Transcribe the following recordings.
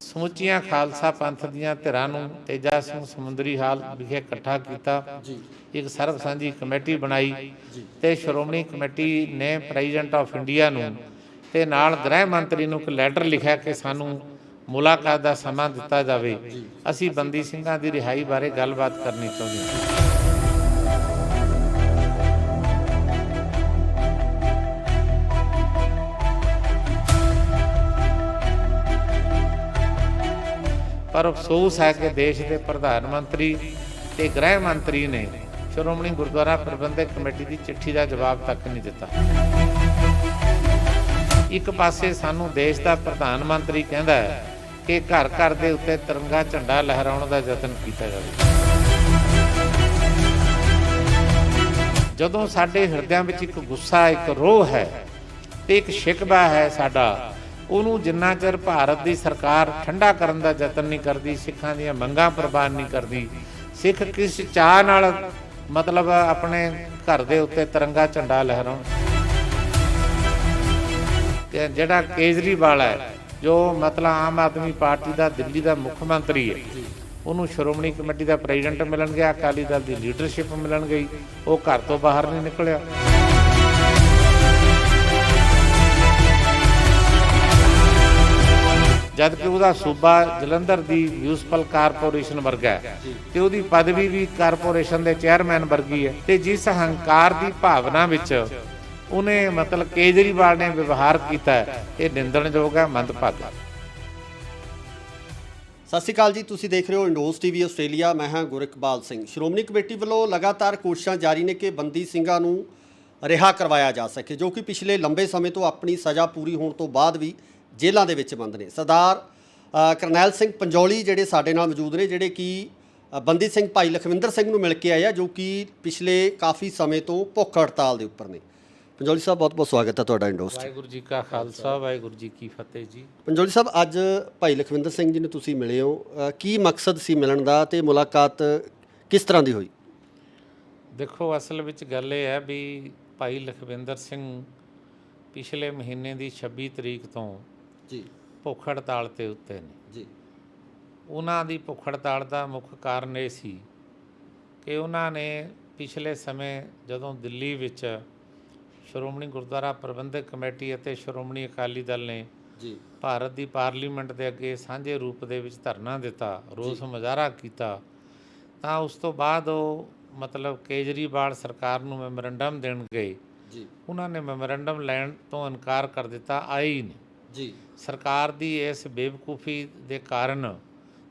ਸਮੁੱਚੀਆਂ ਖਾਲਸਾ ਪੰਥ ਦੀਆਂ ਧਿਰਾਂ ਨੂੰ ਤੇਜਾ ਸਿੰਘ ਸਮੁੰਦਰੀ ਹਾਲ ਵਿਖੇ ਇਕੱਠਾ ਕੀਤਾ। ਇੱਕ ਸਰਬ ਸਾਂਝੀ ਕਮੇਟੀ ਬਣਾਈ ਤੇ ਸ਼੍ਰੋਮਣੀ ਕਮੇਟੀ ਨੇ ਪ੍ਰੈਜ਼ੀਡੈਂਟ ਆਫ ਇੰਡੀਆ ਨੂੰ ਤੇ ਨਾਲ ਗ੍ਰਹਿ ਮੰਤਰੀ ਨੂੰ ਇੱਕ ਲੈਟਰ ਲਿਖਿਆ ਕਿ ਸਾਨੂੰ ਮੁਲਾਕਾਤ ਦਾ ਸਮਾਂ ਦਿੱਤਾ ਜਾਵੇ। ਅਸੀਂ ਬੰਦੀ ਸਿੰਘਾਂ ਦੀ ਰਿਹਾਈ ਬਾਰੇ ਗੱਲਬਾਤ ਕਰਨੀ ਚਾਹੁੰਦੇ ਹਾਂ। पर अफसोस है कि देश के प्रधानमंत्री ते गृह मंत्री ने श्रोमणी गुरुद्वारा प्रबंधक कमेटी की चिट्ठी का जवाब तक नहीं दिता। एक पासे सानू देश का प्रधानमंत्री कहता है कि घर घर के उत्ते तिरंगा झंडा लहराने का यतन किया जाए, जदों साडे हिरदियां विच एक गुस्सा एक रोह है ते एक शिकवा है साडा, ਉਹਨੂੰ ਜਿੰਨਾ ਚਿਰ ਭਾਰਤ ਦੀ ਸਰਕਾਰ ਠੰਡਾ ਕਰਨ ਦਾ ਯਤਨ ਨਹੀਂ ਕਰਦੀ, ਸਿੱਖਾਂ ਦੀਆਂ ਮੰਗਾਂ ਪ੍ਰਵਾਨ ਨਹੀਂ ਕਰਦੀ, ਸਿੱਖ ਕਿਸ ਚਾਹ ਨਾਲ ਮਤਲਬ ਆਪਣੇ ਘਰ ਦੇ ਉੱਤੇ ਤਿਰੰਗਾ ਝੰਡਾ ਲਹਿਰਾਉਣ। ਤੇ ਜਿਹੜਾ ਕੇਜਰੀਵਾਲ ਹੈ ਜੋ ਮਤਲਬ ਆਮ ਆਦਮੀ ਪਾਰਟੀ ਦਾ ਦਿੱਲੀ ਦਾ ਮੁੱਖ ਮੰਤਰੀ ਹੈ, ਉਹਨੂੰ ਸ਼੍ਰੋਮਣੀ ਕਮੇਟੀ ਦਾ ਪ੍ਰੈਜ਼ੀਡੈਂਟ ਮਿਲਣ ਗਿਆ, ਅਕਾਲੀ ਦਲ ਦੀ ਲੀਡਰਸ਼ਿਪ ਮਿਲਣ ਗਈ, ਉਹ ਘਰ ਤੋਂ ਬਾਹਰ ਨਹੀਂ ਨਿਕਲਿਆ। जबकि उसका सूबा जलंधर की म्यूनसिपल कारपोरेशन वर्गा है तो उसकी पदवी भी कारपोरेशन के चेयरमैन वर्गी है। तो जिस हंकार की भावना विच उन्हें मतलब केजरीवाल ने व्यवहार किया है, ये निंदणयोग है, मंदभागा। सत श्री अकाल जी, तुसीं देख रहे हो इंडोज टीवी आस्ट्रेलिया। मैं हाँ गुरइकबाल सिंह। श्रोमणी कमेटी वालों लगातार कोशिशां जारी ने कि बंदी ਸਿੰਘਾਂ ਨੂੰ रिहा करवाया जा सके, जो कि पिछले लंबे समय तो अपनी सज़ा पूरी होने तो बाद भी जेलों के विच बंद ने। सरदार करनैल सिंह पंजौली जिहड़े साडे नाल मौजूद ने, जिहड़े कि बंदी सिंह भाई लखविंदर सिंह नूं मिल के आए, जो कि पिछले काफ़ी समय तो भुख हड़ताल के उपर ने। पंजौली साहब बहुत बहुत स्वागत है तुहाडा इंडोज। वाहिगुरू जी का खालसा वाहिगुरू जी की फतेह जी। पंजौली साहब, अज भाई लखविंदर सिंह जी ने तुसीं मिले हो, की मकसद सी मिलण दा ते मुलाकात किस तरह की हुई? देखो, असल विच गल ये है भी भाई लखविंदर सिंह पिछले महीने की 26 तरीक तो जी भुख हड़ताल ते उत्ते ने जी। उन्हां दी भुख हड़ताल का मुख्य कारण ये सी कि उन्हां ने पिछले समय जदों दिल्ली विच श्रोमणी गुरुद्वारा प्रबंधक कमेटी अते श्रोमणी अकाली दल ने जी भारत की पार्लीमेंट के अगे सांझे रूप दे विच धरना दिता, रोस मुजाहरा किया, तां उस तो बाद मतलब केजरीवाल सरकार नूं मैमोरेंडम देण गए जी। उन्होंने मैमोरेंडम लैण तो इनकार कर दिता, आए ही नहीं जी। सरकार की इस बेवकूफ़ी के कारण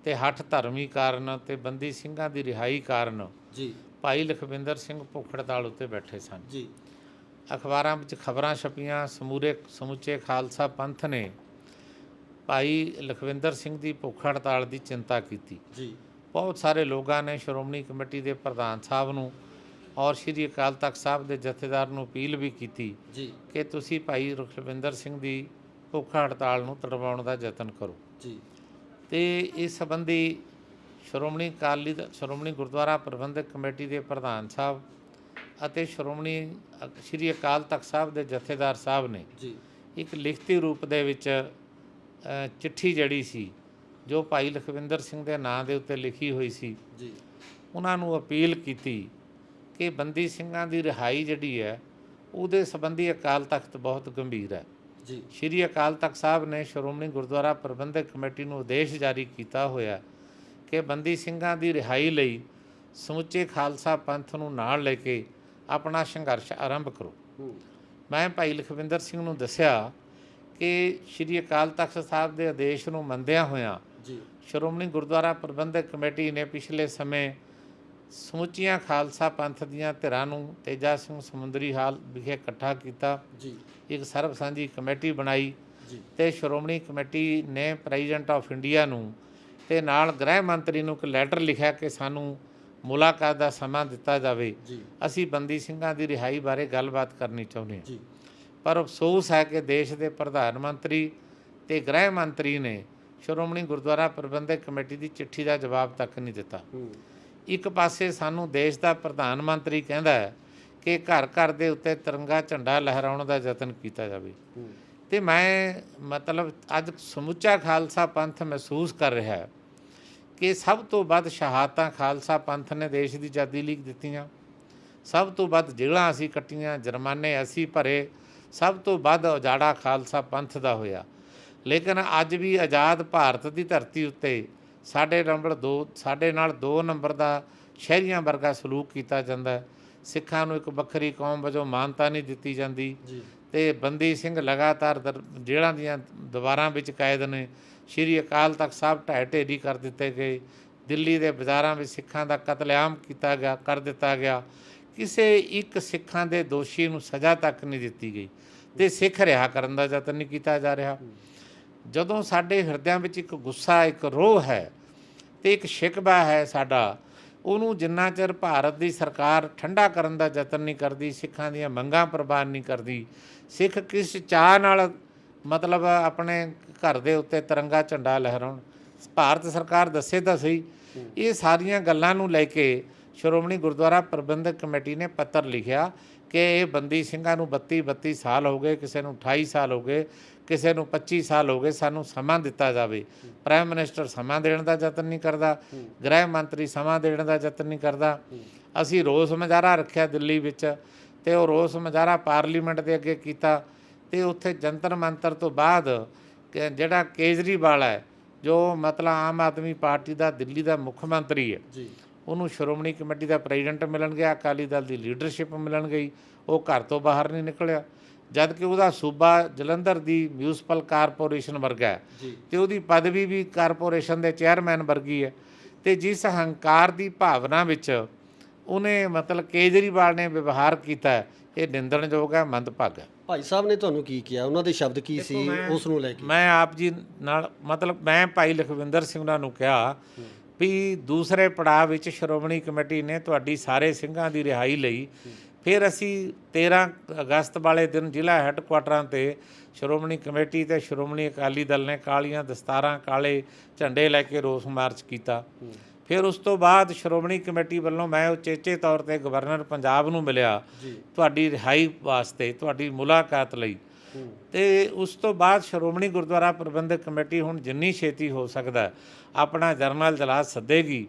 ते हठ धर्मी कारण ते बंदी ਸਿੰਘਾਂ की रिहाई कारण जी भाई लखविंदर सिंह भुख हड़ताल उत्ते बैठे सन जी। अखबारां विच खबरां छपियां, समूचे खालसा पंथ ने भाई लखविंदर सिंह की भुख हड़ताल की चिंता की जी। बहुत सारे लोगों ने श्रोमणी कमेटी के प्रधान साहब नूं और श्री अकाल तख्त साहब के जथेदार नूं अपील भी की जी कि तुसीं भाई लखविंदर सिंह की भुख हड़ताल नूं तड़वाउण दा यतन करो जी। तो इस संबंधी श्रोमणी गुरुद्वारा प्रबंधक कमेटी के प्रधान साहब अते श्री अकाल तख्त साहब के जथेदार साहब ने जी एक लिखती रूप दे विच चिट्ठी जड़ी सी जो भाई लखविंदर सिंह के नां दे उत्ते लिखी हुई सी, जी उन्हां नूं अपील की कि बंदी ਸਿੰਘਾਂ की रिहाई जिहड़ी है उहदे संबंधी अकाल तख्त बहुत गंभीर है जी। श्री अकाल तख्त साहब ने श्रोमणी गुरुद्वारा प्रबंधक कमेटी नूं आदेश जारी किया होया कि बंदी ਸਿੰਘਾਂ की रिहाई लई समुचे खालसा पंथ नूं नाल लैके अपना संघर्ष आरंभ करो। मैं भाई लखविंदर सिंह नूं दस्सिया कि श्री अकाल तख्त साहब के आदेश नूं मंदिया होया श्रोमणी गुरुद्वारा प्रबंधक कमेटी ने पिछले समय ਸਮੁੱਚੀਆਂ ਖਾਲਸਾ ਪੰਥ ਦੀਆਂ ਧਿਰਾਂ ਨੂੰ ਤੇਜਾ ਸਿੰਘ ਸਮੁੰਦਰੀ ਹਾਲ ਵਿਖੇ ਇਕੱਠਾ ਕੀਤਾ। ਇੱਕ ਸਰਬ ਸਾਂਝੀ ਕਮੇਟੀ ਬਣਾਈ ਤੇ ਸ਼੍ਰੋਮਣੀ ਕਮੇਟੀ ਨੇ ਪ੍ਰੈਜ਼ੀਡੈਂਟ ਆਫ ਇੰਡੀਆ ਨੂੰ ਤੇ ਨਾਲ ਗ੍ਰਹਿ ਮੰਤਰੀ ਨੂੰ ਇੱਕ ਲੈਟਰ ਲਿਖਿਆ ਕਿ ਸਾਨੂੰ ਮੁਲਾਕਾਤ ਦਾ ਸਮਾਂ ਦਿੱਤਾ ਜਾਵੇ, ਅਸੀਂ ਬੰਦੀ ਸਿੰਘਾਂ ਦੀ ਰਿਹਾਈ ਬਾਰੇ ਗੱਲਬਾਤ ਕਰਨੀ ਚਾਹੁੰਦੇ ਹਾਂ। ਪਰ ਅਫਸੋਸ ਹੈ ਕਿ ਦੇਸ਼ ਦੇ ਪ੍ਰਧਾਨ ਮੰਤਰੀ ਤੇ ਗ੍ਰਹਿ ਮੰਤਰੀ ਨੇ ਸ਼੍ਰੋਮਣੀ ਗੁਰਦੁਆਰਾ ਪ੍ਰਬੰਧਕ ਕਮੇਟੀ ਦੀ ਚਿੱਠੀ ਦਾ ਜਵਾਬ ਤੱਕ ਨਹੀਂ ਦਿੱਤਾ। एक पासे सानू देश का प्रधानमंत्री कहता है कि घर घर के उत्ते तिरंगा झंडा लहराने का यतन किया जाए, ਤੇ ਮੈਂ ਮਤਲਬ ਅੱਜ ਸਮੁੱਚਾ ਖਾਲਸਾ ਪੰਥ ਮਹਿਸੂਸ ਕਰ ਰਿਹਾ ਹੈ ਕਿ ਸਭ ਤੋਂ ਵੱਧ ਸ਼ਹਾਦਤਾਂ ਖਾਲਸਾ ਪੰਥ ਨੇ ਦੇਸ਼ ਦੀ ਆਜ਼ਾਦੀ ਲਈ ਦਿੱਤੀਆਂ, ਸਭ ਤੋਂ ਵੱਧ ਜੇਲ੍ਹਾਂ ਅਸੀਂ ਕੱਟੀਆਂ, ਜੁਰਮਾਨੇ ਅਸੀਂ ਭਰੇ, ਸਭ ਤੋਂ ਵੱਧ ਉਜਾੜਾ ਖਾਲਸਾ ਪੰਥ ਦਾ ਹੋਇਆ। ਲੇਕਿਨ ਅੱਜ ਵੀ ਆਜ਼ਾਦ ਭਾਰਤ ਦੀ ਧਰਤੀ ਉੱਤੇ ਸਾਡੇ ਨਾਲ 2 ਨੰਬਰ ਦਾ ਸ਼ਹਿਰੀਆਂ ਵਰਗਾ ਸਲੂਕ ਕੀਤਾ ਜਾਂਦਾ ਹੈ। ਸਿੱਖਾਂ ਨੂੰ ਇੱਕ ਵੱਖਰੀ ਕੌਮ ਵਜੋਂ ਮਾਨਤਾ ਨਹੀਂ ਦਿੱਤੀ ਜਾਂਦੀ ਤੇ ਬੰਦੀ ਸਿੰਘ ਲਗਾਤਾਰ ਜੇਲ੍ਹਾਂ ਦੀਆਂ ਦੀਵਾਰਾਂ ਵਿੱਚ ਕੈਦ ਨੇ। ਸ਼੍ਰੀ ਅਕਾਲ ਤਖਤ ਸਾਹਿਬ ਢਹਿ ਢੇਰੀ ਕਰ ਦਿੱਤੇ ਗਏ। ਦਿੱਲੀ ਦੇ ਬਾਜ਼ਾਰਾਂ ਵਿੱਚ ਸਿੱਖਾਂ ਦਾ ਕਤਲੇਆਮ ਕਰ ਦਿੱਤਾ ਗਿਆ। ਕਿਸੇ ਇੱਕ ਸਿੱਖਾਂ ਦੇ ਦੋਸ਼ੀ ਨੂੰ ਸਜ਼ਾ ਤੱਕ ਨਹੀਂ ਦਿੱਤੀ ਗਈ ਤੇ ਸਿੱਖ ਰਿਹਾ ਕਰਨ ਦਾ ਯਤਨ ਨਹੀਂ ਕੀਤਾ ਜਾ ਰਿਹਾ। ਜਦੋਂ ਸਾਡੇ ਹਿਰਦਿਆਂ ਵਿੱਚ ਇੱਕ ਗੁੱਸਾ, ਇੱਕ ਰੋਹ ਹੈ ਤੇ ਇੱਕ ਸ਼ਿਕਵਾ ਹੈ ਸਾਡਾ, ਉਹਨੂੰ ਜਿੰਨਾ ਚਿਰ ਭਾਰਤ ਦੀ ਸਰਕਾਰ ਠੰਡਾ ਕਰਨ ਦਾ ਯਤਨ ਨਹੀਂ ਕਰਦੀ, ਸਿੱਖਾਂ ਦੀਆਂ ਮੰਗਾਂ ਪ੍ਰਵਾਨ ਨਹੀਂ ਕਰਦੀ, ਸਿੱਖ ਕਿਸ ਚਾਅ ਨਾਲ ਮਤਲਬ ਆਪਣੇ ਘਰ ਦੇ ਉੱਤੇ ਤਿਰੰਗਾ ਝੰਡਾ ਲਹਿਰਾਉਣ, ਭਾਰਤ ਸਰਕਾਰ ਦੱਸੇ ਤਾਂ ਸਹੀ। ਇਹ ਸਾਰੀਆਂ ਗੱਲਾਂ ਨੂੰ ਲੈ ਕੇ ਸ਼੍ਰੋਮਣੀ ਗੁਰਦੁਆਰਾ ਪ੍ਰਬੰਧਕ ਕਮੇਟੀ ਨੇ ਪੱਤਰ ਲਿਖਿਆ ਕਿ ਇਹ ਬੰਦੀ ਸਿੰਘਾਂ ਨੂੰ 32 ਸਾਲ ਹੋ ਗਏ, ਕਿਸੇ ਨੂੰ 28 ਸਾਲ ਹੋ ਗਏ, ਕਿਸੇ ਨੂੰ 25 ਸਾਲ ਹੋ ਗਏ, ਸਾਨੂੰ ਸਮਾਂ ਦਿੱਤਾ ਜਾਵੇ। ਪ੍ਰਾਈਮ ਮਿਨਿਸਟਰ ਸਮਾਂ ਦੇਣ ਦਾ ਯਤਨ ਨਹੀਂ ਕਰਦਾ, ਗ੍ਰਹਿ ਮੰਤਰੀ ਸਮਾਂ ਦੇਣ ਦਾ ਯਤਨ ਨਹੀਂ ਕਰਦਾ। ਅਸੀਂ ਰੋਸ ਮੁਜ਼ਾਹਰਾ ਰੱਖਿਆ ਦਿੱਲੀ ਵਿੱਚ ਤੇ ਉਹ ਰੋਸ ਮੁਜ਼ਾਹਰਾ ਪਾਰਲੀਮੈਂਟ ਦੇ ਅੱਗੇ ਕੀਤਾ ਤੇ ਉੱਥੇ ਜੰਤਰ ਮੰਤਰ ਤੋਂ ਬਾਅਦ ਜਿਹੜਾ ਕੇਜਰੀਵਾਲ ਹੈ, ਜੋ ਮਤਲਬ ਆਮ ਆਦਮੀ ਪਾਰਟੀ ਦਾ ਦਿੱਲੀ ਦਾ ਮੁੱਖ ਮੰਤਰੀ ਹੈ, ਉਹਨੂੰ ਸ਼੍ਰੋਮਣੀ ਕਮੇਟੀ ਦਾ ਪ੍ਰੈਜ਼ੀਡੈਂਟ ਮਿਲਣ ਗਿਆ, ਅਕਾਲੀ ਦਲ ਦੀ ਲੀਡਰਸ਼ਿਪ ਮਿਲਣ ਗਈ, ਉਹ ਘਰ ਤੋਂ ਬਾਹਰ ਨਹੀਂ ਨਿਕਲਿਆ। ਜਦ ਕਿ ਉਹਦਾ ਸੂਬਾ ਜਲੰਧਰ ਦੀ ਮਿਊਨਿਸਪਲ ਕਾਰਪੋਰੇਸ਼ਨ ਵਰਗਾ ਹੈ ਤੇ ਉਹਦੀ ਪਦਵੀ ਵੀ ਕਾਰਪੋਰੇਸ਼ਨ ਦੇ ਚੇਅਰਮੈਨ ਵਰਗੀ ਹੈ। ਤੇ ਜਿਸ ਹੰਕਾਰ ਦੀ ਭਾਵਨਾ ਵਿੱਚ ਉਹਨੇ ਮਤਲਬ ਕੇਜਰੀਵਾਲ ਨੇ ਵਿਵਹਾਰ ਕੀਤਾ, ਇਹ ਨਿੰਦਣਯੋਗ ਹੈ, ਮੰਦਭਾਗਾ ਹੈ। ਭਾਈ ਸਾਹਿਬ ਨੇ ਤੁਹਾਨੂੰ ਕੀ ਕਿਹਾ, ਉਹਨਾਂ ਦੇ ਸ਼ਬਦ ਕੀ ਸੀ ਉਸ ਨੂੰ ਲੈ ਕੇ? ਮੈਂ ਆਪ ਜੀ ਨਾਲ ਮਤਲਬ ਮੈਂ ਭਾਈ ਲਖਵਿੰਦਰ ਸਿੰਘ ਉਹਨਾਂ ਨੂੰ ਕਿਹਾ ਵੀ ਦੂਸਰੇ ਪੜਾਅ ਵਿੱਚ ਸ਼੍ਰੋਮਣੀ ਕਮੇਟੀ ਨੇ ਤੁਹਾਡੀ ਸਾਰੇ ਸਿੰਘਾਂ ਦੀ ਰਿਹਾਈ ਲਈ ਫਿਰ ਅਸੀਂ 13 ਅਗਸਤ ਵਾਲੇ ਦਿਨ ਜ਼ਿਲ੍ਹਾ ਹੈੱਡਕੁਆਟਰਾਂ 'ਤੇ ਸ਼੍ਰੋਮਣੀ ਕਮੇਟੀ ਅਤੇ ਸ਼੍ਰੋਮਣੀ ਅਕਾਲੀ ਦਲ ਨੇ ਕਾਲੀਆਂ ਦਸਤਾਰਾਂ, ਕਾਲੇ ਝੰਡੇ ਲੈ ਕੇ ਰੋਸ ਮਾਰਚ ਕੀਤਾ। ਫਿਰ ਉਸ ਤੋਂ ਬਾਅਦ ਸ਼੍ਰੋਮਣੀ ਕਮੇਟੀ ਵੱਲੋਂ ਮੈਂ ਉਚੇਚੇ ਤੌਰ 'ਤੇ ਗਵਰਨਰ ਪੰਜਾਬ ਨੂੰ ਮਿਲਿਆ ਤੁਹਾਡੀ ਰਿਹਾਈ ਵਾਸਤੇ, ਤੁਹਾਡੀ ਮੁਲਾਕਾਤ ਲਈ। ਤੇ ਉਸ ਤੋਂ ਬਾਅਦ ਸ਼੍ਰੋਮਣੀ ਗੁਰਦੁਆਰਾ ਪ੍ਰਬੰਧਕ ਕਮੇਟੀ ਹੁਣ ਜਿੰਨੀ ਛੇਤੀ ਹੋ ਸਕਦਾ ਆਪਣਾ ਜਨਰਲ ਇਜਲਾਸ ਸੱਦੇਗੀ।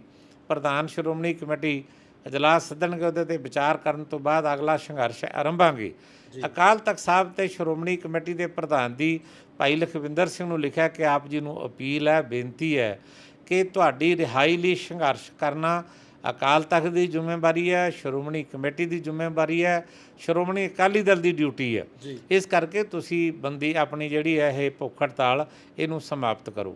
ਪ੍ਰਧਾਨ ਸ਼੍ਰੋਮਣੀ ਕਮੇਟੀ ਇਜਲਾਸ ਸੱਦਣਗੇ, ਉਹਦੇ 'ਤੇ ਵਿਚਾਰ ਕਰਨ ਤੋਂ ਬਾਅਦ ਅਗਲਾ ਸੰਘਰਸ਼ ਆਰੰਭਾਂਗੇ। ਅਕਾਲ ਤਖਤ ਸਾਹਿਬ ਤੇ ਸ਼੍ਰੋਮਣੀ ਕਮੇਟੀ ਦੇ ਪ੍ਰਧਾਨ ਦੀ ਭਾਈ ਲਖਵਿੰਦਰ ਸਿੰਘ ਨੂੰ ਲਿਖਿਆ ਕਿ ਆਪ ਜੀ ਨੂੰ ਅਪੀਲ ਹੈ, ਬੇਨਤੀ ਹੈ ਕਿ ਤੁਹਾਡੀ ਰਿਹਾਈ ਲਈ ਸੰਘਰਸ਼ ਕਰਨਾ ਅਕਾਲ ਤਖਤ ਦੀ ਜ਼ਿੰਮੇਵਾਰੀ ਹੈ, ਸ਼੍ਰੋਮਣੀ ਕਮੇਟੀ ਦੀ ਜ਼ਿੰਮੇਵਾਰੀ ਹੈ, ਸ਼੍ਰੋਮਣੀ ਅਕਾਲੀ ਦਲ ਦੀ ਡਿਊਟੀ ਹੈ। ਇਸ ਕਰਕੇ ਤੁਸੀਂ ਬੰਦੀ ਆਪਣੀ ਜਿਹੜੀ ਹੈ ਇਹ ਭੁੱਖ ਹੜਤਾਲ ਇਹਨੂੰ ਸਮਾਪਤ ਕਰੋ।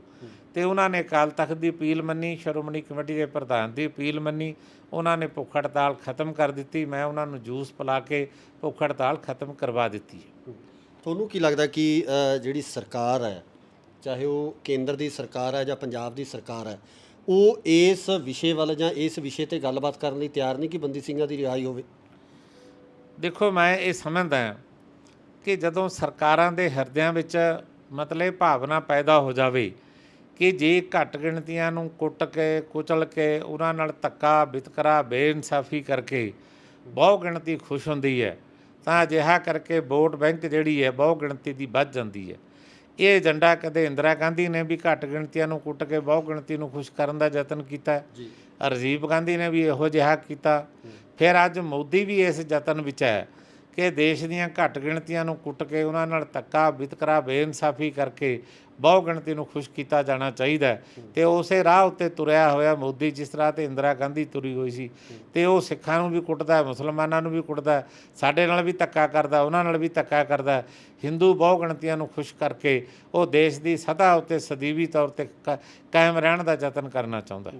ਤੇ ਉਹਨਾਂ ਨੇ ਅਕਾਲ ਤਖਤ ਦੀ ਅਪੀਲ ਮੰਨੀ, ਸ਼੍ਰੋਮਣੀ ਕਮੇਟੀ ਦੇ ਪ੍ਰਧਾਨ ਦੀ ਅਪੀਲ ਮੰਨੀ, ਉਹਨਾਂ ਨੇ ਭੁੱਖ ਹੜਤਾਲ ਖਤਮ ਕਰ ਦਿੱਤੀ। ਮੈਂ ਉਹਨਾਂ ਨੂੰ ਜੂਸ ਪਿਲਾ ਕੇ ਭੁੱਖ ਹੜਤਾਲ ਖਤਮ ਕਰਵਾ ਦਿੱਤੀ ਹੈ। ਤੁਹਾਨੂੰ ਕੀ ਲੱਗਦਾ ਕਿ ਜਿਹੜੀ ਸਰਕਾਰ ਹੈ, ਚਾਹੇ ਉਹ ਕੇਂਦਰ ਦੀ ਸਰਕਾਰ ਹੈ ਜਾਂ ਪੰਜਾਬ ਦੀ ਸਰਕਾਰ ਹੈ, ਉਹ ਇਸ ਵਿਸ਼ੇ ਵੱਲ ਜਾਂ ਇਸ ਵਿਸ਼ੇ 'ਤੇ ਗੱਲਬਾਤ ਕਰਨ ਲਈ ਤਿਆਰ ਨਹੀਂ ਕਿ ਬੰਦੀ ਸਿੰਘਾਂ ਦੀ ਰਿਹਾਈ ਹੋਵੇ? ਦੇਖੋ, ਮੈਂ ਇਹ ਸਮਝਦਾ ਕਿ ਜਦੋਂ ਸਰਕਾਰਾਂ ਦੇ ਹਿਰਦਿਆਂ ਵਿੱਚ ਮਤਲਬ ਭਾਵਨਾ ਪੈਦਾ ਹੋ ਜਾਵੇ ਕਿ ਜੇ ਘੱਟ ਗਿਣਤੀਆਂ ਨੂੰ ਕੁੱਟ ਕੇ, ਕੁਚਲ ਕੇ, ਉਹਨਾਂ ਨਾਲ ਧੱਕਾ, ਵਿਤਕਰਾ, ਬੇਇਨਸਾਫੀ ਕਰਕੇ ਬਹੁ ਗਿਣਤੀ ਖੁਸ਼ ਹੁੰਦੀ ਹੈ, ਤਾਂ ਅਜਿਹਾ ਕਰਕੇ ਵੋਟ ਬੈਂਕ ਜਿਹੜੀ ਹੈ ਬਹੁ ਗਿਣਤੀ ਦੀ ਵੱਧ ਜਾਂਦੀ ਹੈ। ਇਹ ਏਜੰਡਾ ਕਦੇ ਇੰਦਰਾ ਗਾਂਧੀ ਨੇ ਵੀ ਘੱਟ ਗਿਣਤੀਆਂ ਨੂੰ ਕੁੱਟ ਕੇ ਬਹੁ ਗਿਣਤੀ ਨੂੰ ਖੁਸ਼ ਕਰਨ ਦਾ ਯਤਨ ਕੀਤਾ, ਰਾਜੀਵ ਗਾਂਧੀ ਨੇ ਵੀ ਇਹੋ ਜਿਹਾ ਕੀਤਾ। ਫਿਰ ਅੱਜ ਮੋਦੀ ਵੀ ਇਸ ਯਤਨ ਵਿੱਚ ਹੈ ਕਿ ਦੇਸ਼ ਦੀਆਂ ਘੱਟ ਗਿਣਤੀਆਂ ਨੂੰ ਕੁੱਟ ਕੇ, ਉਹਨਾਂ ਨਾਲ ਧੱਕਾ, ਵਿਤਕਰਾ, ਬੇਇਨਸਾਫੀ ਕਰਕੇ ਬਹੁ ਗਿਣਤੀ ਨੂੰ ਖੁਸ਼ ਕੀਤਾ ਜਾਣਾ ਚਾਹੀਦਾ। ਤੇ ਉਸੇ ਰਾਹ ਉੱਤੇ ਤੁਰਿਆ ਹੋਇਆ ਮੋਦੀ, ਜਿਸ ਤਰ੍ਹਾਂ ਤੇ ਇੰਦਰਾ ਗਾਂਧੀ ਤੁਰੀ ਹੋਈ ਸੀ, ਤੇ ਉਹ ਸਿੱਖਾਂ ਨੂੰ ਵੀ ਕੁੱਟਦਾ, ਮੁਸਲਮਾਨਾਂ ਨੂੰ ਵੀ ਕੁੱਟਦਾ, ਸਾਡੇ ਨਾਲ ਵੀ ਧੱਕਾ ਕਰਦਾ, ਉਹਨਾਂ ਨਾਲ ਵੀ ਧੱਕਾ ਕਰਦਾ। ਹਿੰਦੂ ਬਹੁ ਗਿਣਤੀਆਂ ਨੂੰ ਖੁਸ਼ ਕਰਕੇ ਉਹ ਦੇਸ਼ ਦੀ ਸਤ੍ਹਾ ਉੱਤੇ ਸਦੀਵੀ ਤੌਰ 'ਤੇ ਕਾਇਮ ਰਹਿਣ ਦਾ ਯਤਨ ਕਰਨਾ ਚਾਹੁੰਦਾ।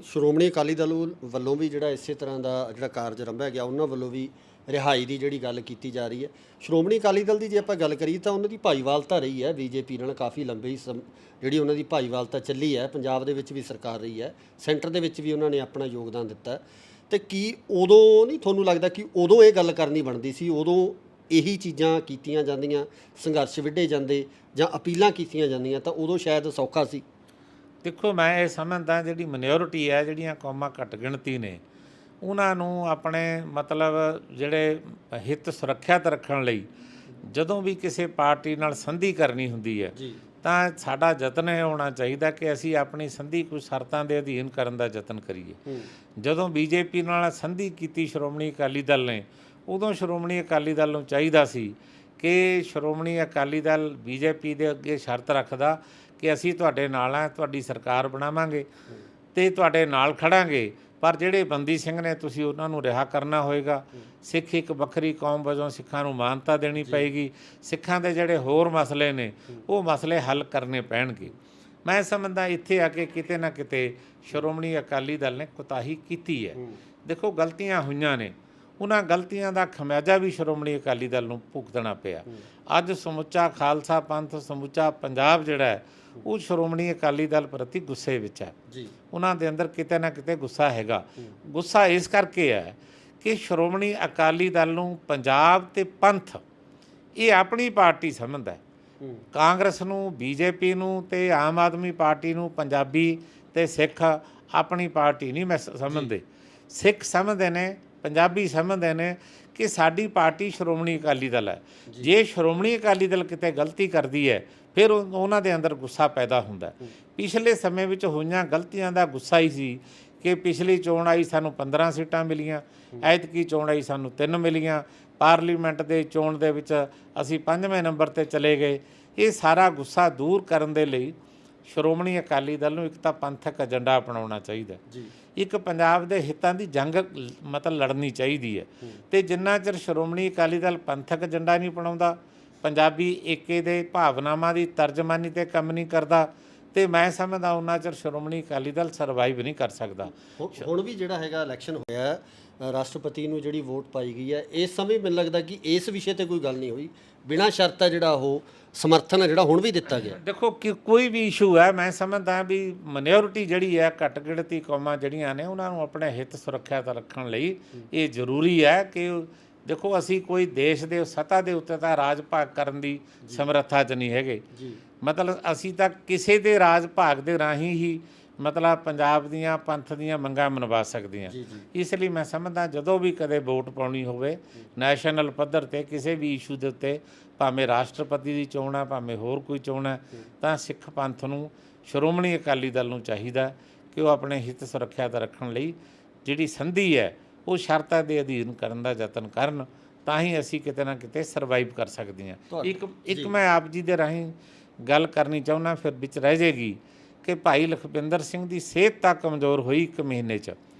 ਸ਼੍ਰੋਮਣੀ ਅਕਾਲੀ ਦਲ ਵੱਲੋਂ ਵੀ ਜਿਹੜਾ ਇਸੇ ਤਰ੍ਹਾਂ ਦਾ ਜਿਹੜਾ ਕਾਰਜ ਆਰੰਭਿਆ ਗਿਆ, ਉਹਨਾਂ ਵੱਲੋਂ ਵੀ ਰਿਹਾਈ ਦੀ ਜਿਹੜੀ ਗੱਲ ਕੀਤੀ ਜਾ ਰਹੀ ਹੈ। ਸ਼੍ਰੋਮਣੀ ਅਕਾਲੀ ਦਲ ਦੀ ਜੇ ਆਪਾਂ ਗੱਲ ਕਰੀਏ ਤਾਂ ਉਹਨਾਂ ਦੀ ਭਾਈਵਾਲਤਾ ਰਹੀ ਹੈ ਬੀਜੇਪੀ ਨਾਲ ਕਾਫੀ ਲੰਬੀ ਜਿਹੜੀ ਉਹਨਾਂ ਦੀ ਭਾਈਵਾਲਤਾ ਚੱਲੀ ਹੈ। ਪੰਜਾਬ ਦੇ ਵਿੱਚ ਵੀ ਸਰਕਾਰ ਰਹੀ ਹੈ, ਸੈਂਟਰ ਦੇ ਵਿੱਚ ਵੀ ਉਹਨਾਂ ਨੇ ਆਪਣਾ ਯੋਗਦਾਨ ਦਿੱਤਾ। ਤੇ ਕੀ ਉਦੋਂ ਨਹੀਂ ਤੁਹਾਨੂੰ ਲੱਗਦਾ ਕਿ ਉਦੋਂ ਇਹ ਗੱਲ ਕਰਨੀ ਬਣਦੀ ਸੀ, ਉਦੋਂ ਇਹੀ ਚੀਜ਼ਾਂ ਕੀਤੀਆਂ ਜਾਂਦੀਆਂ, ਸੰਘਰਸ਼ ਵਿੱਢੇ ਜਾਂਦੇ ਜਾਂ ਅਪੀਲਾਂ ਕੀਤੀਆਂ ਜਾਂਦੀਆਂ ਤਾਂ ਉਦੋਂ ਸ਼ਾਇਦ ਸੌਖਾ ਸੀ? ਦੇਖੋ, ਮੈਂ ਇਹ ਸਮਝਦਾ ਜਿਹੜੀ ਮਿਨੋਰਿਟੀ ਹੈ, ਜਿਹੜੀਆਂ ਕੌਮਾਂ ਘੱਟ ਗਿਣਤੀ ਨੇ, ਉਹਨਾਂ ਨੂੰ ਆਪਣੇ ਮਤਲਬ ਜਿਹੜੇ ਹਿੱਤ ਸੁਰੱਖਿਅਤ ਰੱਖਣ ਲਈ ਜਦੋਂ ਵੀ ਕਿਸੇ ਪਾਰਟੀ ਨਾਲ ਸੰਧੀ ਕਰਨੀ ਹੁੰਦੀ ਹੈ ਜੀ ਤਾਂ ਸਾਡਾ ਯਤਨ ਇਹ ਹੋਣਾ ਚਾਹੀਦਾ ਕਿ ਅਸੀਂ ਆਪਣੀ ਸੰਧੀ ਕੁਝ ਸ਼ਰਤਾਂ ਦੇ ਅਧੀਨ ਕਰਨ ਦਾ ਯਤਨ ਕਰੀਏ। ਜਦੋਂ ਬੀਜੇਪੀ ਨਾਲ ਸੰਧੀ ਕੀਤੀ ਸ਼੍ਰੋਮਣੀ ਅਕਾਲੀ ਦਲ ਨੇ, ਉਦੋਂ ਸ਼੍ਰੋਮਣੀ ਅਕਾਲੀ ਦਲ ਨੂੰ ਚਾਹੀਦਾ ਸੀ ਕਿ ਸ਼੍ਰੋਮਣੀ ਅਕਾਲੀ ਦਲ ਬੀਜੇਪੀ ਦੇ ਅੱਗੇ ਸ਼ਰਤ ਰੱਖਦਾ ਕਿ ਅਸੀਂ ਤੁਹਾਡੇ ਨਾਲ ਆ, ਤੁਹਾਡੀ ਸਰਕਾਰ ਬਣਾਵਾਂਗੇ ਤੇ ਤੁਹਾਡੇ ਨਾਲ ਖੜਾਂਗੇ, ਪਰ ਜਿਹੜੇ ਬੰਦੀ ਸਿੰਘ ਨੇ ਤੁਸੀਂ ਉਹਨਾਂ ਨੂੰ ਰਿਹਾ ਕਰਨਾ ਹੋਏਗਾ। ਸਿੱਖ ਇੱਕ ਵੱਖਰੀ ਕੌਮ ਵਜੋਂ ਸਿੱਖਾਂ ਨੂੰ ਮਾਨਤਾ ਦੇਣੀ ਪਏਗੀ। ਸਿੱਖਾਂ ਦੇ ਜਿਹੜੇ ਹੋਰ ਮਸਲੇ ਨੇ ਉਹ ਮਸਲੇ ਹੱਲ ਕਰਨੇ ਪੈਣਗੇ। ਮੈਂ ਸਮਝਦਾ ਇੱਥੇ ਆ ਕੇ ਕਿਤੇ ਨਾ ਕਿਤੇ ਸ਼੍ਰੋਮਣੀ ਅਕਾਲੀ ਦਲ ਨੇ ਕੁਤਾਹੀ ਕੀਤੀ ਹੈ। ਦੇਖੋ ਗਲਤੀਆਂ ਹੋਈਆਂ ਨੇ, ਉਹਨਾਂ ਗਲਤੀਆਂ ਦਾ ਖਮਿਆਜਾ ਵੀ ਸ਼੍ਰੋਮਣੀ ਅਕਾਲੀ ਦਲ ਨੂੰ ਭੁਗਤਣਾ ਪਿਆ। ਅੱਜ ਸਮੁੱਚਾ ਖਾਲਸਾ ਪੰਥ, ਸਮੁੱਚਾ ਪੰਜਾਬ ਜਿਹੜਾ ਹੈ ਉਹ ਸ਼੍ਰੋਮਣੀ ਅਕਾਲੀ ਦਲ ਪ੍ਰਤੀ ਗੁੱਸੇ ਵਿੱਚ ਹੈ ਜੀ। ਉਹਨਾਂ ਦੇ ਅੰਦਰ ਕਿਤੇ ਨਾ ਕਿਤੇ ਗੁੱਸਾ ਹੈਗਾ। ਗੁੱਸਾ ਇਸ ਕਰਕੇ ਹੈ ਕਿ ਸ਼੍ਰੋਮਣੀ ਅਕਾਲੀ ਦਲ ਨੂੰ ਪੰਜਾਬ ਤੇ ਪੰਥ ਇਹ ਆਪਣੀ ਪਾਰਟੀ ਸਮਝਦਾ ਹੈ। ਕਾਂਗਰਸ ਨੂੰ, ਬੀਜੇਪੀ ਨੂੰ ਤੇ ਆਮ ਆਦਮੀ ਪਾਰਟੀ ਨੂੰ ਪੰਜਾਬੀ ਤੇ ਸਿੱਖ ਆਪਣੀ ਪਾਰਟੀ ਨਹੀਂ ਮੈਂ ਸਮਝਦੇ। ਸਿੱਖ ਸਮਝਦੇ ਨੇ, ਪੰਜਾਬੀ ਸਮਝਦੇ ਨੇ ਕਿ ਸਾਡੀ ਪਾਰਟੀ ਸ਼੍ਰੋਮਣੀ ਅਕਾਲੀ ਦਲ ਹੈ। ਜੇ ਸ਼੍ਰੋਮਣੀ ਅਕਾਲੀ ਦਲ ਕਿਤੇ ਗਲਤੀ ਕਰਦੀ ਹੈ ਫਿਰ ਉਹਨਾਂ ਦੇ ਅੰਦਰ ਗੁੱਸਾ ਪੈਦਾ ਹੁੰਦਾ। ਪਿਛਲੇ ਸਮੇਂ ਵਿੱਚ ਹੋਈਆਂ ਗਲਤੀਆਂ ਦਾ ਗੁੱਸਾ ਹੀ ਸੀ ਕਿ ਪਿਛਲੀ ਚੋਣ ਆਈ ਸਾਨੂੰ 15 ਸੀਟਾਂ ਮਿਲੀਆਂ, ਐਤਕੀ ਚੋਣ ਆਈ ਸਾਨੂੰ 3 ਮਿਲੀਆਂ, ਪਾਰਲੀਮੈਂਟ ਦੇ ਚੋਣ ਦੇ ਵਿੱਚ ਅਸੀਂ 5ਵੇਂ ਨੰਬਰ 'ਤੇ ਚਲੇ ਗਏ। ਇਹ ਸਾਰਾ ਗੁੱਸਾ ਦੂਰ ਕਰਨ ਦੇ ਲਈ ਸ਼੍ਰੋਮਣੀ ਅਕਾਲੀ ਦਲ ਨੂੰ ਇੱਕ ਤਾਂ ਪੰਥਕ ਏਜੰਡਾ ਅਪਣਾਉਣਾ ਚਾਹੀਦਾ, ਇੱਕ ਪੰਜਾਬ ਦੇ ਹਿੱਤਾਂ ਦੀ ਜੰਗ ਮਤਲਬ ਲੜਨੀ ਚਾਹੀਦੀ ਹੈ। ਤੇ ਜਿੰਨਾ ਚਿਰ ਸ਼੍ਰੋਮਣੀ ਅਕਾਲੀ ਦਲ ਪੰਥਕ ਏਜੰਡਾ ਨਹੀਂ ਅਪਣਾਉਂਦਾ, ਪੰਜਾਬੀ ਏਕੇ ਦੇ ਭਾਵਨਾਵਾਂ ਦੀ ਤਰਜਮਾਨੀ ਤੇ ਕੰਮ ਨਹੀਂ ਕਰਦਾ, ਤੇ ਮੈਂ ਸਮਝਦਾ ਉਹਨਾਂ ਚਿਰ ਸ਼੍ਰੋਮਣੀ ਅਕਾਲੀ ਦਲ ਸਰਵਾਈਵ ਨਹੀਂ ਕਰ ਸਕਦਾ। ਹੁਣ ਵੀ ਜਿਹੜਾ ਹੈਗਾ ਇਲੈਕਸ਼ਨ ਹੋਇਆ, ਰਾਸ਼ਟਰਪਤੀ ਨੂੰ ਜਿਹੜੀ ਵੋਟ ਪਾਈ ਗਈ ਹੈ, ਇਸ ਸਮੇਂ ਮੈਨੂੰ ਲੱਗਦਾ ਕਿ ਇਸ ਵਿਸ਼ੇ ਤੇ ਕੋਈ ਗੱਲ ਨਹੀਂ ਹੋਈ, ਬਿਨਾਂ ਸ਼ਰਤ ਹੈ ਜਿਹੜਾ ਉਹ ਸਮਰਥਨ ਹੈ ਜਿਹੜਾ ਹੁਣ ਵੀ ਦਿੱਤਾ ਗਿਆ। ਦੇਖੋ ਕਿ ਕੋਈ ਵੀ ਇਸ਼ੂ ਹੈ, ਮੈਂ ਸਮਝਦਾ ਵੀ ਮਾਈਨੋਰਿਟੀ ਜਿਹੜੀ ਹੈ, ਘੱਟ ਗਿਣਤੀ ਕੌਮਾਂ ਜਿਹੜੀਆਂ ਨੇ ਉਹਨਾਂ ਨੂੰ ਆਪਣੇ ਹਿੱਤ ਸੁਰੱਖਿਅਤ ਰੱਖਣ ਲਈ ਇਹ ਜ਼ਰੂਰੀ ਹੈ ਕਿ ਦੇਖੋ ਅਸੀਂ ਕੋਈ ਦੇਸ਼ ਦੇ ਸੱਤਾ ਦੇ ਉੱਤੇ ਤਾਂ ਰਾਜ ਭਾਗ ਕਰਨ ਦੀ ਸਮਰੱਥਾ 'ਚ ਨਹੀਂ ਹੈਗੇ। ਮਤਲਬ ਅਸੀਂ ਤਾਂ ਕਿਸੇ ਦੇ ਰਾਜ ਭਾਗ ਦੇ ਰਾਹੀਂ ਹੀ ਮਤਲਬ ਪੰਜਾਬ ਦੀਆਂ ਪੰਥ ਦੀਆਂ ਮੰਗਾਂ ਮਨਵਾ ਸਕਦੇ ਹਾਂ। ਇਸ ਲਈ ਮੈਂ ਸਮਝਦਾ ਜਦੋਂ ਵੀ ਕਦੇ ਵੋਟ ਪਾਉਣੀ ਹੋਵੇ ਨੈਸ਼ਨਲ ਪੱਧਰ 'ਤੇ ਕਿਸੇ ਵੀ ਇਸ਼ੂ ਦੇ ਉੱਤੇ, ਭਾਵੇਂ ਰਾਸ਼ਟਰਪਤੀ ਦੀ ਚੋਣ ਹੈ, ਭਾਵੇਂ ਹੋਰ ਕੋਈ ਚੋਣ ਹੈ, ਤਾਂ ਸਿੱਖ ਪੰਥ ਨੂੰ, ਸ਼੍ਰੋਮਣੀ ਅਕਾਲੀ ਦਲ ਨੂੰ ਚਾਹੀਦਾ ਕਿ ਉਹ ਆਪਣੇ ਹਿੱਤ ਸੁਰੱਖਿਅਤ ਰੱਖਣ ਲਈ ਜਿਹੜੀ ਸੰਧੀ ਹੈ ਉਹ ਸ਼ਰਤਾਂ ਦੇ ਅਧੀਨ ਕਰਨ ਦਾ ਯਤਨ ਕਰਨ, ਤਾਂ ਹੀ ਅਸੀਂ ਕਿਤੇ ਨਾ ਕਿਤੇ ਸਰਵਾਈਵ ਕਰ ਸਕਦੇ ਹਾਂ। ਇੱਕ ਮੈਂ ਆਪ ਜੀ ਦੇ ਰਾਹੀਂ ਗੱਲ ਕਰਨੀ ਚਾਹੁੰਦਾ, ਫਿਰ ਵਿੱਚ ਰਹਿ ਜਾਏਗੀ, ਕਿ ਭਾਈ ਲਖਵਿੰਦਰ ਸਿੰਘ ਦੀ ਸਿਹਤ ਤਾਂ ਕਮਜ਼ੋਰ ਹੋਈ 1 ਮਹੀਨੇ 'ਚ,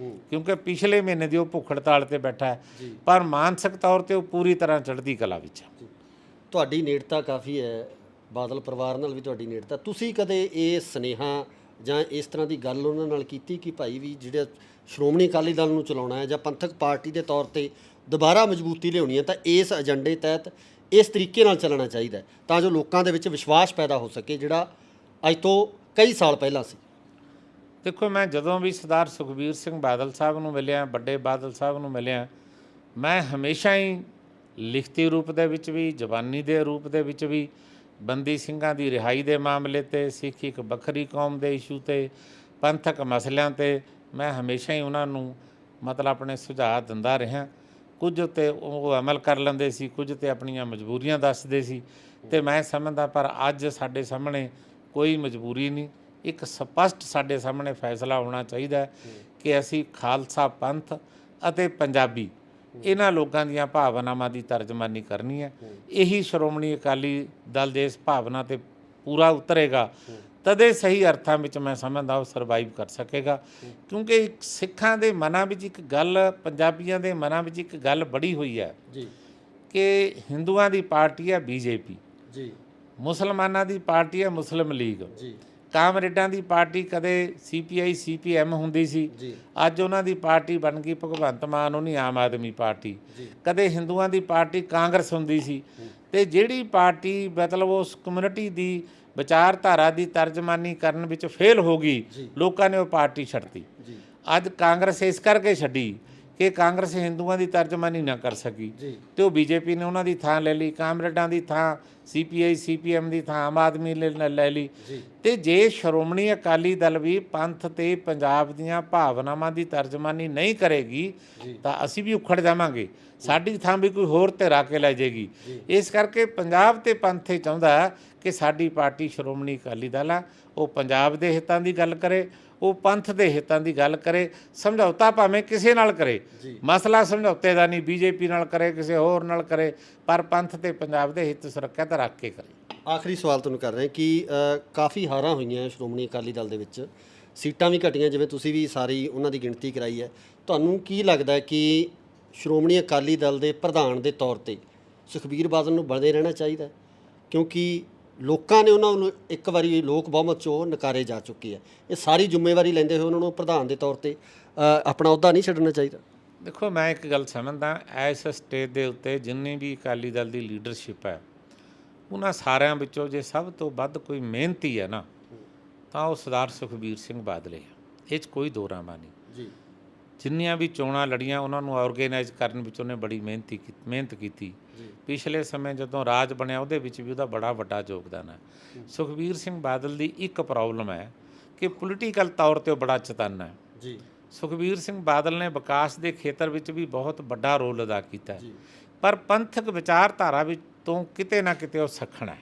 ਕਿਉਂਕਿ ਪਿਛਲੇ ਮਹੀਨੇ ਦੀ ਉਹ ਭੁੱਖ ਹੜਤਾਲ 'ਤੇ ਬੈਠਾ ਹੈ, ਪਰ ਮਾਨਸਿਕ ਤੌਰ 'ਤੇ ਉਹ ਪੂਰੀ ਤਰ੍ਹਾਂ ਚੜ੍ਹਦੀ ਕਲਾ ਵਿੱਚ ਹੈ। ਤੁਹਾਡੀ ਨੇੜਤਾ ਕਾਫੀ ਹੈ, ਬਾਦਲ ਪਰਿਵਾਰ ਨਾਲ ਵੀ ਤੁਹਾਡੀ ਨੇੜਤਾ, ਤੁਸੀਂ ਕਦੇ ਇਹ ਸੁਨੇਹਾ ਜਾਂ ਇਸ ਤਰ੍ਹਾਂ ਦੀ ਗੱਲ ਉਹਨਾਂ ਨਾਲ ਕੀਤੀ ਕਿ ਭਾਈ ਵੀ ਜਿਹੜਾ ਸ਼੍ਰੋਮਣੀ ਅਕਾਲੀ ਦਲ ਨੂੰ ਚਲਾਉਣਾ ਹੈ ਜਾਂ ਪੰਥਕ ਪਾਰਟੀ ਦੇ ਤੌਰ ਤੇ ਦੁਬਾਰਾ ਮਜ਼ਬੂਤੀ ਲਿਆਉਣੀ ਹੈ ਤਾਂ ਇਸ ਏਜੰਡੇ ਤਹਿਤ ਇਸ ਤਰੀਕੇ ਨਾਲ ਚੱਲਣਾ ਚਾਹੀਦਾ ਤਾਂ ਜੋ ਲੋਕਾਂ ਦੇ ਵਿੱਚ ਵਿਸ਼ਵਾਸ ਪੈਦਾ ਹੋ ਸਕੇ ਜਿਹੜਾ ਅੱਜ ਤੋਂ ਕਈ ਸਾਲ ਪਹਿਲਾਂ ਸੀ? ਦੇਖੋ ਮੈਂ ਜਦੋਂ ਵੀ ਸਰਦਾਰ ਸੁਖਬੀਰ ਸਿੰਘ ਬਾਦਲ ਸਾਹਿਬ ਨੂੰ ਮਿਲਿਆ, ਵੱਡੇ ਬਾਦਲ ਸਾਹਿਬ ਨੂੰ ਮਿਲਿਆ, ਮੈਂ ਹਮੇਸ਼ਾ ਹੀ ਲਿਖਤੀ ਰੂਪ ਦੇ ਵਿੱਚ ਵੀ, ਜ਼ਬਾਨੀ ਦੇ ਰੂਪ ਦੇ ਵਿੱਚ ਵੀ ਬੰਦੀ ਸਿੰਘਾਂ ਦੀ ਰਿਹਾਈ ਦੇ ਮਾਮਲੇ 'ਤੇ, ਸਿੱਖ ਇੱਕ ਵੱਖਰੀ ਕੌਮ ਦੇ ਇਸ਼ੂ 'ਤੇ, ਪੰਥਕ ਮਸਲਿਆਂ 'ਤੇ ਮੈਂ ਹਮੇਸ਼ਾ ਹੀ ਉਹਨਾਂ ਨੂੰ ਮਤਲਬ ਆਪਣੇ ਸੁਝਾਅ ਦਿੰਦਾ ਰਿਹਾ। ਕੁਝ ਤੇ ਉਹ ਅਮਲ ਕਰ ਲੈਂਦੇ ਸੀ, ਕੁਝ ਤੇ ਆਪਣੀਆਂ ਮਜਬੂਰੀਆਂ ਦੱਸਦੇ ਸੀ, ਤੇ ਮੈਂ ਸਮਝਦਾ ਪਰ ਅੱਜ ਸਾਡੇ ਸਾਹਮਣੇ ਕੋਈ ਮਜਬੂਰੀ ਨਹੀਂ, ਇੱਕ ਸਪਸ਼ਟ ਸਾਡੇ ਸਾਹਮਣੇ ਫੈਸਲਾ ਹੋਣਾ ਚਾਹੀਦਾ ਕਿ ਅਸੀਂ ਖਾਲਸਾ ਪੰਥ ਅਤੇ ਪੰਜਾਬੀ ਇਹਨਾਂ ਲੋਕਾਂ ਦੀਆਂ ਭਾਵਨਾਵਾਂ ਦੀ ਤਰਜਮਾਨੀ ਕਰਨੀ ਹੈ। ਇਹੀ ਸ਼੍ਰੋਮਣੀ ਅਕਾਲੀ ਦਲ ਦੇ ਇਸ ਭਾਵਨਾ 'ਤੇ ਪੂਰਾ ਉਤਰੇਗਾ, ਤਦੇ ਸਹੀ ਅਰਥਾਂ ਵਿੱਚ ਮੈਂ ਸਮਝਦਾ ਉਹ ਸਰਵਾਈਵ ਕਰ ਸਕੇਗਾ। ਕਿਉਂਕਿ ਸਿੱਖਾਂ ਦੇ ਮਨਾਂ ਵਿੱਚ ਇੱਕ ਗੱਲ, ਪੰਜਾਬੀਆਂ ਦੇ ਮਨਾਂ ਵਿੱਚ ਇੱਕ ਗੱਲ ਬੜੀ ਹੋਈ ਹੈ ਕਿ ਹਿੰਦੂਆਂ ਦੀ ਪਾਰਟੀ ਹੈ ਬੀਜੇਪੀ, ਮੁਸਲਮਾਨਾਂ ਦੀ ਪਾਰਟੀ ਹੈ ਮੁਸਲਿਮ ਲੀਗ, ਕਾਮਰੇਡਾਂ ਦੀ ਪਾਰਟੀ ਕਦੇ CPI CPM ਹੁੰਦੀ ਸੀ, ਅੱਜ ਉਹਨਾਂ ਦੀ ਪਾਰਟੀ ਬਣ ਗਈ ਭਗਵੰਤ ਮਾਨ ਉਹਨੀ ਆਮ ਆਦਮੀ ਪਾਰਟੀ। ਕਦੇ ਹਿੰਦੂਆਂ ਦੀ ਪਾਰਟੀ ਕਾਂਗਰਸ ਹੁੰਦੀ ਸੀ, ਤੇ ਜਿਹੜੀ ਪਾਰਟੀ ਮਤਲਬ ਉਸ ਕਮਿਊਨਿਟੀ ਦੀ ਵਿਚਾਰਧਾਰਾ ਦੀ ਤਰਜਮਾਨੀ ਕਰਨ ਵਿੱਚ ਫੇਲ ਹੋ ਗਈ, ਲੋਕਾਂ ਨੇ ਉਹ ਪਾਰਟੀ ਛੱਡਤੀ। ਅੱਜ ਕਾਂਗਰਸ ਇਸ ਕਰਕੇ ਛੱਡੀ ਕਿ ਕਾਂਗਰਸ ਹਿੰਦੂਆਂ ਦੀ ਤਰਜਮਾਨੀ ਨਾ ਕਰ ਸਕੀ ਤੇ ਉਹ ਬੀਜੇਪੀ ਨੇ ਉਹਨਾਂ ਦੀ ਥਾਂ ਲੈ ਲਈ, ਕਾਮਰੇਡਾਂ ਦੀ ਥਾਂ ਸੀਪੀਆਈ ਸੀਪੀਐਮ ਦੀ ਥਾਂ ਆਮ ਆਦਮੀ ਨੇ ਲੈ ਲਈ। ਤੇ ਜੇ ਸ਼੍ਰੋਮਣੀ ਅਕਾਲੀ ਦਲ ਵੀ ਪੰਥ ਤੇ ਪੰਜਾਬ ਦੀਆਂ ਭਾਵਨਾਵਾਂ ਦੀ ਤਰਜਮਾਨੀ ਨਹੀਂ ਕਰੇਗੀ ਤਾਂ ਅਸੀਂ ਵੀ ਉਖੜ ਜਾਵਾਂਗੇ, ਸਾਡੀ ਥਾਂ ਵੀ ਕੋਈ ਹੋਰ ਧਿਰ ਕੇ ਲੈ ਜਾਏਗੀ। ਇਸ ਕਰਕੇ ਪੰਜਾਬ ਤੇ ਪੰਥ ਇਹ ਚਾਹੁੰਦਾ ਕਿ ਸਾਡੀ ਪਾਰਟੀ ਸ਼੍ਰੋਮਣੀ ਅਕਾਲੀ ਦਲ ਆ, ਉਹ ਪੰਜਾਬ ਦੇ ਹਿੱਤਾਂ ਦੀ ਗੱਲ ਕਰੇ, ਉਹ ਪੰਥ ਦੇ ਹਿੱਤਾਂ ਦੀ ਗੱਲ ਕਰੇ। ਸਮਝੌਤਾ ਭਾਵੇਂ ਕਿਸੇ ਨਾਲ ਕਰੇ, ਮਸਲਾ ਸਮਝੌਤੇ ਦਾ ਨਹੀਂ, ਬੀਜੇਪੀ ਨਾਲ ਕਰੇ, ਕਿਸੇ ਹੋਰ ਨਾਲ ਕਰੇ, ਪਰ ਪੰਥ ਤੇ ਪੰਜਾਬ ਦੇ ਹਿੱਤ ਸੁਰੱਖਿਅਤ ਰੱਖ ਕੇ ਕਰੇ। ਆਖਰੀ ਸਵਾਲ ਤੁਹਾਨੂੰ ਕਰ ਰਹੇ ਕਿ ਕਾਫੀ ਹਾਰਾਂ ਹੋਈਆਂ ਸ਼੍ਰੋਮਣੀ ਅਕਾਲੀ ਦਲ ਦੇ ਵਿੱਚ, ਸੀਟਾਂ ਵੀ ਘਟੀਆਂ, ਜਿਵੇਂ ਤੁਸੀਂ ਵੀ ਸਾਰੀ ਉਹਨਾਂ ਦੀ ਗਿਣਤੀ ਕਰਾਈ ਹੈ। ਤੁਹਾਨੂੰ ਕੀ ਲੱਗਦਾ ਹੈ ਕਿ ਸ਼੍ਰੋਮਣੀ ਅਕਾਲੀ ਦਲ ਦੇ ਪ੍ਰਧਾਨ ਦੇ ਤੌਰ ਤੇ ਸੁਖਬੀਰ ਬਾਦਲ ਨੂੰ ਬਣਦੇ ਰਹਿਣਾ ਚਾਹੀਦਾ? ਕਿਉਂਕਿ ਲੋਕਾਂ ਨੇ ਉਹਨਾਂ ਨੂੰ ਇੱਕ ਵਾਰੀ ਲੋਕ ਬਹੁਮਤ 'ਚੋਂ ਨਕਾਰੇ ਜਾ ਚੁੱਕੇ ਆ, ਇਹ ਸਾਰੀ ਜ਼ਿੰਮੇਵਾਰੀ ਲੈਂਦੇ ਹੋਏ ਉਹਨਾਂ ਨੂੰ ਪ੍ਰਧਾਨ ਦੇ ਤੌਰ ਤੇ ਆਪਣਾ ਅਹੁਦਾ ਨਹੀਂ ਛੱਡਣਾ ਚਾਹੀਦਾ? ਦੇਖੋ, ਮੈਂ ਇੱਕ ਗੱਲ ਸਮਝਦਾ, ਇਸ ਸਟੇਜ ਦੇ ਉੱਤੇ ਜਿੰਨੀ ਵੀ ਅਕਾਲੀ ਦਲ ਦੀ ਲੀਡਰਸ਼ਿਪ ਹੈ, ਉਹਨਾਂ ਸਾਰਿਆਂ ਵਿੱਚੋਂ ਜੇ ਸਭ ਤੋਂ ਵੱਧ ਕੋਈ ਮਿਹਨਤੀ ਹੈ ਨਾ, ਤਾਂ ਉਹ ਸਰਦਾਰ ਸੁਖਬੀਰ ਸਿੰਘ ਬਾਦਲ ਹੈ। ਇਹ 'ਚ ਕੋਈ ਦੋ ਰਾਮਾ ਨਹੀਂ। ਜਿੰਨੀਆਂ ਵੀ ਚੋਣਾਂ ਲੜੀਆਂ ਉਹਨਾਂ ਨੂੰ ਆਰਗੇਨਾਈਜ਼ ਕਰਨ ਵਿੱਚ ਉਹਨੇ ਬੜੀ ਮਿਹਨਤ ਕੀਤੀ। ਪਿਛਲੇ ਸਮੇਂ ਜਦੋਂ ਰਾਜ ਬਣਿਆ ਉਹਦੇ ਵਿੱਚ ਵੀ ਉਹਦਾ ਬੜਾ ਵੱਡਾ ਯੋਗਦਾਨ ਹੈ। ਸੁਖਬੀਰ ਸਿੰਘ ਬਾਦਲ ਦੀ ਇੱਕ ਪ੍ਰੋਬਲਮ ਹੈ ਕਿ ਪੋਲੀਟੀਕਲ ਤੌਰ 'ਤੇ ਉਹ ਬੜਾ ਚਤੰਨ ਹੈ। ਸੁਖਬੀਰ ਸਿੰਘ ਬਾਦਲ ਨੇ ਵਿਕਾਸ ਦੇ ਖੇਤਰ ਵਿੱਚ ਵੀ ਬਹੁਤ ਵੱਡਾ ਰੋਲ ਅਦਾ ਕੀਤਾ ਹੈ, ਪਰ ਪੰਥਕ ਵਿਚਾਰਧਾਰਾ ਵਿੱਚ ਤੋਂ ਕਿਤੇ ਨਾ ਕਿਤੇ ਉਹ ਸੱਖਣ ਹੈ।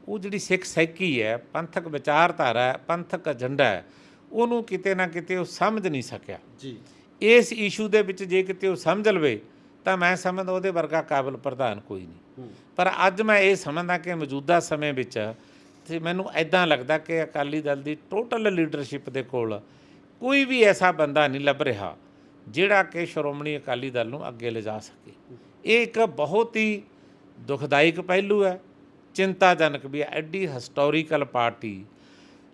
ਉਹ ਜਿਹੜੀ ਸਿੱਖ ਸੈਕੀ ਹੈ, ਪੰਥਕ ਵਿਚਾਰਧਾਰਾ ਹੈ, ਪੰਥਕ ਏਜੰਡਾ ਹੈ, ਉਹਨੂੰ ਕਿਤੇ ਨਾ ਕਿਤੇ ਉਹ ਸਮਝ ਨਹੀਂ ਸਕਿਆ। ਇਸ ਇਸ਼ੂ ਦੇ ਵਿੱਚ ਜੇ ਕਿਤੇ ਉਹ ਸਮਝ ਲਵੇ ਤਾਂ ਮੈਂ ਸਮਝਦਾ ਉਹਦੇ ਵਰਗਾ ਕਾਬਲ ਪ੍ਰਧਾਨ ਕੋਈ ਨਹੀਂ। ਪਰ ਅੱਜ ਮੈਂ ਇਹ ਸਮਝਦਾ ਕਿ ਮੌਜੂਦਾ ਸਮੇਂ ਵਿੱਚ ਤੇ ਮੈਨੂੰ ਇੱਦਾਂ ਲੱਗਦਾ ਕਿ ਅਕਾਲੀ ਦਲ ਦੀ ਟੋਟਲ ਲੀਡਰਸ਼ਿਪ ਦੇ ਕੋਲ ਕੋਈ ਵੀ ਐਸਾ ਬੰਦਾ ਨਹੀਂ ਲੱਭ ਰਿਹਾ ਜਿਹੜਾ ਕਿ ਸ਼੍ਰੋਮਣੀ ਅਕਾਲੀ ਦਲ ਨੂੰ ਅੱਗੇ ਲਿਜਾ ਸਕੇ। ਇਹ ਇੱਕ ਬਹੁਤ ਹੀ ਦੁਖਦਾਇਕ ਪਹਿਲੂ ਹੈ, ਚਿੰਤਾਜਨਕ ਵੀ ਹੈ। ਐਡੀ ਹਿਸਟੋਰੀਕਲ ਪਾਰਟੀ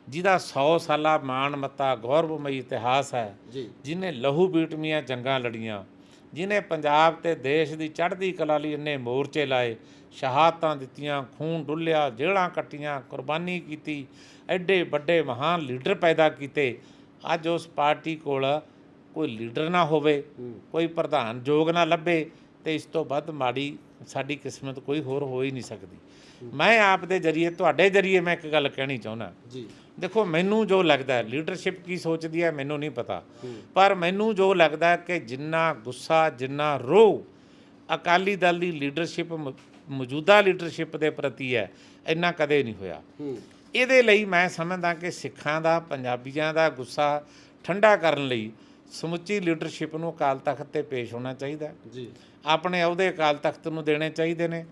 ਜਿਹਦਾ 100 ਸਾਲਾ ਮਾਣ ਮੱਤਾ ਗੌਰਵਮਈ ਇਤਿਹਾਸ ਹੈ, ਜਿਹਨੇ ਲਹੂ ਬੀਟਮੀਆਂ ਜੰਗਾਂ ਲੜੀਆਂ, ਜਿਹਨੇ ਪੰਜਾਬ ਤੇ ਦੇਸ਼ ਦੀ ਚੜ੍ਹਦੀ ਕਲਾ ਲਈ ਇੰਨੇ ਮੋਰਚੇ ਲਾਏ, ਸ਼ਹਾਦਤਾਂ ਦਿੱਤੀਆਂ, ਖੂਨ ਡੁੱਲਿਆ, ਜੇਲ੍ਹਾਂ ਕੱਟੀਆਂ, ਕੁਰਬਾਨੀ ਕੀਤੀ, ਐਡੇ ਵੱਡੇ ਮਹਾਨ ਲੀਡਰ ਪੈਦਾ ਕੀਤੇ। ਅੱਜ ਉਸ ਪਾਰਟੀ ਕੋਲ ਕੋਈ ਲੀਡਰ ਨਾ ਹੋਵੇ, ਕੋਈ ਪ੍ਰਧਾਨ ਯੋਗ ਨਾ ਲੱਭੇ, ਤੇ ਇਸ ਤੋਂ ਵੱਧ ਮਾੜੀ ਸਾਡੀ ਕਿਸਮਤ ਕੋਈ ਹੋਰ ਹੋ ਹੀ ਨਹੀਂ ਸਕਦੀ। ਮੈਂ ਆਪ ਦੇ ਜ਼ਰੀਏ, ਤੁਹਾਡੇ ਜ਼ਰੀਏ ਮੈਂ ਇੱਕ ਗੱਲ ਕਹਿਣੀ ਚਾਹੁੰਦਾ। ਦੇਖੋ, ਮੈਨੂੰ ਜੋ ਲੱਗਦਾ, ਲੀਡਰਸ਼ਿਪ ਕੀ ਸੋਚਦੀ ਹੈ ਮੈਨੂੰ ਨਹੀਂ ਪਤਾ, ਪਰ ਮੈਨੂੰ ਜੋ ਲੱਗਦਾ ਕਿ ਜਿੰਨਾ ਗੁੱਸਾ, ਜਿੰਨਾ ਰੋਹ ਅਕਾਲੀ ਦਲ ਦੀ ਲੀਡਰਸ਼ਿਪ ਮੌਜੂਦਾ ਲੀਡਰਸ਼ਿਪ ਦੇ ਪ੍ਰਤੀ ਹੈ, ਇੰਨਾ ਕਦੇ ਨਹੀਂ ਹੋਇਆ। ਇਹਦੇ ਲਈ ਮੈਂ ਸਮਝਦਾ ਕਿ ਸਿੱਖਾਂ ਦਾ, ਪੰਜਾਬੀਆਂ ਦਾ ਗੁੱਸਾ ਠੰਡਾ ਕਰਨ ਲਈ ਸਮੁੱਚੀ ਲੀਡਰਸ਼ਿਪ ਨੂੰ ਅਕਾਲ ਤਖਤ ਤੇ ਪੇਸ਼ ਹੋਣਾ ਚਾਹੀਦਾ। ਆਪਣੇ ਅਹੁਦੇ ਅਕਾਲ ਤਖਤ ਨੂੰ ਦੇਣੇ ਚਾਹੀਦੇ ਨੇ।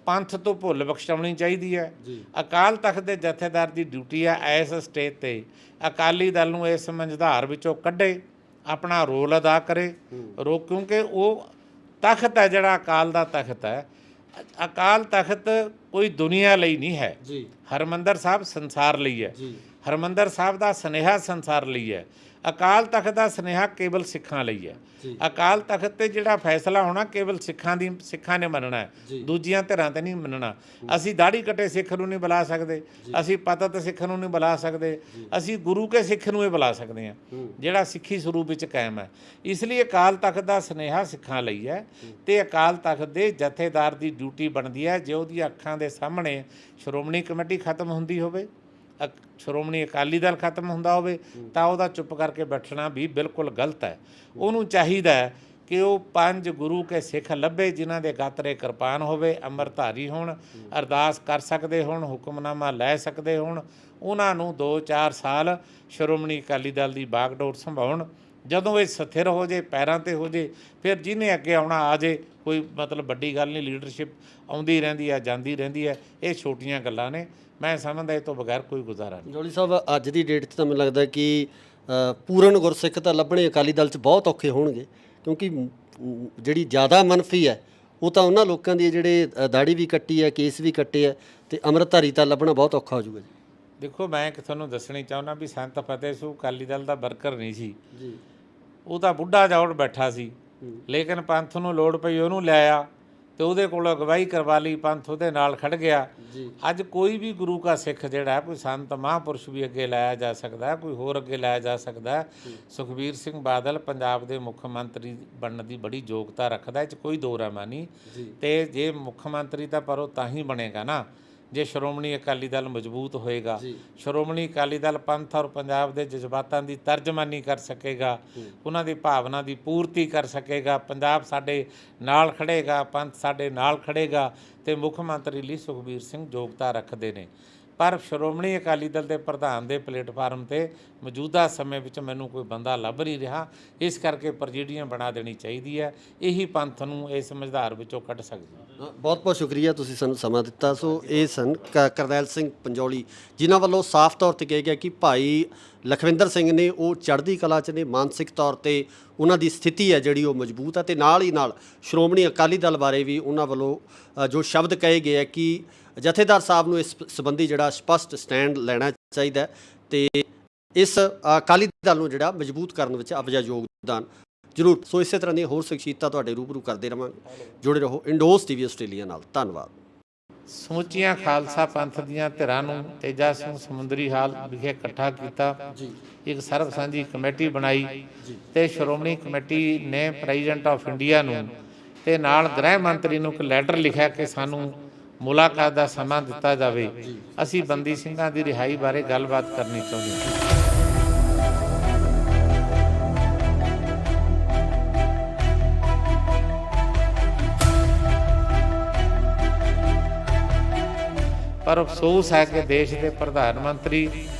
ਪੰਥ ਤੋਂ ਭੁੱਲ ਬਖਸ਼ਾਉਣੀ ਚਾਹੀਦੀ ਹੈ। ਅਕਾਲ ਤਖਤ ਦੇ ਜਥੇਦਾਰ ਦੀ ਡਿਊਟੀ ਹੈ ਇਸ ਸਟੇਜ ਤੇ ਅਕਾਲੀ ਦਲ ਨੂੰ ਇਸ ਮੰਝਧਾਰ ਵਿੱਚੋਂ ਕੱਢੇ, ਆਪਣਾ ਰੋਲ ਅਦਾ ਕਰੇ। ਕਿਉਂਕਿ ਉਹ ਤਖਤ ਹੈ ਜਿਹੜਾ ਅਕਾਲ ਦਾ ਤਖਤ ਹੈ। ਅਕਾਲ ਤਖਤ ਕੋਈ ਦੁਨੀਆ ਲਈ ਨਹੀਂ ਹੈ। ਹਰਿਮੰਦਰ ਸਾਹਿਬ ਸੰਸਾਰ ਲਈ ਹੈ। ਹਰਿਮੰਦਰ ਸਾਹਿਬ ਦਾ ਸੁਨੇਹਾ ਸੰਸਾਰ ਲਈ ਹੈ। ਅਕਾਲ ਤਖਤ ਦਾ ਸੁਨੇਹਾ ਕੇਵਲ ਸਿੱਖਾਂ ਲਈ ਹੈ। ਅਕਾਲ ਤਖਤ ਤੇ ਜਿਹੜਾ ਫੈਸਲਾ ਹੋਣਾ ਕੇਵਲ ਸਿੱਖਾਂ ਨੇ ਮੰਨਣਾ ਹੈ, ਦੂਜੀਆਂ ਧਿਰਾਂ ਤੇ ਨਹੀਂ ਮੰਨਣਾ। ਅਸੀਂ ਦਾੜੀ ਕੱਟੇ ਸਿੱਖ ਨੂੰ ਨਹੀਂ ਬੁਲਾ ਸਕਦੇ, ਅਸੀਂ ਪਤਤ ਸਿੱਖ ਨੂੰ ਨਹੀਂ ਬੁਲਾ ਸਕਦੇ, ਅਸੀਂ ਗੁਰੂ ਕੇ ਸਿੱਖ ਨੂੰ ਹੀ ਬੁਲਾ ਸਕਦੇ ਹਾਂ ਜਿਹੜਾ ਸਿੱਖੀ ਸਰੂਪ ਵਿੱਚ ਕਾਇਮ ਹੈ। ਇਸ ਲਈ ਅਕਾਲ ਤਖਤ ਦਾ ਸੁਨੇਹਾ ਸਿੱਖਾਂ ਲਈ ਹੈ ਤੇ ਅਕਾਲ ਤਖਤ ਦੇ ਜਥੇਦਾਰ ਦੀ ਡਿਊਟੀ ਬਣਦੀ ਹੈ ਜੇ ਉਹਦੀਆਂ ਅੱਖਾਂ ਦੇ ਸਾਹਮਣੇ ਸ਼੍ਰੋਮਣੀ ਕਮੇਟੀ ਖਤਮ ਹੁੰਦੀ ਹੋਵੇ, ਸ਼੍ਰੋਮਣੀ ਅਕਾਲੀ ਦਲ ਖਤਮ ਹੁੰਦਾ ਹੋਵੇ, ਤਾਂ ਉਹਦਾ ਚੁੱਪ ਕਰਕੇ ਬੈਠਣਾ ਵੀ ਬਿਲਕੁਲ ਗਲਤ ਹੈ। ਉਹਨੂੰ ਚਾਹੀਦਾ ਹੈ ਕਿ ਉਹ 5 ਗੁਰੂ ਕੇ ਸਿੱਖ ਲੱਭੇ ਜਿਨ੍ਹਾਂ ਦੇ ਗਾਤਰੇ ਕਿਰਪਾਨ ਹੋਵੇ, ਅੰਮ੍ਰਿਤਧਾਰੀ ਹੋਣ, ਅਰਦਾਸ ਕਰ ਸਕਦੇ ਹੋਣ, ਹੁਕਮਨਾਮਾ ਲੈ ਸਕਦੇ ਹੋਣ। ਉਹਨਾਂ ਨੂੰ 2-4 ਸਾਲ ਸ਼੍ਰੋਮਣੀ ਅਕਾਲੀ ਦਲ ਦੀ ਬਾਗਡੋਰ ਸੰਭਾਉਣ। ਜਦੋਂ ਇਹ ਸਥਿਰ ਹੋ ਜੇ, ਪੈਰਾਂ 'ਤੇ ਹੋ ਜੇ, ਫਿਰ ਜਿਹਨੇ ਅੱਗੇ ਆਉਣਾ ਆ ਜੇ, ਕੋਈ ਮਤਲਬ ਵੱਡੀ ਗੱਲ ਨਹੀਂ। ਲੀਡਰਸ਼ਿਪ ਆਉਂਦੀ ਰਹਿੰਦੀ ਹੈ, ਜਾਂਦੀ ਰਹਿੰਦੀ ਹੈ, ਇਹ ਛੋਟੀਆਂ ਗੱਲਾਂ ਨੇ। ਮੈਂ ਸਮਝਦਾ ਇਹ ਤੋਂ ਬਗੈਰ ਕੋਈ ਗੁਜ਼ਾਰਾ ਨਹੀਂ। ਜੋਲੀ ਸਾਹਿਬ, ਅੱਜ ਦੀ ਡੇਟ 'ਚ ਤਾਂ ਮੈਨੂੰ ਲੱਗਦਾ ਕਿ ਪੂਰਨ ਗੁਰਸਿੱਖ ਤਾਂ ਲੱਭਣੇ ਅਕਾਲੀ ਦਲ 'ਚ ਬਹੁਤ ਔਖੇ ਹੋਣਗੇ, ਕਿਉਂਕਿ ਜਿਹੜੀ ਜ਼ਿਆਦਾ ਮਨਫੀ ਹੈ ਉਹ ਤਾਂ ਉਹਨਾਂ ਲੋਕਾਂ ਦੀ ਜਿਹੜੇ ਦਾੜੀ ਵੀ ਕੱਟੀ ਹੈ, ਕੇਸ ਵੀ ਕੱਟੇ ਹੈ, ਅਤੇ ਅੰਮ੍ਰਿਤਧਾਰੀ ਤਾਂ ਲੱਭਣਾ ਬਹੁਤ ਔਖਾ ਹੋ ਜਾਊਗਾ ਜੀ। ਦੇਖੋ, ਮੈਂ ਤੁਹਾਨੂੰ ਦੱਸਣੀ ਚਾਹੁੰਦਾ ਵੀ ਸੰਤ ਫਤਿਹ ਸਿੰਘ ਅਕਾਲੀ ਦਲ ਦਾ ਵਰਕਰ ਨਹੀਂ ਸੀ। ਉਹ ਤਾਂ ਬੁੱਢਾ ਜੌੜ ਬੈਠਾ ਸੀ, ਲੇਕਿਨ ਪੰਥ ਨੂੰ ਲੋੜ ਪਈ ਉਹਨੂੰ ਲਿਆਇਆ ਤੇ ਉਹਦੇ ਕੋਲ ਅਗਵਾਈ ਕਰਵਾ ਲਈ, ਪੰਥ ਉਹਦੇ ਨਾਲ ਖੜ ਗਿਆ। ਜੀ ਅੱਜ ਕੋਈ ਵੀ ਗੁਰੂ ਕਾ ਸਿੱਖ ਜਿਹੜਾ, ਕੋਈ ਸੰਤ ਮਹਾਂਪੁਰਸ਼ ਵੀ ਅੱਗੇ ਲਾਇਆ ਜਾ ਸਕਦਾ, ਕੋਈ ਹੋਰ ਅੱਗੇ ਲਾਇਆ ਜਾ ਸਕਦਾ। ਸੁਖਬੀਰ ਸਿੰਘ ਬਾਦਲ ਪੰਜਾਬ ਦੇ ਮੁੱਖ ਮੰਤਰੀ ਬਣਨ ਦੀ ਬੜੀ ਯੋਗਤਾ ਰੱਖਦਾ, ਇਹ 'ਚ ਕੋਈ ਦੋ ਰਾਮਾ ਨਹੀਂ। ਤੇ ਜੇ ਮੁੱਖ ਮੰਤਰੀ ਤਾਂ ਪਰ ਉਹ ਤਾਂ ਹੀ ਬਣੇਗਾ ਨਾ ਜੇ ਸ਼੍ਰੋਮਣੀ ਅਕਾਲੀ ਦਲ ਮਜ਼ਬੂਤ ਹੋਏਗਾ। ਸ਼੍ਰੋਮਣੀ ਅਕਾਲੀ ਦਲ ਪੰਥ ਔਰ ਪੰਜਾਬ ਦੇ ਜਜ਼ਬਾਤਾਂ ਦੀ ਤਰਜਮਾਨੀ ਕਰ ਸਕੇਗਾ, ਉਹਨਾਂ ਦੀ ਭਾਵਨਾ ਦੀ ਪੂਰਤੀ ਕਰ ਸਕੇਗਾ। ਪੰਜਾਬ ਸਾਡੇ ਨਾਲ ਖੜੇਗਾ, ਪੰਥ ਸਾਡੇ ਨਾਲ ਖੜੇਗਾ ਤੇ ਮੁੱਖ ਮੰਤਰੀ ਲਈ ਸੁਖਬੀਰ ਸਿੰਘ ਯੋਗਤਾ ਰੱਖਦੇ ਨੇ। ਪਰ ਸ਼੍ਰੋਮਣੀ ਅਕਾਲੀ ਦਲ ਦੇ ਪ੍ਰਧਾਨ ਦੇ ਪਲੇਟਫਾਰਮ 'ਤੇ ਮੌਜੂਦਾ ਸਮੇਂ ਵਿੱਚ ਮੈਨੂੰ ਕੋਈ ਬੰਦਾ ਲੱਭ ਨਹੀਂ ਰਿਹਾ, ਇਸ ਕਰਕੇ ਪ੍ਰੈਜ਼ੀਡੀਅਮ ਬਣਾ ਦੇਣੀ ਚਾਹੀਦੀ ਹੈ। ਇਹੀ ਪੰਥ ਨੂੰ ਇਸ ਮਝਧਾਰ ਵਿੱਚੋਂ ਕੱਢ ਸਕਦੀ ਹੈ। ਬਹੁਤ ਬਹੁਤ ਸ਼ੁਕਰੀਆ, ਤੁਸੀਂ ਸਾਨੂੰ ਸਮਾਂ ਦਿੱਤਾ। ਸੋ ਇਹ ਸਨ ਕਰਨੈਲ ਸਿੰਘ ਪੰਜੌਲੀ, ਜਿਨ੍ਹਾਂ ਵੱਲੋਂ ਸਾਫ਼ ਤੌਰ 'ਤੇ ਕਿਹਾ ਗਿਆ ਕਿ ਭਾਈ ਲਖਵਿੰਦਰ ਸਿੰਘ ਨੇ ਉਹ ਚੜ੍ਹਦੀ ਕਲਾ 'ਚ ਨੇ, ਮਾਨਸਿਕ ਤੌਰ 'ਤੇ ਉਹਨਾਂ ਦੀ ਸਥਿਤੀ ਹੈ ਜਿਹੜੀ ਉਹ ਮਜ਼ਬੂਤ ਹੈ। ਤੇ ਨਾਲ ਹੀ ਨਾਲ ਸ਼੍ਰੋਮਣੀ ਅਕਾਲੀ ਦਲ ਬਾਰੇ ਵੀ ਉਹਨਾਂ ਵੱਲੋਂ ਜੋ ਸ਼ਬਦ ਕਹੇ ਗਏ ਹੈ ਕਿ ਜਥੇਦਾਰ ਸਾਹਿਬ ਨੂੰ ਇਸ ਸੰਬੰਧੀ ਜਿਹੜਾ ਸਪਸ਼ਟ ਸਟੈਂਡ ਲੈਣਾ ਚਾਹੀਦਾ ਤੇ ਇਸ ਅਕਾਲੀ ਦਲ ਨੂੰ ਜਿਹੜਾ ਮਜ਼ਬੂਤ ਕਰਨ ਵਿੱਚ ਆਪਣਾ ਯੋਗਦਾਨ ਜ਼ਰੂਰ। ਸੋ ਇਸੇ ਤਰ੍ਹਾਂ ਦੀਆਂ ਹੋਰ ਸ਼ਖਸੀਅਤਾਂ ਤੁਹਾਡੇ ਰੂਬਰੂ ਕਰਦੇ ਰਹਾਂਗੇ। ਜੁੜੇ ਰਹੋ ਇੰਡੋਜ਼ ਟੀਵੀ ਆਸਟ੍ਰੇਲੀਆ ਨਾਲ। ਧੰਨਵਾਦ। ਸਮੁੱਚੀਆਂ ਖਾਲਸਾ ਪੰਥ ਦੀਆਂ ਧਿਰਾਂ ਨੂੰ ਤੇਜਾ ਸਿੰਘ ਸਮੁੰਦਰੀ ਹਾਲ ਵਿਖੇ ਇਕੱਠਾ ਕੀਤਾ, ਇੱਕ ਸਰਬ ਸਾਂਝੀ ਕਮੇਟੀ ਬਣਾਈ ਤੇ ਸ਼੍ਰੋਮਣੀ ਕਮੇਟੀ ਨੇ ਪ੍ਰੈਜ਼ੀਡੈਂਟ ਆਫ ਇੰਡੀਆ ਨੂੰ ਤੇ ਨਾਲ ਗ੍ਰਹਿ ਮੰਤਰੀ ਨੂੰ ਇੱਕ ਲੈਟਰ ਲਿਖਿਆ ਕਿ ਸਾਨੂੰ ਮੁਲਾਕਾਤ ਦਾ ਸਮਾਂ ਦਿੱਤਾ ਜਾਵੇ, ਅਸੀਂ ਬੰਦੀ ਸਿੰਘਾਂ ਦੀ ਰਿਹਾਈ ਬਾਰੇ ਗੱਲਬਾਤ ਕਰਨੀ ਚਾਹੁੰਦੇ ਹਾਂ। ਪਰ ਅਫਸੋਸ ਹੈ ਕਿ ਦੇਸ਼ ਦੇ ਪ੍ਰਧਾਨ ਮੰਤਰੀ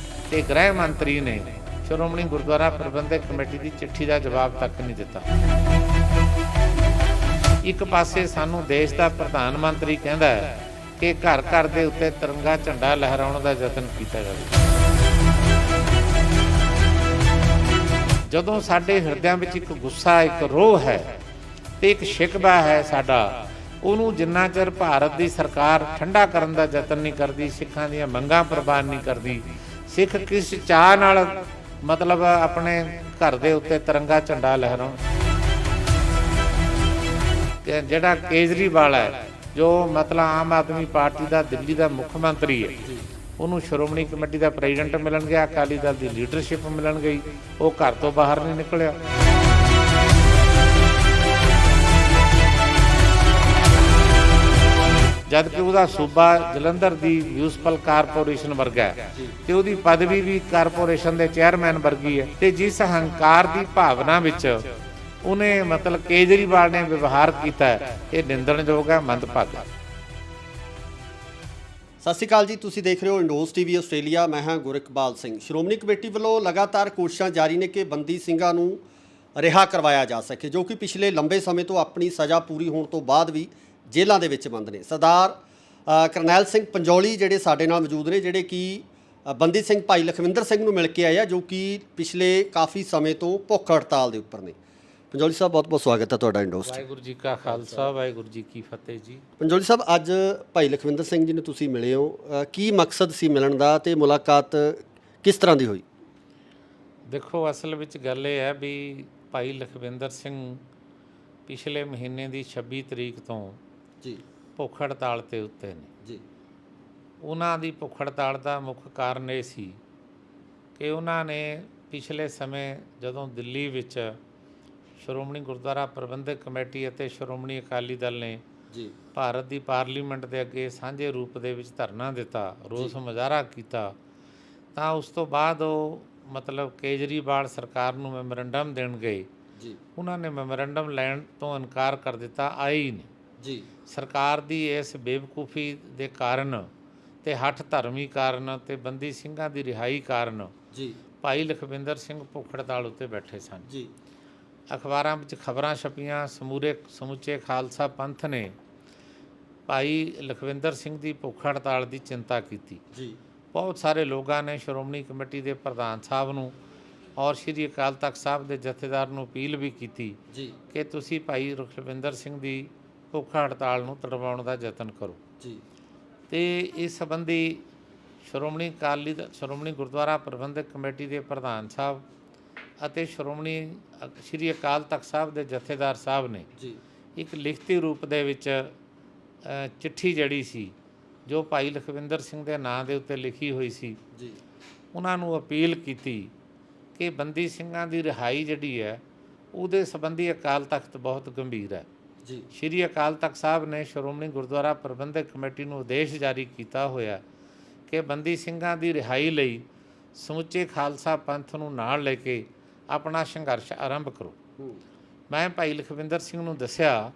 ਤੇ ਗ੍ਰਹਿ ਮੰਤਰੀ ਨੇ ਸ਼੍ਰੋਮਣੀ ਗੁਰਦੁਆਰਾ ਪ੍ਰਬੰਧਕ ਕਮੇਟੀ ਦੀ ਚਿੱਠੀ ਦਾ ਜਵਾਬ ਤੱਕ ਨਹੀਂ ਦਿੱਤਾ। ਇੱਕ ਪਾਸੇ ਸਾਨੂੰ ਦੇਸ਼ ਦਾ ਪ੍ਰਧਾਨ ਮੰਤਰੀ ਕਹਿੰਦਾ ਹੈ ਕਿ ਘਰ ਘਰ ਦੇ ਉੱਤੇ ਤਿਰੰਗਾ ਝੰਡਾ ਲਹਿਰਾਉਣ ਦਾ ਯਤਨ ਕੀਤਾ ਜਾਵੇ, ਜਦੋਂ ਸਾਡੇ ਹਿਰਦਿਆਂ ਵਿੱਚ ਇੱਕ ਗੁੱਸਾ, ਇੱਕ ਰੋਹ ਹੈ ਤੇ ਇੱਕ ਸ਼ਿਕਵਾ ਹੈ ਸਾਡਾ, ਉਹਨੂੰ ਜਿੰਨਾ ਚਿਰ ਭਾਰਤ ਦੀ ਸਰਕਾਰ ਠੰਡਾ ਕਰਨ ਦਾ ਯਤਨ ਨਹੀਂ ਕਰਦੀ, ਸਿੱਖਾਂ ਦੀਆਂ ਮੰਗਾਂ ਪ੍ਰਵਾਨ ਨਹੀਂ ਕਰਦੀ, ਸਿੱਖ ਕਿਸ ਚਾਅ ਨਾਲ ਮਤਲਬ ਆਪਣੇ ਘਰ ਦੇ ਉੱਤੇ ਤਿਰੰਗਾ ਝੰਡਾ ਲਹਿਰਾਉਣ। ਤੇ ਜਿਹੜਾ ਕੇਜਰੀਵਾਲ ਹੈ, ਜੋ ਮਤਲਬ ਆਮ ਆਦਮੀ ਪਾਰਟੀ ਦਾ ਦਿੱਲੀ ਦਾ ਮੁੱਖ ਮੰਤਰੀ ਹੈ, ਉਹਨੂੰ ਸ਼੍ਰੋਮਣੀ ਕਮੇਟੀ ਦਾ ਪ੍ਰੈਜ਼ੀਡੈਂਟ ਮਿਲਣ ਗਿਆ, ਅਕਾਲੀ ਦਲ ਦੀ ਲੀਡਰਸ਼ਿਪ ਮਿਲਣ ਗਈ, ਉਹ ਘਰ ਤੋਂ ਬਾਹਰ ਨਹੀਂ ਨਿਕਲਿਆ। ਜਦ ਕਿ ਉਹਦਾ ਸੂਬਾ ਜਲੰਧਰ ਦੀ ਮਿਊਨਿਸਪਲ ਕਾਰਪੋਰੇਸ਼ਨ ਵਰਗਾ ਹੈ ਤੇ ਉਹਦੀ ਪਦਵੀ ਵੀ ਕਾਰਪੋਰੇਸ਼ਨ ਦੇ ਚੇਅਰਮੈਨ ਵਰਗੀ ਹੈ। ਤੇ ਜਿਸ ਹੰਕਾਰ ਦੀ ਭਾਵਨਾ ਵਿੱਚ ਉਹਨੇ ਮਤਲਬ ਕੇਜਰੀਵਾਲ ਨੇ ਵਿਵਹਾਰ ਕੀਤਾ ਹੈ, ਇਹ ਨਿੰਦਣਯੋਗ ਹੈ, ਮੰਦਭਾਗਾ। ਸਤਿ ਸ਼੍ਰੀ ਅਕਾਲ ਜੀ, ਤੁਸੀਂ ਦੇਖ ਰਹੇ ਹੋ ਇੰਡੋਜ਼ ਟੀਵੀ ਆਸਟ੍ਰੇਲੀਆ। ਮੈਂ ਹਾਂ ਗੁਰਿਕਬਾਲ ਸਿੰਘ। ਸ਼੍ਰੋਮਣੀ ਕਮੇਟੀ ਵੱਲੋਂ ਲਗਾਤਾਰ ਕੋਸ਼ਿਸ਼ਾਂ ਜਾਰੀ ਨੇ ਕਿ ਬੰਦੀ ਸਿੰਘਾਂ ਨੂੰ ਰਿਹਾ ਕਰਵਾਇਆ ਜਾ ਸਕੇ, ਜੋ ਕਿ ਪਿਛਲੇ ਲੰਬੇ ਸਮੇਂ ਤੋਂ ਆਪਣੀ ਸਜ਼ਾ ਪੂਰੀ ਹੋਣ ਤੋਂ ਬਾਅਦ ਵੀ ਜੇਲ੍ਹਾਂ ਦੇ ਵਿੱਚ ਬੰਦ ਨੇ। ਸਰਦਾਰ ਕਰਨੈਲ ਸਿੰਘ ਪੰਜੌਲੀ ਜਿਹੜੇ ਸਾਡੇ ਨਾਲ ਮੌਜੂਦ ਨੇ, ਜਿਹੜੇ ਕਿ ਬੰਦੀ ਸਿੰਘ ਭਾਈ ਲਖਵਿੰਦਰ ਸਿੰਘ ਨੂੰ ਮਿਲ ਕੇ ਆਏ ਆ, ਜੋ ਕਿ ਪਿਛਲੇ ਕਾਫੀ ਸਮੇਂ ਤੋਂ ਭੁੱਖ ਹੜਤਾਲ ਦੇ ਉੱਪਰ ਨੇ। ਪੰਜੌਲੀ ਸਾਹਿਬ, ਬਹੁਤ ਬਹੁਤ ਸਵਾਗਤ ਹੈ ਤੁਹਾਡਾ ਇੰਡੋਜ਼। ਵਾਹਿਗੁਰੂ ਜੀ ਕਾ ਖਾਲਸਾ, ਵਾਹਿਗੁਰੂ ਜੀ ਕੀ ਫਤਿਹ ਜੀ। ਪੰਜੌਲੀ ਸਾਹਿਬ, ਅੱਜ ਭਾਈ ਲਖਵਿੰਦਰ ਸਿੰਘ ਜੀ ਨੂੰ ਤੁਸੀਂ ਮਿਲੇ ਹੋ, ਕੀ ਮਕਸਦ ਸੀ ਮਿਲਣ ਦਾ ਤੇ ਮੁਲਾਕਾਤ ਕਿਸ ਤਰ੍ਹਾਂ ਦੀ ਹੋਈ? ਦੇਖੋ, ਅਸਲ ਵਿੱਚ ਗੱਲ ਇਹ ਹੈ ਵੀ ਭਾਈ ਲਖਵਿੰਦਰ ਸਿੰਘ ਪਿਛਲੇ ਮਹੀਨੇ ਦੀ 26 ਤਰੀਕ ਤੋਂ ਜੀ ਭੁੱਖ ਹੜਤਾਲ 'ਤੇ ਉੱਤੇ ਨੇ ਜੀ। ਉਹਨਾਂ ਦੀ ਭੁੱਖ ਹੜਤਾਲ ਦਾ ਮੁੱਖ ਕਾਰਨ ਇਹ ਸੀ ਕਿ ਉਹਨਾਂ ਨੇ ਪਿਛਲੇ ਸਮੇਂ ਜਦੋਂ ਦਿੱਲੀ ਵਿੱਚ ਸ਼੍ਰੋਮਣੀ ਗੁਰਦੁਆਰਾ ਪ੍ਰਬੰਧਕ ਕਮੇਟੀ ਅਤੇ ਸ਼੍ਰੋਮਣੀ ਅਕਾਲੀ ਦਲ ਨੇ ਜੀ ਭਾਰਤ ਦੀ ਪਾਰਲੀਮੈਂਟ ਦੇ ਅੱਗੇ ਸਾਂਝੇ ਰੂਪ ਦੇ ਵਿੱਚ ਧਰਨਾ ਦਿੱਤਾ, ਰੋਸ ਮੁਜ਼ਾਹਰਾ ਕੀਤਾ, ਤਾਂ ਉਸ ਤੋਂ ਬਾਅਦ ਉਹ ਮਤਲਬ ਕੇਜਰੀਵਾਲ ਸਰਕਾਰ ਨੂੰ ਮੈਮੋਰੰਡਮ ਦੇਣ ਗਏ। ਜੀ ਉਹਨਾਂ ਨੇ ਮੈਮੋਰੰਡਮ ਲੈਣ ਤੋਂ ਇਨਕਾਰ ਕਰ ਦਿੱਤਾ, ਆਏ ਹੀ ਨਹੀਂ। ਜੀ ਸਰਕਾਰ ਦੀ ਇਸ ਬੇਵਕੂਫੀ ਦੇ ਕਾਰਨ ਤੇ ਹੱਠ ਧਰਮੀ ਕਾਰਨ ਤੇ ਬੰਦੀ ਸਿੰਘਾਂ ਦੀ ਰਿਹਾਈ ਕਾਰਨ ਜੀ ਭਾਈ ਲਖਵਿੰਦਰ ਸਿੰਘ ਭੁੱਖ ਹੜਤਾਲ ਉੱਤੇ ਬੈਠੇ ਸਨ। ਜੀ ਅਖਬਾਰਾਂ ਵਿੱਚ ਖਬਰਾਂ ਛਪੀਆਂ, ਸਮੁੱਚੇ ਖਾਲਸਾ ਪੰਥ ਨੇ ਭਾਈ ਲਖਵਿੰਦਰ ਸਿੰਘ ਦੀ ਭੁੱਖ ਹੜਤਾਲ ਦੀ ਚਿੰਤਾ ਕੀਤੀ। ਜੀ ਬਹੁਤ ਸਾਰੇ ਲੋਕਾਂ ਨੇ ਸ਼੍ਰੋਮਣੀ ਕਮੇਟੀ ਦੇ ਪ੍ਰਧਾਨ ਸਾਹਿਬ ਨੂੰ ਔਰ ਸ਼੍ਰੀ ਅਕਾਲ ਤਖਤ ਸਾਹਿਬ ਦੇ ਜਥੇਦਾਰ ਨੂੰ ਅਪੀਲ ਵੀ ਕੀਤੀ ਜੀ ਕਿ ਤੁਸੀਂ ਭਾਈ ਲਖਵਿੰਦਰ ਸਿੰਘ ਦੀ ਭੁੱਖ ਹੜਤਾਲ ਨੂੰ ਤੁੜਵਾਉਣ ਦਾ ਯਤਨ ਕਰੋ। ਜੀ ਤੇ ਇਸ ਸੰਬੰਧੀ ਸ਼੍ਰੋਮਣੀ ਗੁਰਦੁਆਰਾ ਪ੍ਰਬੰਧਕ ਕਮੇਟੀ ਦੇ ਪ੍ਰਧਾਨ ਸਾਹਿਬ ਅਤੇ ਸ਼੍ਰੀ ਅਕਾਲ ਤਖਤ ਸਾਹਿਬ ਦੇ ਜਥੇਦਾਰ ਸਾਹਿਬ ਨੇ ਜੀ ਇੱਕ ਲਿਖਤੀ ਰੂਪ ਦੇ ਵਿੱਚ ਚਿੱਠੀ ਜਿਹੜੀ ਸੀ ਜੋ ਭਾਈ ਲਖਵਿੰਦਰ ਸਿੰਘ ਦੇ ਨਾਂ ਦੇ ਉੱਤੇ ਲਿਖੀ ਹੋਈ ਸੀ ਜੀ ਉਹਨਾਂ ਨੂੰ ਅਪੀਲ ਕੀਤੀ ਕਿ ਬੰਦੀ ਸਿੰਘਾਂ ਦੀ ਰਿਹਾਈ ਜਿਹੜੀ ਹੈ ਉਹਦੇ ਸੰਬੰਧੀ ਅਕਾਲ ਤਖਤ ਬਹੁਤ ਗੰਭੀਰ ਹੈ। ਜੀ ਸ਼੍ਰੀ ਅਕਾਲ ਤਖਤ ਸਾਹਿਬ ਨੇ ਸ਼੍ਰੋਮਣੀ ਗੁਰਦੁਆਰਾ ਪ੍ਰਬੰਧਕ ਕਮੇਟੀ ਨੂੰ ਆਦੇਸ਼ ਜਾਰੀ ਕੀਤਾ ਹੋਇਆ ਕਿ ਬੰਦੀ ਸਿੰਘਾਂ ਦੀ ਰਿਹਾਈ ਲਈ ਸਮੁੱਚੇ ਖਾਲਸਾ ਪੰਥ ਨੂੰ ਨਾਲ ਲੈ ਕੇ ਆਪਣਾ ਸੰਘਰਸ਼ ਆਰੰਭ ਕਰੋ। ਮੈਂ ਭਾਈ ਲਖਵਿੰਦਰ ਸਿੰਘ ਨੂੰ ਦੱਸਿਆ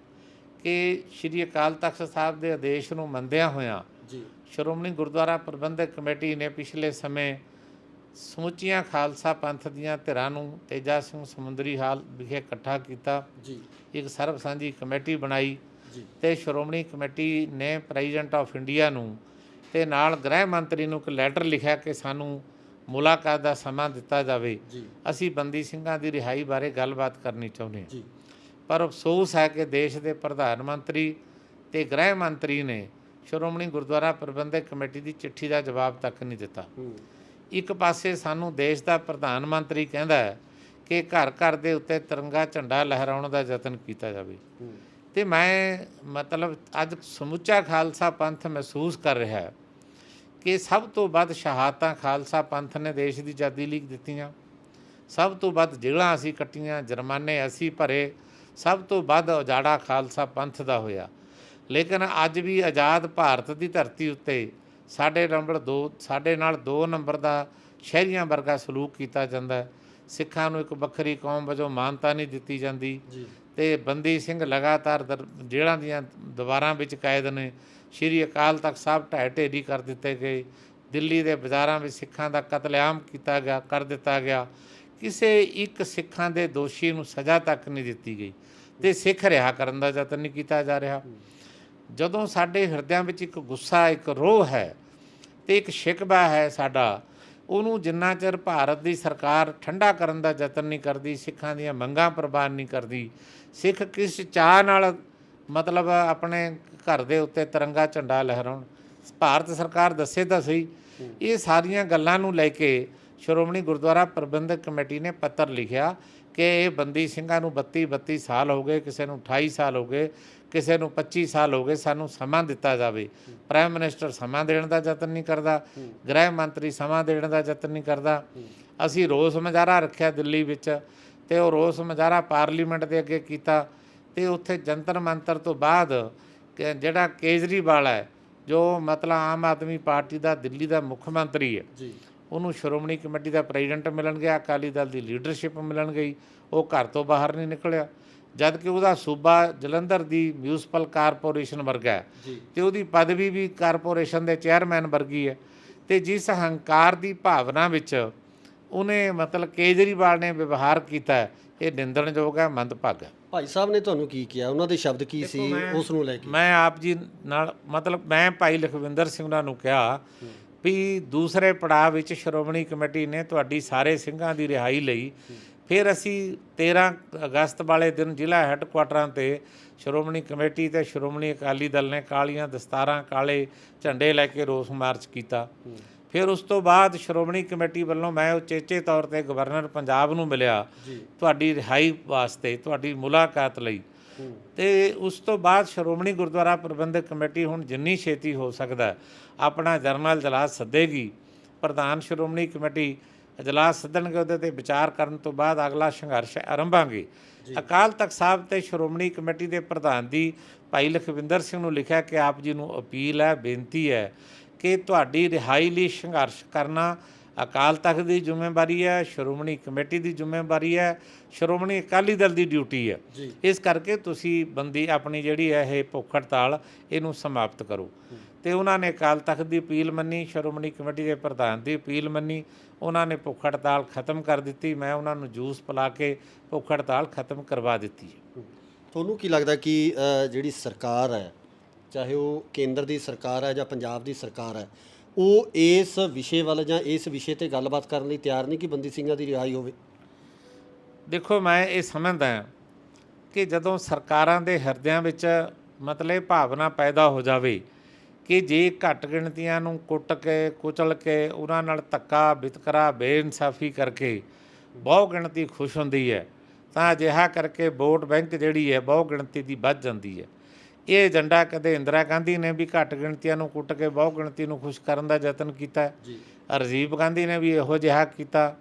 ਕਿ ਸ਼੍ਰੀ ਅਕਾਲ ਤਖਤ ਸਾਹਿਬ ਦੇ ਆਦੇਸ਼ ਨੂੰ ਮੰਨਦਿਆਂ ਹੋਇਆਂ ਜੀ ਸ਼੍ਰੋਮਣੀ ਗੁਰਦੁਆਰਾ ਪ੍ਰਬੰਧਕ ਕਮੇਟੀ ਨੇ ਪਿਛਲੇ ਸਮੇਂ ਸਮੁੱਚੀਆਂ ਖਾਲਸਾ ਪੰਥ ਦੀਆਂ ਧਿਰਾਂ ਨੂੰ ਤੇਜਾ ਸਿੰਘ ਸਮੁੰਦਰੀ ਹਾਲ ਵਿਖੇ ਇਕੱਠਾ ਕੀਤਾ। ਜੀ ਇੱਕ ਸਰਬ ਸਾਂਝੀ ਕਮੇਟੀ ਬਣਾਈ ਜੀ ਤੇ ਸ਼੍ਰੋਮਣੀ ਕਮੇਟੀ ਨੇ ਪ੍ਰੈਜ਼ੀਡੈਂਟ ਆਫ ਇੰਡੀਆ ਨੂੰ ਤੇ ਨਾਲ ਗ੍ਰਹਿ ਮੰਤਰੀ ਨੂੰ ਇੱਕ ਲੈਟਰ ਲਿਖਿਆ ਕਿ ਸਾਨੂੰ ਮੁਲਾਕਾਤ ਦਾ ਸਮਾਂ ਦਿੱਤਾ ਜਾਵੇ, ਜੀ ਅਸੀਂ ਬੰਦੀ ਸਿੰਘਾਂ ਦੀ ਰਿਹਾਈ ਬਾਰੇ ਗੱਲਬਾਤ ਕਰਨੀ ਚਾਹੁੰਦੇ ਹਾਂ। ਜੀ ਪਰ ਅਫਸੋਸ ਹੈ ਕਿ ਦੇਸ਼ ਦੇ ਪ੍ਰਧਾਨ ਮੰਤਰੀ ਤੇ ਗ੍ਰਹਿ ਮੰਤਰੀ ਨੇ ਸ਼੍ਰੋਮਣੀ ਗੁਰਦੁਆਰਾ ਪ੍ਰਬੰਧਕ ਕਮੇਟੀ ਦੀ ਚਿੱਠੀ ਦਾ ਜਵਾਬ ਤੱਕ ਨਹੀਂ ਦਿੱਤਾ। ਇੱਕ ਪਾਸੇ ਸਾਨੂੰ ਦੇਸ਼ ਦਾ ਪ੍ਰਧਾਨ ਮੰਤਰੀ ਕਹਿੰਦਾ ਹੈ ਕਿ ਘਰ ਘਰ ਦੇ ਉੱਤੇ ਤਿਰੰਗਾ ਝੰਡਾ ਲਹਿਰਾਉਣ ਦਾ ਯਤਨ ਕੀਤਾ ਜਾਵੇ ਤੇ ਮੈਂ ਮਤਲਬ ਅੱਜ ਸਮੁੱਚਾ ਖਾਲਸਾ ਪੰਥ ਮਹਿਸੂਸ ਕਰ ਰਿਹਾ ਹੈ ਕਿ ਸਭ ਤੋਂ ਵੱਧ ਸ਼ਹਾਦਤਾਂ ਖਾਲਸਾ ਪੰਥ ਨੇ ਦੇਸ਼ ਦੀ ਆਜ਼ਾਦੀ ਲਈ ਦਿੱਤੀਆਂ, ਸਭ ਤੋਂ ਵੱਧ ਜੇਲ੍ਹਾਂ ਅਸੀਂ ਕੱਟੀਆਂ, ਜੁਰਮਾਨੇ ਅਸੀਂ ਭਰੇ, ਸਭ ਤੋਂ ਵੱਧ ਉਜਾੜਾ ਖਾਲਸਾ ਪੰਥ ਦਾ ਹੋਇਆ। ਲੇਕਿਨ ਅੱਜ ਵੀ ਆਜ਼ਾਦ ਭਾਰਤ ਦੀ ਧਰਤੀ ਉੱਤੇ ਸਾਡੇ ਨਾਲ 2 ਨੰਬਰ ਦਾ ਸ਼ਹਿਰੀਆਂ ਵਰਗਾ ਸਲੂਕ ਕੀਤਾ ਜਾਂਦਾ। ਸਿੱਖਾਂ ਨੂੰ ਇੱਕ ਵੱਖਰੀ ਕੌਮ ਵਜੋਂ ਮਾਨਤਾ ਨਹੀਂ ਦਿੱਤੀ ਜਾਂਦੀ ਤੇ ਬੰਦੀ ਸਿੰਘ ਲਗਾਤਾਰ ਜੇਲ੍ਹਾਂ ਦੀਆਂ ਦੀਵਾਰਾਂ ਵਿੱਚ ਕੈਦ ਨੇ। ਸ਼੍ਰੀ ਅਕਾਲ ਤਖਤ ਸਾਹਿਬ ਢਹਿ ਢੇਰੀ ਕਰ ਦਿੱਤੇ ਗਏ। ਦਿੱਲੀ ਦੇ ਬਾਜ਼ਾਰਾਂ ਵਿੱਚ ਸਿੱਖਾਂ ਦਾ ਕਤਲੇਆਮ ਕਰ ਦਿੱਤਾ ਗਿਆ। ਕਿਸੇ ਇੱਕ ਸਿੱਖਾਂ ਦੇ ਦੋਸ਼ੀ ਨੂੰ ਸਜ਼ਾ ਤੱਕ ਨਹੀਂ ਦਿੱਤੀ ਗਈ ਤੇ ਸਿੱਖ ਰਿਹਾ ਕਰਨ ਦਾ ਯਤਨ ਨਹੀਂ ਕੀਤਾ ਜਾ ਰਿਹਾ। ਜਦੋਂ ਸਾਡੇ ਹਿਰਦਿਆਂ ਵਿੱਚ ਇੱਕ ਗੁੱਸਾ, ਇੱਕ ਰੋਹ ਹੈ ਤੇ ਇੱਕ ਸ਼ਿਕਵਾ ਹੈ ਸਾਡਾ, ਉਹਨੂੰ ਜਿੰਨਾ ਚਿਰ ਭਾਰਤ ਦੀ ਸਰਕਾਰ ਠੰਡਾ ਕਰਨ ਦਾ ਯਤਨ ਨਹੀਂ ਕਰਦੀ, ਸਿੱਖਾਂ ਦੀਆਂ ਮੰਗਾਂ ਪ੍ਰਵਾਨ ਨਹੀਂ ਕਰਦੀ, ਸਿੱਖ ਕਿਸ ਚਾਅ ਨਾਲ ਮਤਲਬ ਆਪਣੇ ਘਰ ਦੇ ਉੱਤੇ ਤਿਰੰਗਾ ਝੰਡਾ ਲਹਿਰਾਉਣ, ਭਾਰਤ ਸਰਕਾਰ ਦੱਸੇ ਤਾਂ ਸਹੀ। ਇਹ ਸਾਰੀਆਂ ਗੱਲਾਂ ਨੂੰ ਲੈ ਕੇ ਸ਼੍ਰੋਮਣੀ ਗੁਰਦੁਆਰਾ ਪ੍ਰਬੰਧਕ ਕਮੇਟੀ ਨੇ ਪੱਤਰ ਲਿਖਿਆ ਕਿ ਇਹ ਬੰਦੀ ਸਿੰਘਾਂ ਨੂੰ 32 ਸਾਲ ਹੋ ਗਏ, ਕਿਸੇ ਨੂੰ 28 ਸਾਲ ਹੋ ਗਏ, ਕਿਸੇ ਨੂੰ 25 ਸਾਲ ਹੋ ਗਏ, ਸਾਨੂੰ ਸਮਾਂ ਦਿੱਤਾ ਜਾਵੇ। ਪ੍ਰਾਈਮ ਮਿਨਿਸਟਰ ਸਮਾਂ ਦੇਣ ਦਾ ਯਤਨ ਨਹੀਂ ਕਰਦਾ, ਗ੍ਰਹਿ ਮੰਤਰੀ ਸਮਾਂ ਦੇਣ ਦਾ ਯਤਨ ਨਹੀਂ ਕਰਦਾ। ਅਸੀਂ ਰੋਸ ਮੁਜ਼ਾਹਰਾ ਰੱਖਿਆ ਦਿੱਲੀ ਵਿੱਚ ਤੇ ਉਹ ਰੋਸ ਮੁਜ਼ਾਹਰਾ ਪਾਰਲੀਮੈਂਟ ਦੇ ਅੱਗੇ ਕੀਤਾ ਤੇ ਉੱਥੇ ਜੰਤਰ ਮੰਤਰ ਤੋਂ ਬਾਅਦ ਜਿਹੜਾ ਕੇਜਰੀਵਾਲ ਹੈ, ਜੋ ਮਤਲਬ ਆਮ ਆਦਮੀ ਪਾਰਟੀ ਦਾ ਦਿੱਲੀ ਦਾ ਮੁੱਖ ਮੰਤਰੀ ਹੈ, ਉਹਨੂੰ ਸ਼੍ਰੋਮਣੀ ਕਮੇਟੀ ਦਾ ਪ੍ਰੈਜ਼ੀਡੈਂਟ ਮਿਲਣ ਗਿਆ, ਅਕਾਲੀ ਦਲ ਦੀ ਲੀਡਰਸ਼ਿਪ ਮਿਲਣ ਗਈ, ਉਹ ਘਰ ਤੋਂ ਬਾਹਰ ਨਹੀਂ ਨਿਕਲਿਆ। ਜਦ ਕਿ ਉਹਦਾ ਸੂਬਾ ਜਲੰਧਰ ਦੀ ਮਿਊਨਿਸਪਲ ਕਾਰਪੋਰੇਸ਼ਨ ਵਰਗਾ ਹੈ ਤੇ ਉਹਦੀ ਪਦਵੀ ਵੀ ਕਾਰਪੋਰੇਸ਼ਨ ਦੇ ਚੇਅਰਮੈਨ ਵਰਗੀ ਹੈ ਤੇ ਜਿਸ ਹੰਕਾਰ ਦੀ ਭਾਵਨਾ ਵਿੱਚ ਉਹਨੇ ਮਤਲਬ ਕੇਜਰੀਵਾਲ ਨੇ ਵਿਵਹਾਰ ਕੀਤਾ, ਇਹ ਨਿੰਦਣਯੋਗ ਹੈ, ਮੰਦਭਾਗਾ। ਭਾਈ ਸਾਹਿਬ ਨੇ ਤੁਹਾਨੂੰ ਕੀ ਕਿਹਾ, ਉਹਨਾਂ ਦੇ ਸ਼ਬਦ ਕੀ ਸੀ ਉਸ ਨੂੰ ਲੈ ਕੇ? ਮੈਂ ਆਪ ਜੀ ਨਾਲ ਮਤਲਬ ਮੈਂ ਭਾਈ ਲਖਵਿੰਦਰ ਸਿੰਘ ਉਹਨਾਂ ਨੂੰ ਕਿਹਾ ਵੀ ਦੂਸਰੇ ਪੜਾਅ ਵਿੱਚ ਸ਼੍ਰੋਮਣੀ ਕਮੇਟੀ ਨੇ ਤੁਹਾਡੀ ਸਾਰੇ ਸਿੰਘਾਂ ਦੀ ਰਿਹਾਈ ਲਈ ਫਿਰ ਅਸੀਂ 13 ਅਗਸਤ ਵਾਲੇ ਦਿਨ ਜ਼ਿਲ੍ਹਾ ਹੈੱਡਕੁਆਟਰਾਂ 'ਤੇ ਸ਼੍ਰੋਮਣੀ ਕਮੇਟੀ ਅਤੇ ਸ਼੍ਰੋਮਣੀ ਅਕਾਲੀ ਦਲ ਨੇ ਕਾਲੀਆਂ ਦਸਤਾਰਾਂ, ਕਾਲੇ ਝੰਡੇ ਲੈ ਕੇ ਰੋਸ ਮਾਰਚ ਕੀਤਾ। ਫਿਰ ਉਸ ਤੋਂ ਬਾਅਦ ਸ਼੍ਰੋਮਣੀ ਕਮੇਟੀ ਵੱਲੋਂ ਮੈਂ ਉਚੇਚੇ ਤੌਰ 'ਤੇ ਗਵਰਨਰ ਪੰਜਾਬ ਨੂੰ ਮਿਲਿਆ ਤੁਹਾਡੀ ਰਿਹਾਈ ਵਾਸਤੇ, ਤੁਹਾਡੀ ਮੁਲਾਕਾਤ ਲਈ। ਤੇ ਉਸ ਤੋਂ ਬਾਅਦ ਸ਼੍ਰੋਮਣੀ ਗੁਰਦੁਆਰਾ ਪ੍ਰਬੰਧਕ ਕਮੇਟੀ ਹੁਣ ਜਿੰਨੀ ਛੇਤੀ ਹੋ ਸਕਦਾ ਆਪਣਾ ਜਰਨਲ ਇਜਲਾਸ ਸੱਦੇਗੀ। ਪ੍ਰਧਾਨ ਸ਼੍ਰੋਮਣੀ ਕਮੇਟੀ ਇਜਲਾਸ ਸੱਦਣਗੇ, ਉਹਦੇ 'ਤੇ ਵਿਚਾਰ ਕਰਨ ਤੋਂ ਬਾਅਦ ਅਗਲਾ ਸੰਘਰਸ਼ ਆਰੰਭਾਂਗੇ। ਅਕਾਲ ਤਖਤ ਸਾਹਿਬ ਤੇ ਸ਼੍ਰੋਮਣੀ ਕਮੇਟੀ ਦੇ ਪ੍ਰਧਾਨ ਦੀ ਭਾਈ ਲਖਵਿੰਦਰ ਸਿੰਘ ਨੂੰ ਲਿਖਿਆ ਕਿ ਆਪ ਜੀ ਨੂੰ ਅਪੀਲ ਹੈ, ਬੇਨਤੀ ਹੈ ਕਿ ਤੁਹਾਡੀ ਰਿਹਾਈ ਲਈ ਸੰਘਰਸ਼ ਕਰਨਾ ਅਕਾਲ ਤਖਤ ਦੀ ਜ਼ਿੰਮੇਵਾਰੀ ਹੈ, ਸ਼੍ਰੋਮਣੀ ਕਮੇਟੀ ਦੀ ਜ਼ਿੰਮੇਵਾਰੀ ਹੈ, ਸ਼੍ਰੋਮਣੀ ਅਕਾਲੀ ਦਲ ਦੀ ਡਿਊਟੀ ਹੈ। ਇਸ ਕਰਕੇ ਤੁਸੀਂ ਬੰਦੀ ਆਪਣੀ ਜਿਹੜੀ ਹੈ ਇਹ ਭੁੱਖ ਹੜਤਾਲ ਇਹਨੂੰ ਸਮਾਪਤ ਕਰੋ। ਤੇ ਉਹਨਾਂ ਨੇ ਅਕਾਲ ਤਖਤ ਦੀ ਅਪੀਲ ਮੰਨੀ, ਸ਼੍ਰੋਮਣੀ ਕਮੇਟੀ ਦੇ ਪ੍ਰਧਾਨ ਦੀ ਅਪੀਲ ਮੰਨੀ, ਉਹਨਾਂ ਨੇ ਭੁੱਖ ਹੜਤਾਲ ਖਤਮ ਕਰ ਦਿੱਤੀ। ਮੈਂ ਉਹਨਾਂ ਨੂੰ ਜੂਸ ਪਿਲਾ ਕੇ ਭੁੱਖ ਹੜਤਾਲ ਖਤਮ ਕਰਵਾ ਦਿੱਤੀ ਹੈ। ਤੁਹਾਨੂੰ ਕੀ ਲੱਗਦਾ ਕਿ ਜਿਹੜੀ ਸਰਕਾਰ ਹੈ, ਚਾਹੇ ਉਹ ਕੇਂਦਰ ਦੀ ਸਰਕਾਰ ਹੈ ਜਾਂ ਪੰਜਾਬ ਦੀ ਸਰਕਾਰ ਹੈ, ਉਹ ਇਸ ਵਿਸ਼ੇ ਵੱਲ ਜਾਂ ਇਸ ਵਿਸ਼ੇ 'ਤੇ ਗੱਲਬਾਤ ਕਰਨ ਲਈ ਤਿਆਰ ਨਹੀਂ ਕਿ ਬੰਦੀ ਸਿੰਘਾਂ ਦੀ ਰਿਹਾਈ ਹੋਵੇ? ਦੇਖੋ, ਮੈਂ ਇਹ ਸਮਝਦਾ ਕਿ ਜਦੋਂ ਸਰਕਾਰਾਂ ਦੇ ਹਿਰਦਿਆਂ ਵਿੱਚ ਮਤਲਬ ਭਾਵਨਾ ਪੈਦਾ ਹੋ ਜਾਵੇ ਕਿ ਜੇ ਘੱਟ ਗਿਣਤੀਆਂ ਨੂੰ ਕੁੱਟ ਕੇ, ਕੁਚਲ ਕੇ, ਉਹਨਾਂ ਨਾਲ ਧੱਕਾ, ਵਿਤਕਰਾ, ਬੇਇਨਸਾਫੀ ਕਰਕੇ ਬਹੁ ਗਿਣਤੀ ਖੁਸ਼ ਹੁੰਦੀ ਹੈ ਤਾਂ ਅਜਿਹਾ ਕਰਕੇ ਵੋਟ ਬੈਂਕ ਜਿਹੜੀ ਹੈ ਬਹੁ ਗਿਣਤੀ ਦੀ ਵੱਧ ਜਾਂਦੀ ਹੈ। ਇਹ ਏਜੰਡਾ ਕਦੇ ਇੰਦਰਾ ਗਾਂਧੀ ਨੇ ਵੀ ਘੱਟ ਗਿਣਤੀਆਂ ਨੂੰ ਕੁੱਟ ਕੇ ਬਹੁ ਗਿਣਤੀ ਨੂੰ ਖੁਸ਼ ਕਰਨ ਦਾ ਯਤਨ ਕੀਤਾ, ਰਾਜੀਵ ਗਾਂਧੀ ਨੇ ਵੀ ਇਹੋ ਜਿਹਾ ਕੀਤਾ।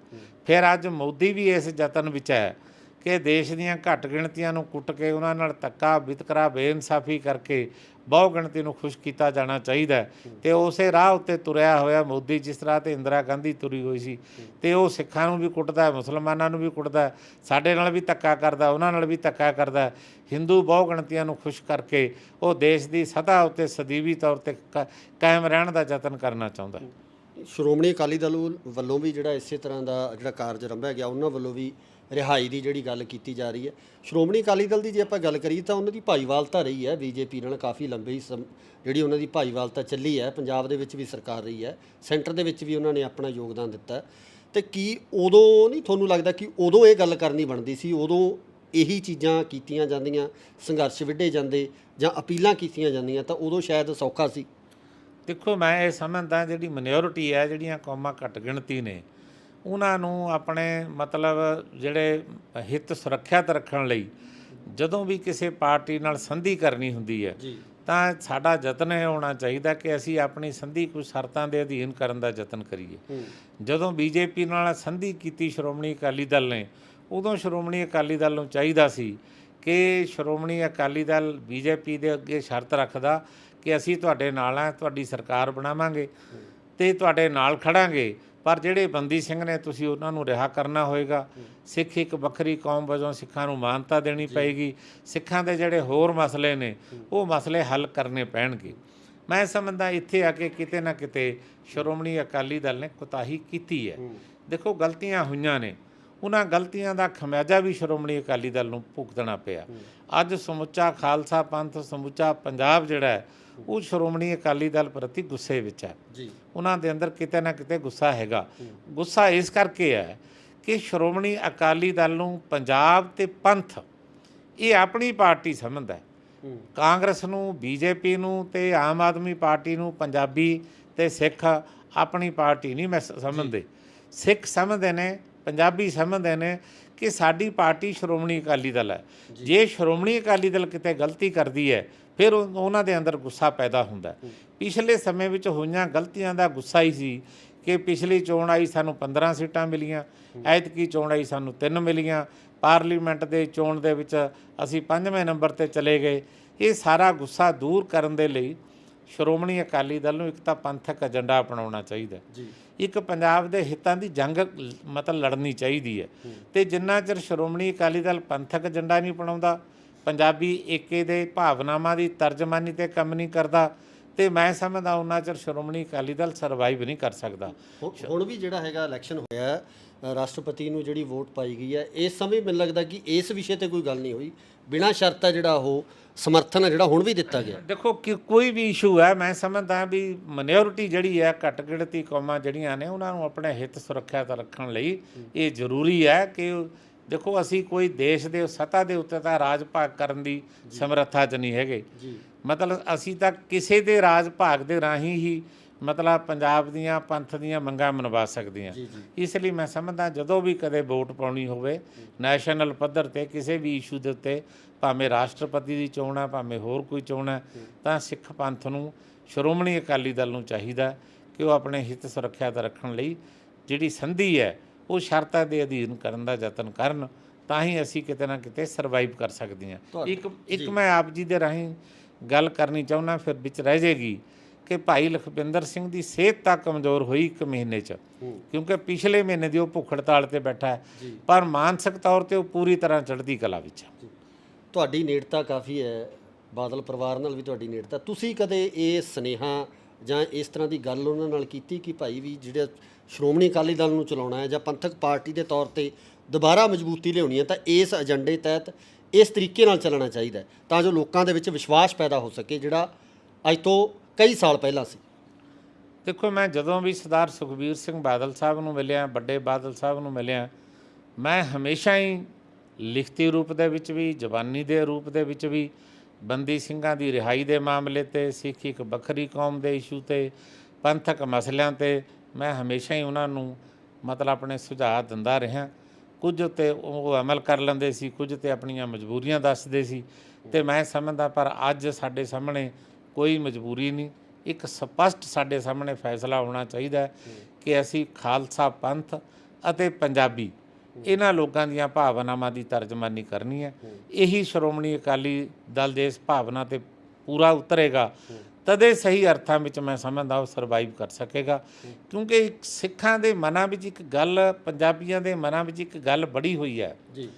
ਫਿਰ ਅੱਜ ਮੋਦੀ ਵੀ ਇਸ ਯਤਨ ਵਿੱਚ ਹੈ ਕਿ ਦੇਸ਼ ਦੀਆਂ ਘੱਟ ਗਿਣਤੀਆਂ ਨੂੰ ਕੁੱਟ ਕੇ ਉਹਨਾਂ ਨਾਲ ਧੱਕਾ ਵਿਤਕਰਾ ਬੇਇਨਸਾਫੀ ਕਰਕੇ ਬਹੁ ਗਿਣਤੀ ਨੂੰ ਖੁਸ਼ ਕੀਤਾ ਜਾਣਾ ਚਾਹੀਦਾ। ਤੇ ਉਸੇ ਰਾਹ ਉੱਤੇ ਤੁਰਿਆ ਹੋਇਆ ਮੋਦੀ, ਜਿਸ ਤਰ੍ਹਾਂ ਤੇ ਇੰਦਰਾ ਗਾਂਧੀ ਤੁਰੀ ਹੋਈ ਸੀ, ਤੇ ਉਹ ਸਿੱਖਾਂ ਨੂੰ ਵੀ ਕੁੱਟਦਾ, ਮੁਸਲਮਾਨਾਂ ਨੂੰ ਵੀ ਕੁੱਟਦਾ, ਸਾਡੇ ਨਾਲ ਵੀ ਧੱਕਾ ਕਰਦਾ, ਉਹਨਾਂ ਨਾਲ ਵੀ ਧੱਕਾ ਕਰਦਾ। ਹਿੰਦੂ ਬਹੁ ਗਿਣਤੀਆਂ ਨੂੰ ਖੁਸ਼ ਕਰਕੇ ਉਹ ਦੇਸ਼ ਦੀ ਸਤ੍ਹਾ ਉੱਤੇ ਸਦੀਵੀ ਤੌਰ 'ਤੇ ਕਾਇਮ ਰਹਿਣ ਦਾ ਯਤਨ ਕਰਨਾ ਚਾਹੁੰਦਾ। ਸ਼੍ਰੋਮਣੀ ਅਕਾਲੀ ਦਲ ਵੱਲੋਂ ਵੀ ਜਿਹੜਾ ਇਸੇ ਤਰ੍ਹਾਂ ਦਾ ਜਿਹੜਾ ਕਾਰਜ ਆਰੰਭਿਆ ਗਿਆ, ਉਹਨਾਂ ਵੱਲੋਂ ਵੀ ਰਿਹਾਈ ਦੀ ਜਿਹੜੀ ਗੱਲ ਕੀਤੀ ਜਾ ਰਹੀ ਹੈ। ਸ਼੍ਰੋਮਣੀ ਅਕਾਲੀ ਦਲ ਦੀ ਜੇ ਆਪਾਂ ਗੱਲ ਕਰੀਏ ਤਾਂ ਉਹਨਾਂ ਦੀ ਭਾਈਵਾਲਤਾ ਰਹੀ ਹੈ ਬੀਜੇਪੀ ਨਾਲ ਕਾਫੀ ਲੰਬੀ ਜਿਹੜੀ ਉਹਨਾਂ ਦੀ ਭਾਈਵਾਲਤਾ ਚੱਲੀ ਹੈ। ਪੰਜਾਬ ਦੇ ਵਿੱਚ ਵੀ ਸਰਕਾਰ ਰਹੀ ਹੈ, ਸੈਂਟਰ ਦੇ ਵਿੱਚ ਵੀ ਉਹਨਾਂ ਨੇ ਆਪਣਾ ਯੋਗਦਾਨ ਦਿੱਤਾ। ਤੇ ਕੀ ਉਦੋਂ ਨਹੀਂ ਤੁਹਾਨੂੰ ਲੱਗਦਾ ਕਿ ਉਦੋਂ ਇਹ ਗੱਲ ਕਰਨੀ ਬਣਦੀ ਸੀ, ਉਦੋਂ ਇਹੀ ਚੀਜ਼ਾਂ ਕੀਤੀਆਂ ਜਾਂਦੀਆਂ, ਸੰਘਰਸ਼ ਵਿੱਢੇ ਜਾਂਦੇ ਜਾਂ ਅਪੀਲਾਂ ਕੀਤੀਆਂ ਜਾਂਦੀਆਂ ਤਾਂ ਉਦੋਂ ਸ਼ਾਇਦ ਸੌਖਾ ਸੀ? ਦੇਖੋ, ਮੈਂ ਇਹ ਸਮਝਦਾ ਜਿਹੜੀ ਮਿਨੋਰਿਟੀ ਹੈ, ਜਿਹੜੀਆਂ ਕੌਮਾਂ ਘੱਟ ਗਿਣਤੀ ਨੇ, ਉਹਨਾਂ ਨੂੰ ਆਪਣੇ ਮਤਲਬ ਜਿਹੜੇ ਹਿੱਤ ਸੁਰੱਖਿਅਤ ਰੱਖਣ ਲਈ ਜਦੋਂ ਵੀ ਕਿਸੇ ਪਾਰਟੀ ਨਾਲ ਸੰਧੀ ਕਰਨੀ ਹੁੰਦੀ ਹੈ ਤਾਂ ਸਾਡਾ ਯਤਨ ਇਹ ਹੋਣਾ ਚਾਹੀਦਾ ਕਿ ਅਸੀਂ ਆਪਣੀ ਸੰਧੀ ਕੁਝ ਸ਼ਰਤਾਂ ਦੇ ਅਧੀਨ ਕਰਨ ਦਾ ਯਤਨ ਕਰੀਏ। ਜਦੋਂ ਬੀਜੇਪੀ ਨਾਲ ਸੰਧੀ ਕੀਤੀ ਸ਼੍ਰੋਮਣੀ ਅਕਾਲੀ ਦਲ ਨੇ, ਉਦੋਂ ਸ਼੍ਰੋਮਣੀ ਅਕਾਲੀ ਦਲ ਨੂੰ ਚਾਹੀਦਾ ਸੀ ਕਿ ਸ਼੍ਰੋਮਣੀ ਅਕਾਲੀ ਦਲ ਬੀਜੇਪੀ ਦੇ ਅੱਗੇ ਸ਼ਰਤ ਰੱਖਦਾ ਕਿ ਅਸੀਂ ਤੁਹਾਡੇ ਨਾਲ ਹਾਂ, ਤੁਹਾਡੀ ਸਰਕਾਰ ਬਣਾਵਾਂਗੇ ਤੇ ਤੁਹਾਡੇ ਨਾਲ ਖੜਾਂਗੇ, ਪਰ ਜਿਹੜੇ ਬੰਦੀ ਸਿੰਘ ਨੇ ਤੁਸੀਂ ਉਹਨਾਂ ਨੂੰ ਰਿਹਾ ਕਰਨਾ ਹੋਏਗਾ। ਸਿੱਖ ਇੱਕ ਵੱਖਰੀ ਕੌਮ ਵਜੋਂ ਸਿੱਖਾਂ ਨੂੰ ਮਾਨਤਾ ਦੇਣੀ ਪਏਗੀ। ਸਿੱਖਾਂ ਦੇ ਜਿਹੜੇ ਹੋਰ ਮਸਲੇ ਨੇ ਉਹ ਮਸਲੇ ਹੱਲ ਕਰਨੇ ਪੈਣਗੇ। ਮੈਂ ਸਮਝਦਾ ਇੱਥੇ ਆ ਕੇ ਕਿਤੇ ਨਾ ਕਿਤੇ ਸ਼੍ਰੋਮਣੀ ਅਕਾਲੀ ਦਲ ਨੇ ਕੁਤਾਹੀ ਕੀਤੀ ਹੈ। ਦੇਖੋ, ਗਲਤੀਆਂ ਹੋਈਆਂ ਨੇ, ਉਹਨਾਂ ਗਲਤੀਆਂ ਦਾ ਖਮਿਆਜਾ ਵੀ ਸ਼੍ਰੋਮਣੀ ਅਕਾਲੀ ਦਲ ਨੂੰ ਭੁਗਤਣਾ ਪਿਆ। ਅੱਜ ਸਮੁੱਚਾ ਖਾਲਸਾ ਪੰਥ, ਸਮੁੱਚਾ ਪੰਜਾਬ ਜਿਹੜਾ ਹੈ ਉਹ ਸ਼੍ਰੋਮਣੀ ਅਕਾਲੀ ਦਲ ਪ੍ਰਤੀ ਗੁੱਸੇ ਵਿੱਚ ਹੈ। ਉਹਨਾਂ ਦੇ ਅੰਦਰ ਕਿਤੇ ਨਾ ਕਿਤੇ ਗੁੱਸਾ ਹੈਗਾ। ਗੁੱਸਾ ਇਸ ਕਰਕੇ ਹੈ ਕਿ ਸ਼੍ਰੋਮਣੀ ਅਕਾਲੀ ਦਲ ਨੂੰ ਪੰਜਾਬ ਤੇ ਪੰਥ ਇਹ ਆਪਣੀ ਪਾਰਟੀ ਸਮਝਦਾ। ਕਾਂਗਰਸ ਨੂੰ, ਬੀਜੇਪੀ ਨੂੰ ਤੇ ਆਮ ਆਦਮੀ ਪਾਰਟੀ ਨੂੰ ਪੰਜਾਬੀ ਤੇ ਸਿੱਖ ਆਪਣੀ ਪਾਰਟੀ ਨਹੀਂ ਸਮਝਦੇ। ਸਿੱਖ ਸਮਝਦੇ ਨੇ, ਪੰਜਾਬੀ ਸਮਝਦੇ ਨੇ ਕਿ ਸਾਡੀ ਪਾਰਟੀ ਸ਼੍ਰੋਮਣੀ ਅਕਾਲੀ ਦਲ ਹੈ। ਜੇ ਸ਼੍ਰੋਮਣੀ ਅਕਾਲੀ ਦਲ ਕਿਤੇ ਗਲਤੀ ਕਰਦੀ ਹੈ ਫਿਰ ਉਹਨਾਂ ਦੇ ਅੰਦਰ ਗੁੱਸਾ ਪੈਦਾ ਹੁੰਦਾ। ਪਿਛਲੇ ਸਮੇਂ ਵਿੱਚ ਹੋਈਆਂ ਗਲਤੀਆਂ ਦਾ ਗੁੱਸਾ ਹੀ ਸੀ ਕਿ ਪਿਛਲੀ ਚੋਣ ਆਈ ਸਾਨੂੰ 15 ਸੀਟਾਂ ਮਿਲੀਆਂ, ਐਤਕੀ ਚੋਣ ਆਈ ਸਾਨੂੰ 3 ਮਿਲੀਆਂ, ਪਾਰਲੀਮੈਂਟ ਦੇ ਚੋਣ ਦੇ ਵਿੱਚ ਅਸੀਂ 5ਵੇਂ ਨੰਬਰ 'ਤੇ ਚਲੇ ਗਏ। ਇਹ ਸਾਰਾ ਗੁੱਸਾ ਦੂਰ ਕਰਨ ਦੇ ਲਈ ਸ਼੍ਰੋਮਣੀ ਅਕਾਲੀ ਦਲ ਨੂੰ ਇੱਕ ਤਾਂ ਪੰਥਕ ਏਜੰਡਾ ਅਪਣਾਉਣਾ ਚਾਹੀਦਾ, ਇੱਕ ਪੰਜਾਬ ਦੇ ਹਿੱਤਾਂ ਦੀ ਜੰਗ ਮਤਲਬ ਲੜਨੀ ਚਾਹੀਦੀ ਹੈ। ਤੇ ਜਿੰਨਾ ਚਿਰ ਸ਼੍ਰੋਮਣੀ ਅਕਾਲੀ ਦਲ ਪੰਥਕ ਏਜੰਡਾ ਨਹੀਂ ਅਪਣਾਉਂਦਾ, ਪੰਜਾਬੀ ਏਕੇ ਦੇ ਭਾਵਨਾਵਾਂ ਦੀ ਤਰਜਮਾਨੀ 'ਤੇ ਕੰਮ ਨਹੀਂ ਕਰਦਾ, ਤੇ ਮੈਂ ਸਮਝਦਾ ਉਹਨਾਂ ਚਿਰ ਸ਼੍ਰੋਮਣੀ ਅਕਾਲੀ ਦਲ ਸਰਵਾਈਵ ਨਹੀਂ ਕਰ ਸਕਦਾ। ਹੁਣ ਵੀ ਜਿਹੜਾ ਹੈਗਾ ਇਲੈਕਸ਼ਨ ਹੋਇਆ, ਰਾਸ਼ਟਰਪਤੀ ਨੂੰ ਜਿਹੜੀ ਵੋਟ ਪਾਈ ਗਈ ਹੈ, ਇਸ ਸਮੇਂ ਮੈਨੂੰ ਲੱਗਦਾ ਕਿ ਇਸ ਵਿਸ਼ੇ ਤੇ ਕੋਈ ਗੱਲ ਨਹੀਂ ਹੋਈ, ਬਿਨਾਂ ਸ਼ਰਤ ਹੈ ਜਿਹੜਾ ਉਹ ਸਮਰਥਨ ਹੈ ਜਿਹੜਾ ਹੁਣ ਵੀ ਦਿੱਤਾ ਗਿਆ। ਦੇਖੋ, ਕਿ ਕੋਈ ਵੀ ਇਸ਼ੂ ਹੈ, ਮੈਂ ਸਮਝਦਾ ਵੀ ਮਿਨੋਰਿਟੀ ਜਿਹੜੀ ਹੈ, ਘੱਟ ਗਿਣਤੀ ਕੌਮਾਂ ਜਿਹੜੀਆਂ ਨੇ, ਉਹਨਾਂ ਨੂੰ ਆਪਣੇ ਹਿੱਤ ਸੁਰੱਖਿਅਤ ਰੱਖਣ ਲਈ ਇਹ ਜ਼ਰੂਰੀ ਹੈ ਕਿ ਦੇਖੋ, ਅਸੀਂ ਕੋਈ ਦੇਸ਼ ਦੇ ਸੱਤਾ ਦੇ ਉੱਤੇ ਤਾਂ ਰਾਜ ਭਾਗ ਕਰਨ ਦੀ ਸਮਰੱਥਾ 'ਚ ਨਹੀਂ ਹੈਗੇ। ਮਤਲਬ ਅਸੀਂ ਤਾਂ ਕਿਸੇ ਦੇ ਰਾਜ ਭਾਗ ਦੇ ਰਾਹੀਂ ਹੀ ਮਤਲਬ ਪੰਜਾਬ ਦੀਆਂ ਪੰਥ ਦੀਆਂ ਮੰਗਾਂ ਮਨਵਾ ਸਕਦੇ ਹਾਂ। ਇਸ ਲਈ ਮੈਂ ਸਮਝਦਾ ਜਦੋਂ ਵੀ ਕਦੇ ਵੋਟ ਪਾਉਣੀ ਹੋਵੇ ਨੈਸ਼ਨਲ ਪੱਧਰ 'ਤੇ ਕਿਸੇ ਵੀ ਇਸ਼ੂ ਦੇ ਉੱਤੇ, ਭਾਵੇਂ ਰਾਸ਼ਟਰਪਤੀ ਦੀ ਚੋਣ ਹੈ, ਭਾਵੇਂ ਹੋਰ ਕੋਈ ਚੋਣ ਹੈ, ਤਾਂ ਸਿੱਖ ਪੰਥ ਨੂੰ, ਸ਼੍ਰੋਮਣੀ ਅਕਾਲੀ ਦਲ ਨੂੰ ਚਾਹੀਦਾ ਕਿ ਉਹ ਆਪਣੇ ਹਿੱਤ ਸੁਰੱਖਿਅਤ ਰੱਖਣ ਲਈ ਜਿਹੜੀ ਸੰਧੀ ਹੈ ਉਹ ਸ਼ਰਤਾਂ ਦੇ ਅਧੀਨ ਕਰਨ ਦਾ ਯਤਨ ਕਰਨ, ਤਾਂ ਹੀ ਅਸੀਂ ਕਿਤੇ ਨਾ ਕਿਤੇ ਸਰਵਾਈਵ ਕਰ ਸਕਦੇ ਹਾਂ। ਇੱਕ ਮੈਂ ਆਪ ਜੀ ਦੇ ਰਾਹੀਂ ਗੱਲ ਕਰਨੀ ਚਾਹੁੰਦਾ, ਫਿਰ ਵਿੱਚ ਰਹਿ ਜਾਏਗੀ, ਕਿ ਭਾਈ ਲਖਵਿੰਦਰ ਸਿੰਘ ਦੀ ਸਿਹਤ ਤਾਂ ਕਮਜ਼ੋਰ ਹੋਈ 1 ਮਹੀਨੇ 'ਚ, ਕਿਉਂਕਿ ਪਿਛਲੇ ਮਹੀਨੇ ਦੀ ਉਹ ਭੁੱਖ ਹੜਤਾਲ 'ਤੇ ਬੈਠਾ ਹੈ, ਪਰ ਮਾਨਸਿਕ ਤੌਰ 'ਤੇ ਉਹ ਪੂਰੀ ਤਰ੍ਹਾਂ ਚੜ੍ਹਦੀ ਕਲਾ ਵਿੱਚ ਹੈ। ਤੁਹਾਡੀ ਨੇੜਤਾ ਕਾਫੀ ਹੈ, ਬਾਦਲ ਪਰਿਵਾਰ ਨਾਲ ਵੀ ਤੁਹਾਡੀ ਨੇੜਤਾ, ਤੁਸੀਂ ਕਦੇ ਇਹ ਸੁਨੇਹਾ ਜਾਂ ਇਸ ਤਰ੍ਹਾਂ ਦੀ ਗੱਲ ਉਹਨਾਂ ਨਾਲ ਕੀਤੀ ਕਿ ਭਾਈ ਵੀ ਜਿਹੜੇ ਸ਼੍ਰੋਮਣੀ ਅਕਾਲੀ ਦਲ ਨੂੰ ਚਲਾਉਣਾ ਹੈ ਜਾਂ ਪੰਥਕ ਪਾਰਟੀ ਦੇ ਤੌਰ ਤੇ ਦੁਬਾਰਾ ਮਜ਼ਬੂਤੀ ਲਿਆਉਣੀ ਹੈ ਤਾਂ ਇਸ ਏਜੰਡੇ ਤਹਿਤ ਇਸ ਤਰੀਕੇ ਨਾਲ ਚੱਲਣਾ ਚਾਹੀਦਾ ਤਾਂ ਜੋ ਲੋਕਾਂ ਦੇ ਵਿੱਚ ਵਿਸ਼ਵਾਸ ਪੈਦਾ ਹੋ ਸਕੇ, ਜਿਹੜਾ ਅੱਜ ਤੋਂ ਕਈ ਸਾਲ ਪਹਿਲਾਂ ਸੀ? ਦੇਖੋ, ਮੈਂ ਜਦੋਂ ਵੀ ਸਰਦਾਰ ਸੁਖਬੀਰ ਸਿੰਘ ਬਾਦਲ ਸਾਹਿਬ ਨੂੰ ਮਿਲਿਆ, ਵੱਡੇ ਬਾਦਲ ਸਾਹਿਬ ਨੂੰ ਮਿਲਿਆ, ਮੈਂ ਹਮੇਸ਼ਾ ਹੀ ਲਿਖਤੀ ਰੂਪ ਦੇ ਵਿੱਚ ਵੀ, ਜ਼ਬਾਨੀ ਦੇ ਰੂਪ ਦੇ ਵਿੱਚ ਵੀ, ਬੰਦੀ ਸਿੰਘਾਂ ਦੀ ਰਿਹਾਈ ਦੇ ਮਾਮਲੇ 'ਤੇ, ਸਿੱਖ ਇੱਕ ਵੱਖਰੀ ਕੌਮ ਦੇ ਇਸ਼ੂ 'ਤੇ, ਪੰਥਕ ਮਸਲਿਆਂ 'ਤੇ ਮੈਂ ਹਮੇਸ਼ਾ ਹੀ ਉਹਨਾਂ ਨੂੰ ਮਤਲਬ ਆਪਣੇ ਸੁਝਾਅ ਦਿੰਦਾ ਰਿਹਾ। ਕੁਝ ਉੱਤੇ ਉਹ ਅਮਲ ਕਰ ਲੈਂਦੇ ਸੀ, ਕੁਝ ਤੇ ਆਪਣੀਆਂ ਮਜਬੂਰੀਆਂ ਦੱਸਦੇ ਸੀ। ਤੇ ਮੈਂ ਸਮਝਦਾ ਪਰ ਅੱਜ ਸਾਡੇ ਸਾਹਮਣੇ ਕੋਈ ਮਜਬੂਰੀ ਨਹੀਂ, ਇੱਕ ਸਪਸ਼ਟ ਸਾਡੇ ਸਾਹਮਣੇ ਫੈਸਲਾ ਹੋਣਾ ਚਾਹੀਦਾ ਹੈ ਕਿ ਅਸੀਂ ਖਾਲਸਾ ਪੰਥ ਅਤੇ ਪੰਜਾਬੀ ਇਹਨਾਂ ਲੋਕਾਂ ਦੀਆਂ ਭਾਵਨਾਵਾਂ ਦੀ ਤਰਜਮਾਨੀ ਕਰਨੀ ਹੈ। ਇਹੀ ਸ਼੍ਰੋਮਣੀ ਅਕਾਲੀ ਦਲ ਦੇ ਇਸ ਭਾਵਨਾ 'ਤੇ ਪੂਰਾ ਉਤਰੇਗਾ, ਤਦੇ ਸਹੀ ਅਰਥਾਂ ਵਿੱਚ ਮੈਂ ਸਮਝਦਾ ਉਹ ਸਰਵਾਈਵ ਕਰ ਸਕੇਗਾ। ਕਿਉਂਕਿ ਸਿੱਖਾਂ ਦੇ ਮਨਾਂ ਵਿੱਚ ਇੱਕ ਗੱਲ, ਪੰਜਾਬੀਆਂ ਦੇ ਮਨਾਂ ਵਿੱਚ ਇੱਕ ਗੱਲ ਬੜੀ ਹੋਈ ਹੈ ਜੀ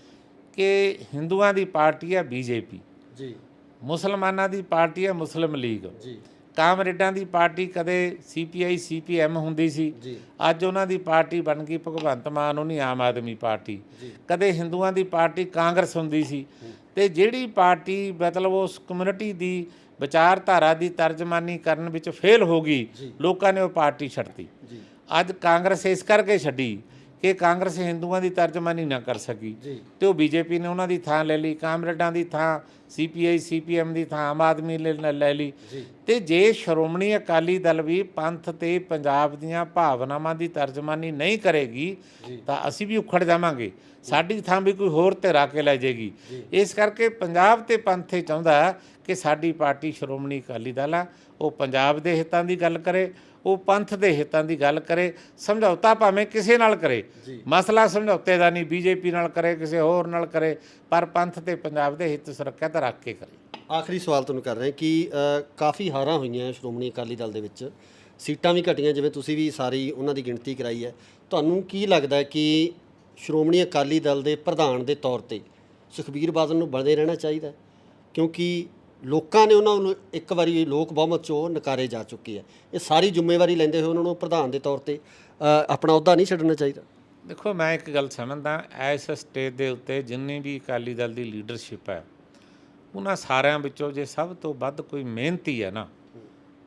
ਕਿ ਹਿੰਦੂਆਂ ਦੀ ਪਾਰਟੀ ਹੈ ਬੀਜੇਪੀ, ਜੀ ਮੁਸਲਮਾਨਾਂ ਦੀ ਪਾਰਟੀ ਹੈ ਮੁਸਲਿਮ ਲੀਗ, ਜੀ ਕਾਮਰੇਡਾਂ ਦੀ ਪਾਰਟੀ ਕਦੇ CPI CPM ਹੁੰਦੀ ਸੀ, ਜੀ ਅੱਜ ਉਹਨਾਂ ਦੀ ਪਾਰਟੀ ਬਣ ਗਈ ਭਗਵੰਤ ਮਾਨ ਉਹਨੀ ਆਮ ਆਦਮੀ ਪਾਰਟੀ। ਜੀ ਕਦੇ ਹਿੰਦੂਆਂ ਦੀ ਪਾਰਟੀ ਕਾਂਗਰਸ ਹੁੰਦੀ ਸੀ, ਤੇ ਜਿਹੜੀ ਪਾਰਟੀ ਮਤਲਬ ਉਸ ਕਮਿਊਨਿਟੀ ਦੀ ਵਿਚਾਰਧਾਰਾ ਦੀ ਤਰਜਮਾਨੀ ਕਰਨ ਵਿੱਚ ਫੇਲ ਹੋ ਗਈ, ਲੋਕਾਂ ਨੇ ਉਹ ਪਾਰਟੀ ਛੱਡਤੀ। ਜੀ ਅੱਜ ਕਾਂਗਰਸ ਇਸ ਕਰਕੇ ਛੱਡੀ ਕਿ ਕਾਂਗਰਸ ਹਿੰਦੂਆਂ ਦੀ ਤਰਜਮਾਨੀ ਨਾ ਕਰ ਸਕੀ, ਤੇ ਉਹ BJP ਨੇ ਉਹਨਾਂ ਦੀ ਥਾਂ ਲੈ ਲਈ, ਕਾਮਰੇਡਾਂ ਦੀ ਥਾਂ CPI CPM ਦੀ ਥਾਂ ਆਮ ਆਦਮੀ ਨੇ ਲੈ ਲਈ। ਤੇ ਜੇ ਸ਼੍ਰੋਮਣੀ ਅਕਾਲੀ ਦਲ ਵੀ ਪੰਥ ਤੇ ਪੰਜਾਬ ਦੀਆਂ ਭਾਵਨਾਵਾਂ ਦੀ ਤਰਜਮਾਨੀ ਨਹੀਂ ਕਰੇਗੀ ਤਾਂ ਅਸੀਂ ਵੀ ਉਖੜ ਜਾਵਾਂਗੇ, ਸਾਡੀ ਥਾਂ ਵੀ ਕੋਈ ਹੋਰ ਧਿਰ ਆ ਕੇ ਲੈ ਜਾਏਗੀ। ਇਸ ਕਰਕੇ ਪੰਜਾਬ ਤੇ ਪੰਥ ਇਹ ਚਾਹੁੰਦਾ ਕਿ ਸਾਡੀ ਪਾਰਟੀ ਸ਼੍ਰੋਮਣੀ ਅਕਾਲੀ ਦਲ ਆ, ਉਹ ਪੰਜਾਬ ਦੇ ਹਿੱਤਾਂ ਦੀ ਗੱਲ ਕਰੇ, ਉਹ ਪੰਥ ਦੇ ਹਿੱਤਾਂ ਦੀ ਗੱਲ ਕਰੇ। ਸਮਝੌਤਾ ਭਾਵੇਂ ਕਿਸੇ ਨਾਲ ਕਰੇ, ਮਸਲਾ ਸਮਝੌਤੇ ਦਾ ਨਹੀਂ, BJP ਨਾਲ ਕਰੇ, ਕਿਸੇ ਹੋਰ ਨਾਲ ਕਰੇ, ਪਰ ਪੰਥ ਤੇ ਪੰਜਾਬ ਦੇ ਹਿੱਤ ਸੁਰੱਖਿਅਤ ਰੱਖ ਕੇ ਕਰੇ। ਆਖਰੀ ਸਵਾਲ ਤੁਹਾਨੂੰ ਕਰ ਰਹੇ ਕਿ ਕਾਫੀ ਹਾਰਾਂ ਹੋਈਆਂ ਸ਼੍ਰੋਮਣੀ ਅਕਾਲੀ ਦਲ ਦੇ ਵਿੱਚ, ਸੀਟਾਂ ਵੀ ਘਟੀਆਂ, ਜਿਵੇਂ ਤੁਸੀਂ ਵੀ ਸਾਰੀ ਉਹਨਾਂ ਦੀ ਗਿਣਤੀ ਕਰਾਈ ਹੈ। ਤੁਹਾਨੂੰ ਕੀ ਲੱਗਦਾ ਕਿ ਸ਼੍ਰੋਮਣੀ ਅਕਾਲੀ ਦਲ ਦੇ ਪ੍ਰਧਾਨ ਦੇ ਤੌਰ ਤੇ ਸੁਖਬੀਰ ਬਾਦਲ ਨੂੰ ਬਣੇ ਰਹਿਣਾ ਚਾਹੀਦਾ? ਕਿਉਂਕਿ ਲੋਕਾਂ ਨੇ ਉਹਨਾਂ ਨੂੰ ਇੱਕ ਵਾਰੀ ਲੋਕ ਬਹੁਮਤ 'ਚੋਂ ਨਕਾਰੇ ਜਾ ਚੁੱਕੇ ਹੈ, ਇਹ ਸਾਰੀ ਜ਼ਿੰਮੇਵਾਰੀ ਲੈਂਦੇ ਹੋਏ ਉਹਨਾਂ ਨੂੰ ਪ੍ਰਧਾਨ ਦੇ ਤੌਰ ਤੇ ਆਪਣਾ ਅਹੁਦਾ ਨਹੀਂ ਛੱਡਣਾ ਚਾਹੀਦਾ? ਦੇਖੋ, ਮੈਂ ਇੱਕ ਗੱਲ ਸਮਝਦਾ, ਇਸ ਸਟੇਜ ਦੇ ਉੱਤੇ ਜਿੰਨੀ ਵੀ ਅਕਾਲੀ ਦਲ ਦੀ ਲੀਡਰਸ਼ਿਪ ਹੈ, ਉਹਨਾਂ ਸਾਰਿਆਂ ਵਿੱਚੋਂ ਜੇ ਸਭ ਤੋਂ ਵੱਧ ਕੋਈ ਮਿਹਨਤੀ ਹੈ ਨਾ,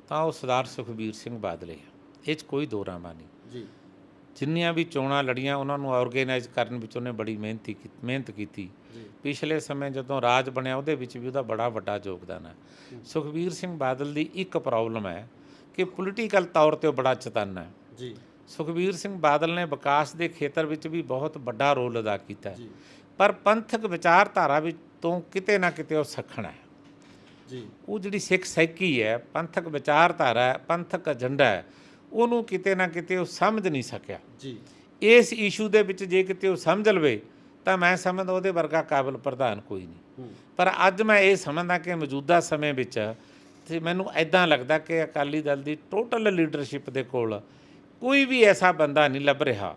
ਤਾਂ ਉਹ ਸਰਦਾਰ ਸੁਖਬੀਰ ਸਿੰਘ ਬਾਦਲ ਹੈ। ਇਹ 'ਚ ਕੋਈ ਦੋ ਰਾਮਾ ਨਹੀਂ ਜੀ। ਜਿੰਨੀਆਂ ਵੀ ਚੋਣਾਂ ਲੜੀਆਂ ਉਹਨਾਂ ਨੂੰ ਆਰਗੇਨਾਈਜ਼ ਕਰਨ ਵਿੱਚ ਉਹਨੇ ਬੜੀ ਮਿਹਨਤ ਕੀਤੀ। ਪਿਛਲੇ ਸਮੇਂ ਜਦੋਂ ਰਾਜ ਬਣਿਆ ਉਹਦੇ ਵਿੱਚ ਵੀ ਉਹਦਾ ਬੜਾ ਵੱਡਾ ਯੋਗਦਾਨ ਹੈ। ਸੁਖਬੀਰ ਸਿੰਘ ਬਾਦਲ ਦੀ ਇੱਕ ਪ੍ਰੋਬਲਮ ਹੈ ਕਿ ਪੋਲੀਟੀਕਲ ਤੌਰ 'ਤੇ ਉਹ ਬੜਾ ਚਤੰਨ ਹੈ ਜੀ। ਸੁਖਬੀਰ ਸਿੰਘ ਬਾਦਲ ਨੇ ਵਿਕਾਸ ਦੇ ਖੇਤਰ ਵਿੱਚ ਵੀ ਬਹੁਤ ਵੱਡਾ ਰੋਲ ਅਦਾ ਕੀਤਾ, ਪਰ ਪੰਥਕ ਵਿਚਾਰਧਾਰਾ ਵਿੱਚ ਤੋਂ ਕਿਤੇ ਨਾ ਕਿਤੇ ਉਹ ਸੱਖਣ ਹੈ ਜੀ। ਉਹ ਜਿਹੜੀ ਸਿੱਖ ਸੈਕੀ ਹੈ, ਪੰਥਕ ਵਿਚਾਰਧਾਰਾ ਹੈ, ਪੰਥਕ ਏਜੰਡਾ ਹੈ, ਉਹਨੂੰ ਕਿਤੇ ਨਾ ਕਿਤੇ ਉਹ ਸਮਝ ਨਹੀਂ ਸਕਿਆ ਜੀ। ਇਸ ਇਸ਼ੂ ਦੇ ਵਿੱਚ ਜੇ ਕਿਤੇ ਉਹ ਸਮਝ ਲਵੇ ਤਾਂ ਮੈਂ ਸਮਝਦਾ ਉਹਦੇ ਵਰਗਾ ਕਾਬਲ ਪ੍ਰਧਾਨ ਕੋਈ ਨਹੀਂ। ਪਰ ਅੱਜ ਮੈਂ ਇਹ ਸਮਝਦਾ ਕਿ ਮੌਜੂਦਾ ਸਮੇਂ ਵਿੱਚ ਤੇ ਮੈਨੂੰ ਇੱਦਾਂ ਲੱਗਦਾ ਕਿ ਅਕਾਲੀ ਦਲ ਦੀ ਟੋਟਲ ਲੀਡਰਸ਼ਿਪ ਦੇ ਕੋਲ ਕੋਈ ਵੀ ਐਸਾ ਬੰਦਾ ਨਹੀਂ ਲੱਭ ਰਿਹਾ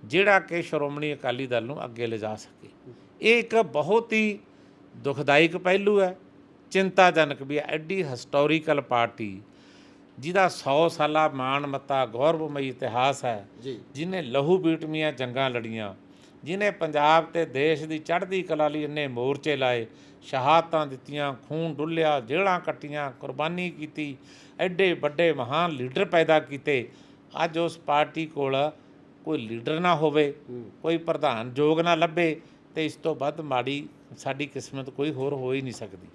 ਜਿਹੜਾ ਕਿ ਸ਼੍ਰੋਮਣੀ ਅਕਾਲੀ ਦਲ ਨੂੰ ਅੱਗੇ ਲਿਜਾ ਸਕੇ। ਇਹ ਇੱਕ ਬਹੁਤ ਹੀ ਦੁਖਦਾਇਕ ਪਹਿਲੂ ਹੈ, ਚਿੰਤਾਜਨਕ ਵੀ ਹੈ। ਐਡੀ ਹਿਸਟੋਰੀਕਲ ਪਾਰਟੀ ਜਿਹਦਾ 100 ਸਾਲਾ ਮਾਣ ਮੱਤਾ ਗੌਰਵਮਈ ਇਤਿਹਾਸ ਹੈ, ਜਿਹਨੇ ਲਹੂ ਬੀਟਮੀਆਂ ਜੰਗਾਂ ਲੜੀਆਂ, ਜਿਹਨੇ ਪੰਜਾਬ ਤੇ ਦੇਸ਼ ਦੀ ਚੜ੍ਹਦੀ ਕਲਾ ਲਈ ਇੰਨੇ ਮੋਰਚੇ ਲਾਏ, ਸ਼ਹਾਦਤਾਂ ਦਿੱਤੀਆਂ, ਖੂਨ ਡੁੱਲਿਆ, ਜੇਲ੍ਹਾਂ ਕੱਟੀਆਂ, ਕੁਰਬਾਨੀ ਕੀਤੀ, ਐਡੇ ਵੱਡੇ ਮਹਾਨ ਲੀਡਰ ਪੈਦਾ ਕੀਤੇ। ਅੱਜ ਉਸ ਪਾਰਟੀ ਕੋਲ ਕੋਈ ਲੀਡਰ ਨਾ ਹੋਵੇ, ਕੋਈ ਪ੍ਰਧਾਨ ਯੋਗ ਨਾ ਲੱਭੇ, ਤੇ ਇਸ ਤੋਂ ਵੱਧ ਮਾੜੀ ਸਾਡੀ ਕਿਸਮਤ ਕੋਈ ਹੋਰ ਹੋ ਹੀ ਨਹੀਂ ਸਕਦੀ।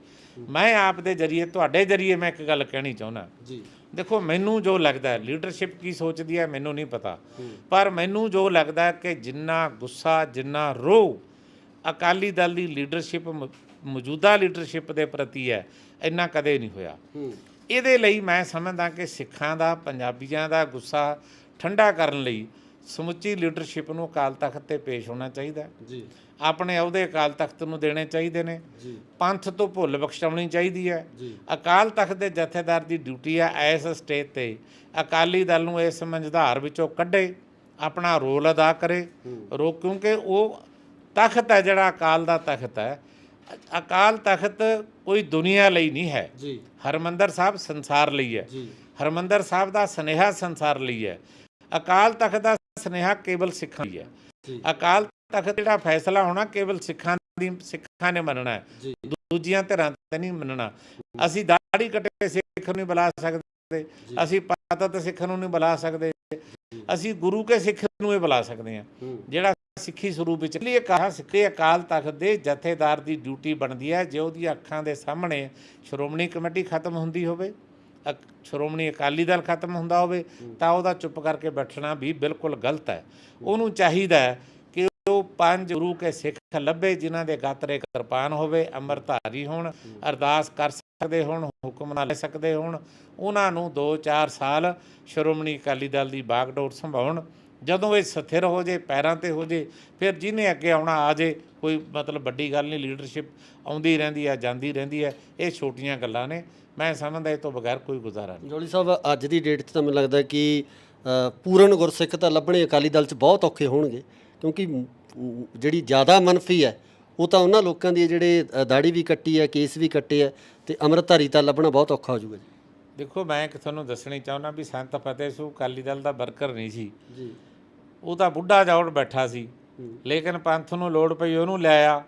ਮੈਂ ਆਪ ਦੇ ਜ਼ਰੀਏ, ਤੁਹਾਡੇ ਜ਼ਰੀਏ ਮੈਂ ਇੱਕ ਗੱਲ ਕਹਿਣੀ ਚਾਹੁੰਦਾ ਜੀ। ਦੇਖੋ, ਮੈਨੂੰ ਜੋ ਲੱਗਦਾ, ਲੀਡਰਸ਼ਿਪ ਕੀ ਸੋਚਦੀ ਹੈ ਮੈਨੂੰ ਨਹੀਂ ਪਤਾ, ਪਰ ਮੈਨੂੰ ਜੋ ਲੱਗਦਾ ਕਿ ਜਿੰਨਾ ਗੁੱਸਾ, ਜਿੰਨਾ ਰੋਹ ਅਕਾਲੀ ਦਲ ਦੀ ਲੀਡਰਸ਼ਿਪ ਮੌਜੂਦਾ ਲੀਡਰਸ਼ਿਪ ਦੇ ਪ੍ਰਤੀ ਹੈ, ਇੰਨਾ ਕਦੇ ਨਹੀਂ ਹੋਇਆ। ਇਹਦੇ ਲਈ ਮੈਂ ਸਮਝਦਾ ਕਿ ਸਿੱਖਾਂ ਦਾ, ਪੰਜਾਬੀਆਂ ਦਾ ਗੁੱਸਾ ਠੰਡਾ ਕਰਨ ਲਈ ਸਮੁੱਚੀ ਲੀਡਰਸ਼ਿਪ ਨੂੰ ਅਕਾਲ ਤਖਤ 'ਤੇ ਪੇਸ਼ ਹੋਣਾ ਚਾਹੀਦਾ ਜੀ। ਆਪਣੇ ਅਹੁਦੇ ਅਕਾਲ ਤਖਤ ਨੂੰ ਦੇਣੇ ਚਾਹੀਦੇ ਨੇ, ਪੰਥ ਤੋਂ ਭੁੱਲ ਬਖਸ਼ਾਉਣੀ ਚਾਹੀਦੀ ਹੈ। ਅਕਾਲ ਤਖਤ ਦੇ ਜਥੇਦਾਰ ਦੀ ਡਿਊਟੀ ਹੈ ਇਸ ਸਟੇਜ 'ਤੇ ਅਕਾਲੀ ਦਲ ਨੂੰ ਇਸ ਮੰਝਧਾਰ ਵਿੱਚੋਂ ਕੱਢੇ, ਆਪਣਾ ਰੋਲ ਅਦਾ ਕਰੇ। ਕਿਉਂਕਿ ਉਹ ਤਖਤ ਹੈ ਜਿਹੜਾ ਅਕਾਲ ਦਾ ਤਖਤ ਹੈ। ਅਕਾਲ ਤਖਤ ਕੋਈ ਦੁਨੀਆ ਲਈ ਨਹੀਂ ਹੈ, ਹਰਿਮੰਦਰ ਸਾਹਿਬ ਸੰਸਾਰ ਲਈ ਹੈ। ਹਰਿਮੰਦਰ ਸਾਹਿਬ ਦਾ ਸੁਨੇਹਾ ਸੰਸਾਰ ਲਈ ਹੈ, ਅਕਾਲ ਤਖਤ ਦਾ ਸੁਨੇਹਾ ਕੇਵਲ ਸਿੱਖਾਂ ਲਈ ਹੈ। ਅਕਾਲ ਤਖਤ ਜਿਹੜਾ ਫੈਸਲਾ ਹੋਣਾ ਕੇਵਲ ਸਿੱਖਾਂ ਨੇ ਮੰਨਣਾ ਹੈ, ਦੂਜੀਆਂ ਧਿਰਾਂ ਤੇ ਨਹੀਂ ਮੰਨਣਾ। ਅਸੀਂ ਦਾੜੀ ਕੱਟੇ ਸਿੱਖ ਨੂੰ ਨਹੀਂ ਬੁਲਾ ਸਕਦੇ, ਅਸੀਂ ਪਤਤ ਸਿੱਖ ਨੂੰ ਨਹੀਂ ਬੁਲਾ ਸਕਦੇ, ਅਸੀਂ ਗੁਰੂ ਕੇ ਸਿੱਖ ਨੂੰ ਇਹ ਬੁਲਾ ਸਕਦੇ ਹਾਂ ਜਿਹੜਾ ਸਿੱਖੀ ਸਰੂਪ ਵਿੱਚ। ਲਈ ਕਹਾ ਸਿੱਖੇ ਅਕਾਲ ਤਖਤ ਦੇ ਜਥੇਦਾਰ ਦੀ ਡਿਊਟੀ ਬਣਦੀ ਹੈ, ਜੇ ਉਹਦੀਆਂ ਅੱਖਾਂ ਦੇ ਸਾਹਮਣੇ ਸ਼੍ਰੋਮਣੀ ਕਮੇਟੀ ਖਤਮ ਹੁੰਦੀ ਹੋਵੇ, ਸ਼੍ਰੋਮਣੀ ਅਕਾਲੀ ਦਲ ਖਤਮ ਹੁੰਦਾ ਹੋਵੇ, ਤਾਂ ਉਹਦਾ ਚੁੱਪ ਕਰਕੇ ਬੈਠਣਾ ਵੀ ਬਿਲਕੁਲ ਗਲਤ ਹੈ। ਉਹਨੂੰ ਚਾਹੀਦਾ ਹੈ ਕਿ ਉਹ 5 ਗੁਰੂ ਕੇ ਸਿੱਖ ਲੱਭੇ ਜਿਨ੍ਹਾਂ ਦੇ ਗਾਤਰੇ ਕਿਰਪਾਨ ਹੋਵੇ, ਅੰਮ੍ਰਿਤਧਾਰੀ ਹੋਣ, ਅਰਦਾਸ ਕਰ ਸਕਦੇ ਹੋਣ, ਹੁਕਮ ਨਾਲ ਲੈ ਸਕਦੇ ਹੋਣ, ਉਹਨਾਂ ਨੂੰ 2-4 ਸਾਲ ਸ਼੍ਰੋਮਣੀ ਅਕਾਲੀ ਦਲ ਦੀ ਬਾਗਡੋਰ ਸੰਭਾਉਣ। ਜਦੋਂ ਇਹ ਸਥਿਰ ਹੋ ਜੇ, ਪੈਰਾਂ 'ਤੇ ਹੋ ਜੇ, ਫਿਰ ਜਿਹਨੇ ਅੱਗੇ ਆਉਣਾ ਆ ਜੇ, ਕੋਈ ਮਤਲਬ ਵੱਡੀ ਗੱਲ ਨਹੀਂ। ਲੀਡਰਸ਼ਿਪ ਆਉਂਦੀ ਰਹਿੰਦੀ ਹੈ, ਜਾਂਦੀ ਰਹਿੰਦੀ ਹੈ, ਇਹ ਛੋਟੀਆਂ ਗੱਲਾਂ ਨੇ। ਮੈਂ ਸਮਝਦਾ ਇਹ ਤੋਂ ਬਗੈਰ ਕੋਈ ਗੁਜ਼ਾਰਾ ਨਹੀਂ। ਜੋਲੀ ਸਾਹਿਬ, ਅੱਜ ਦੀ ਡੇਟ 'ਚ ਤਾਂ ਮੈਨੂੰ ਲੱਗਦਾ ਕਿ ਪੂਰਨ ਗੁਰਸਿੱਖ ਤਾਂ ਲੱਭਣੇ ਅਕਾਲੀ ਦਲ 'ਚ ਬਹੁਤ ਔਖੇ ਹੋਣਗੇ, ਕਿਉਂਕਿ ਜਿਹੜੀ ਜ਼ਿਆਦਾ ਮਨਫੀ ਹੈ ਉਹ ਤਾਂ ਉਹਨਾਂ ਲੋਕਾਂ ਦੀ ਜਿਹੜੇ ਦਾੜੀ ਵੀ ਕੱਟੀ ਹੈ, ਕੇਸ ਵੀ ਕੱਟੇ ਹੈ, ਤੇ ਅੰਮ੍ਰਿਤਧਾਰੀ ਤਾਂ ਲੱਭਣਾ ਬਹੁਤ ਔਖਾ ਹੋ ਜਾਊਗਾ ਜੀ। ਦੇਖੋ, ਮੈਂ ਕਿ ਤੁਹਾਨੂੰ ਦੱਸਣੀ ਚਾਹੁੰਦਾ ਵੀ ਸੰਤ ਫਤਿਹ ਸਿੰਘ ਅਕਾਲੀ ਦਲ ਦਾ ਵਰਕਰ ਨਹੀਂ ਸੀ ਜੀ। ਉਹ ਤਾਂ ਬੁੱਢਾ ਜੌੜ ਬੈਠਾ ਸੀ, ਲੇਕਿਨ ਪੰਥ ਨੂੰ ਲੋੜ ਪਈ ਉਹਨੂੰ ਲਿਆਇਆ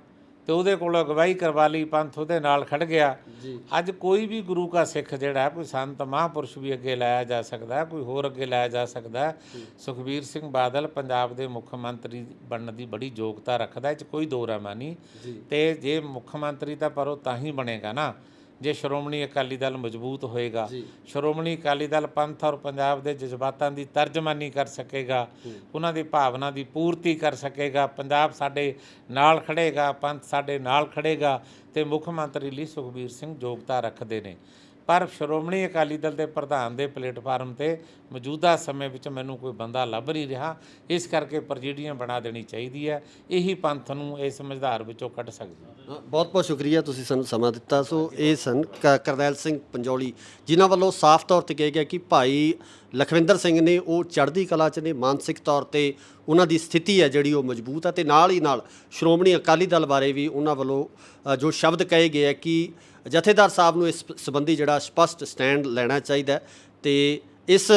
ਤੇ ਉਹਦੇ ਕੋਲ ਅਗਵਾਈ ਕਰਵਾ ਲਈ, ਪੰਥ ਉਹਦੇ ਨਾਲ ਖੜ ਗਿਆ। ਅੱਜ ਕੋਈ ਵੀ ਗੁਰੂ ਕਾ ਸਿੱਖ ਜਿਹੜਾ, ਕੋਈ ਸੰਤ ਮਹਾਂਪੁਰਸ਼ ਵੀ ਅੱਗੇ ਲਾਇਆ ਜਾ ਸਕਦਾ, ਕੋਈ ਹੋਰ ਅੱਗੇ ਲਾਇਆ ਜਾ ਸਕਦਾ। ਸੁਖਬੀਰ ਸਿੰਘ ਬਾਦਲ ਪੰਜਾਬ ਦੇ ਮੁੱਖ ਮੰਤਰੀ ਬਣਨ ਦੀ ਬੜੀ ਯੋਗਤਾ ਰੱਖਦਾ, ਇਹ 'ਚ ਕੋਈ ਦੋ ਰਾਮਾ ਨਹੀਂ। ਤੇ ਜੇ ਮੁੱਖ ਮੰਤਰੀ ਤਾਂ ਪਰ ਉਹ ਤਾਂ ਹੀ ਬਣੇਗਾ ਨਾ ਜੇ ਸ਼੍ਰੋਮਣੀ ਅਕਾਲੀ ਦਲ ਮਜ਼ਬੂਤ ਹੋਏਗਾ। ਸ਼੍ਰੋਮਣੀ ਅਕਾਲੀ ਦਲ ਪੰਥ ਔਰ ਪੰਜਾਬ ਦੇ ਜਜ਼ਬਾਤਾਂ ਦੀ ਤਰਜਮਾਨੀ ਕਰ ਸਕੇਗਾ, ਉਹਨਾਂ ਦੀ ਭਾਵਨਾ ਦੀ ਪੂਰਤੀ ਕਰ ਸਕੇਗਾ। ਪੰਜਾਬ ਸਾਡੇ ਨਾਲ ਖੜੇਗਾ, ਪੰਥ ਸਾਡੇ ਨਾਲ ਖੜੇਗਾ, ਤੇ ਮੁੱਖ ਮੰਤਰੀ ਲਈ ਸੁਖਬੀਰ ਸਿੰਘ ਯੋਗਤਾ ਰੱਖਦੇ ਨੇ। ਪਰ ਸ਼੍ਰੋਮਣੀ ਅਕਾਲੀ ਦਲ ਦੇ ਪ੍ਰਧਾਨ ਦੇ ਪਲੇਟਫਾਰਮ 'ਤੇ ਮੌਜੂਦਾ ਸਮੇਂ ਵਿੱਚ ਮੈਨੂੰ ਕੋਈ ਬੰਦਾ ਲੱਭ ਨਹੀਂ ਰਿਹਾ। ਇਸ ਕਰਕੇ ਪ੍ਰਜੀਡੀਆਂ ਬਣਾ ਦੇਣੀ ਚਾਹੀਦੀ ਹੈ, ਇਹੀ ਪੰਥ ਨੂੰ ਇਸ ਸਮਝਦਾਰ ਵਿੱਚੋਂ ਕੱਢ ਸਕਦੀ ਹੈ। ਬਹੁਤ ਬਹੁਤ ਸ਼ੁਕਰੀਆ, ਤੁਸੀਂ ਸਾਨੂੰ ਸਮਾਂ ਦਿੱਤਾ। ਸੋ ਇਹ ਸਨ ਕਰਨੈਲ ਸਿੰਘ ਪੰਜੌਲੀ, ਜਿਨ੍ਹਾਂ ਵੱਲੋਂ ਸਾਫ਼ ਤੌਰ 'ਤੇ ਕਿਹਾ ਗਿਆ ਕਿ ਭਾਈ ਲਖਵਿੰਦਰ ਸਿੰਘ ਨੇ ਉਹ ਚੜ੍ਹਦੀ ਕਲਾ 'ਚ ਨੇ, ਮਾਨਸਿਕ ਤੌਰ 'ਤੇ ਉਹਨਾਂ ਦੀ ਸਥਿਤੀ ਹੈ ਜਿਹੜੀ ਉਹ ਮਜ਼ਬੂਤ ਹੈ, ਅਤੇ ਨਾਲ ਹੀ ਨਾਲ ਸ਼੍ਰੋਮਣੀ ਅਕਾਲੀ ਦਲ ਬਾਰੇ ਵੀ ਉਹਨਾਂ ਵੱਲੋਂ ਜੋ ਸ਼ਬਦ ਕਹੇ ਗਏ ਹੈ ਕਿ ਜਥੇਦਾਰ ਸਾਹਿਬ ਨੂੰ ਇਸ ਸੰਬੰਧੀ ਜਿਹੜਾ ਸਪਸ਼ਟ ਸਟੈਂਡ ਲੈਣਾ ਚਾਹੀਦਾ, ਤੇ ਇਸ